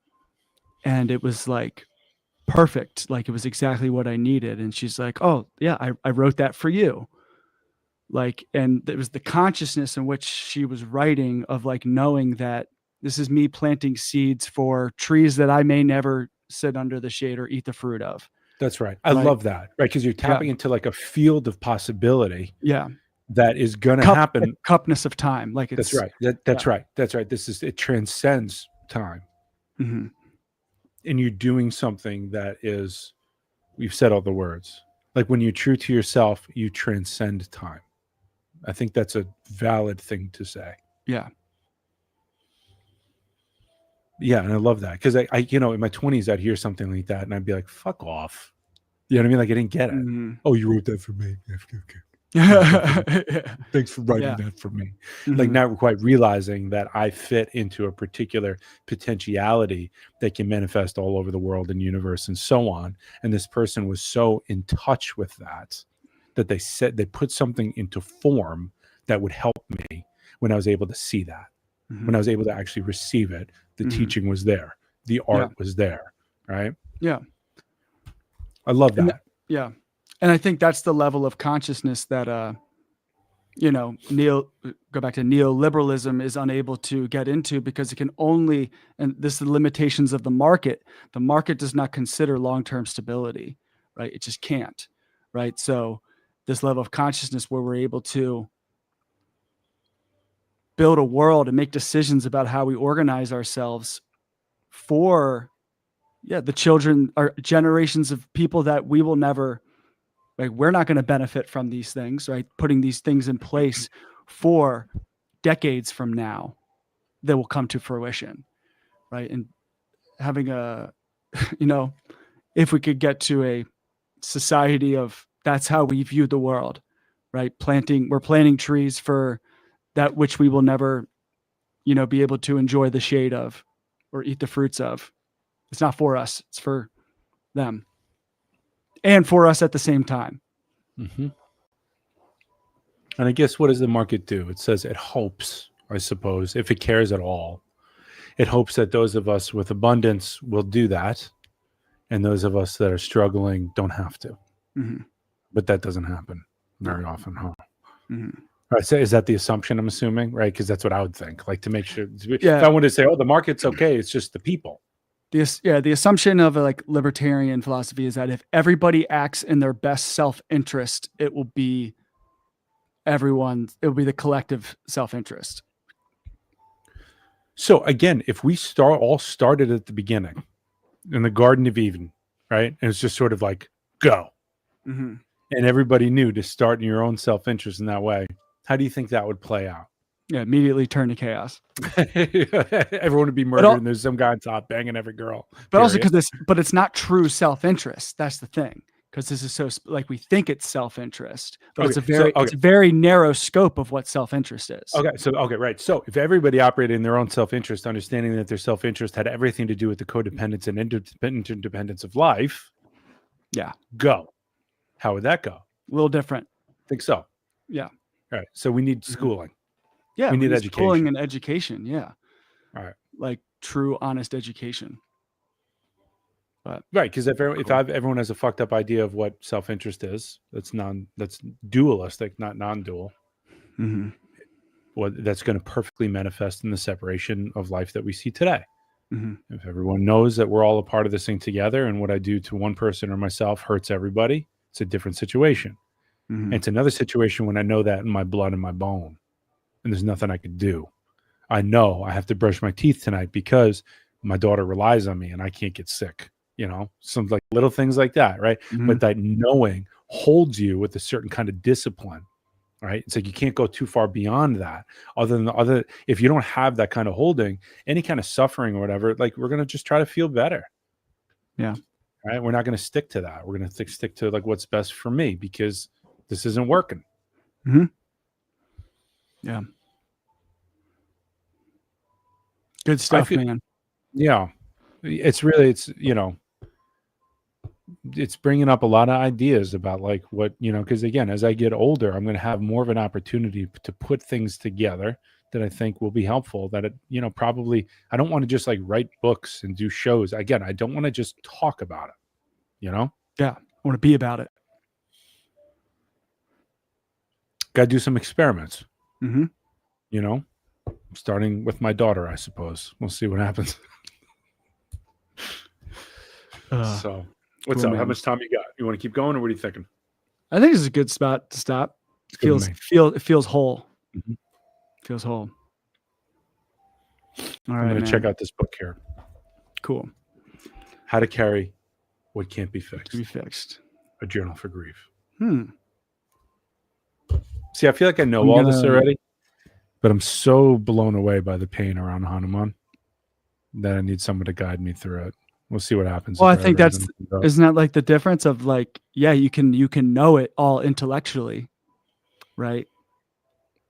and it was like perfect. Like it was exactly what I needed. And she's like, oh yeah, I wrote that for you. Like, and it was the consciousness in which she was writing of like knowing that this is me planting seeds for trees that I may never sit under the shade or eat the fruit of. That's right. I love that. Right. Because you're tapping into like a field of possibility. Yeah. That is going to happen. Cupness of time. Like that's right. That's right. That's right. It transcends time. Mm-hmm. And you're doing something that is, we've said all the words. Like when you're true to yourself, you transcend time. I think that's a valid thing to say. Yeah. Yeah. And I love that. Because I in my 20s, I'd hear something like that and I'd be like, fuck off. You know what I mean? Like I didn't get it. Mm-hmm. Oh, you wrote that for me. Okay. Thanks for writing that for me. Mm-hmm. Like not quite realizing that I fit into a particular potentiality that can manifest all over the world and universe and so on. And this person was so in touch with that they put something into form that would help me when I was able to see that. Mm-hmm. When I was able to actually receive it, the teaching was there. The art was there. Right? Yeah. I love that. Yeah. And I think that's the level of consciousness that, go back to neoliberalism is unable to get into because it can only, and this is the limitations of the market. The market does not consider long-term stability, right? It just can't, right? So this level of consciousness where we're able to build a world and make decisions about how we organize ourselves for, the children, our generations of people that we will never, like, we're not going to benefit from these things, right? Putting these things in place for decades from now that will come to fruition, right? And having if we could get to a society of that's how we view the world, right? We're planting trees for that which we will never, be able to enjoy the shade of or eat the fruits of. It's not for us, it's for them. And for us at the same time. Mm-hmm. And I guess what does the market do? It says it hopes, I suppose, if it cares at all, it hopes that those of us with abundance will do that. And those of us that are struggling don't have to. Mm-hmm. But that doesn't happen very often, huh? Mm-hmm. All right, so is that the assumption, I'm assuming, right? Because that's what I would think. Like to make sure, if I wanted to say, oh, the market's okay, it's just the people. The assumption of a like libertarian philosophy is that if everybody acts in their best self-interest, it will be the collective self-interest. So again, if we all started at the beginning in the Garden of Eden, right? And it's just sort of like, go. Mm-hmm. And everybody knew to start in your own self-interest in that way. How do you think that would play out? Yeah, immediately turn to chaos. Everyone would be murdered, and there's some guy on top banging every girl. But also but it's not true self-interest. That's the thing, because this is so like we think it's self-interest, but it's a very narrow scope of what self-interest is. Right. So if everybody operated in their own self-interest, understanding that their self-interest had everything to do with the codependence and interdependence of life, go. How would that go? A little different. Think so. Yeah. All right. So we need schooling. Yeah, we need education. Schooling and education. Yeah. All right. Like true, honest education. But right, because everyone has a fucked up idea of what self-interest is, that's dualistic, not non-dual. Mm-hmm. Well, that's going to perfectly manifest in the separation of life that we see today. Mm-hmm. If everyone knows that we're all a part of this thing together, and what I do to one person or myself hurts everybody, it's a different situation. Mm-hmm. And it's another situation when I know that in my blood and my bone, and there's nothing I could do. I know I have to brush my teeth tonight because my daughter relies on me and I can't get sick. Some like little things like that, right? Mm-hmm. But that knowing holds you with a certain kind of discipline, right? It's like you can't go too far beyond that. If you don't have that kind of holding, any kind of suffering or whatever, like we're gonna just try to feel better. Yeah. Right. We're not gonna stick to that. We're gonna stick to like what's best for me because this isn't working. Mm-hmm. Yeah. Good stuff, man. Yeah. It's it's bringing up a lot of ideas about like what, because again, as I get older, I'm going to have more of an opportunity to put things together that I think will be helpful. That probably I don't want to just like write books and do shows. Again, I don't want to just talk about it. Yeah, I want to be about it. Got to do some experiments. Mm-hmm. Starting with my daughter, I suppose. We'll see what happens. So, what's cool, up? How man. much time you got? You want to keep going, or what are you thinking? I think this is a good spot to stop. It good to feels whole. Mhm. Feels whole. All I'm right, going to man. check out this book here. Cool. How to Carry What Can't Be Fixed. To be fixed. A Journal for Grief. See, I feel like I know all this already, but I'm so blown away by the pain around Hanuman that I need someone to guide me through it. We'll see what happens. Well, I if think ever that's open up. isn't that like the difference of like, yeah, you can know it all intellectually, right?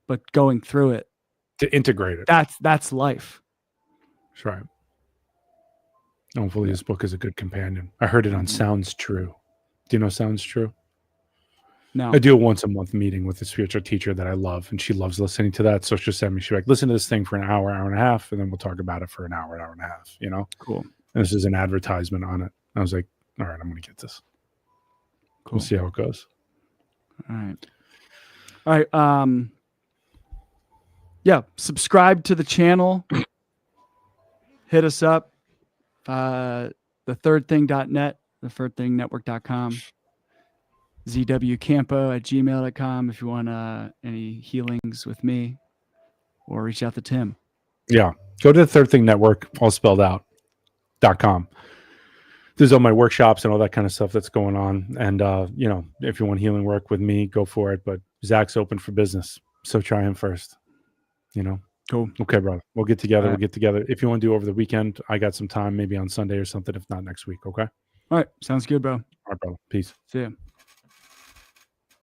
But going through it, to integrate it. that's life. That's right. Hopefully, this book is a good companion. I heard it on Sounds True. Do you know Sounds True? No. I do a once a month meeting with a spiritual teacher that I love, and she loves listening to that. So she'll send me, she's like, listen to this thing for an hour and a half, and then we'll talk about it for an hour and a half, Cool. And this is an advertisement on it. I was like, all right, I'm going to get this. Cool. We'll see how it goes. All right. Yeah. Subscribe to the channel. Hit us up. thethirdthing.net, thethirdthingnetwork.com. zwcampo@gmail.com if you want any healings with me, or reach out to Tim. Yeah. Go to the Third Thing Network, all spelled out, .com. There's all my workshops and all that kind of stuff that's going on. And, if you want healing work with me, go for it. But Zach's open for business. So try him first. Cool. Okay, brother. We'll get together. All right. We'll get together. If you want to do over the weekend, I got some time, maybe on Sunday or something. If not next week. Okay. All right. Sounds good, bro. All right, brother. Peace. See ya.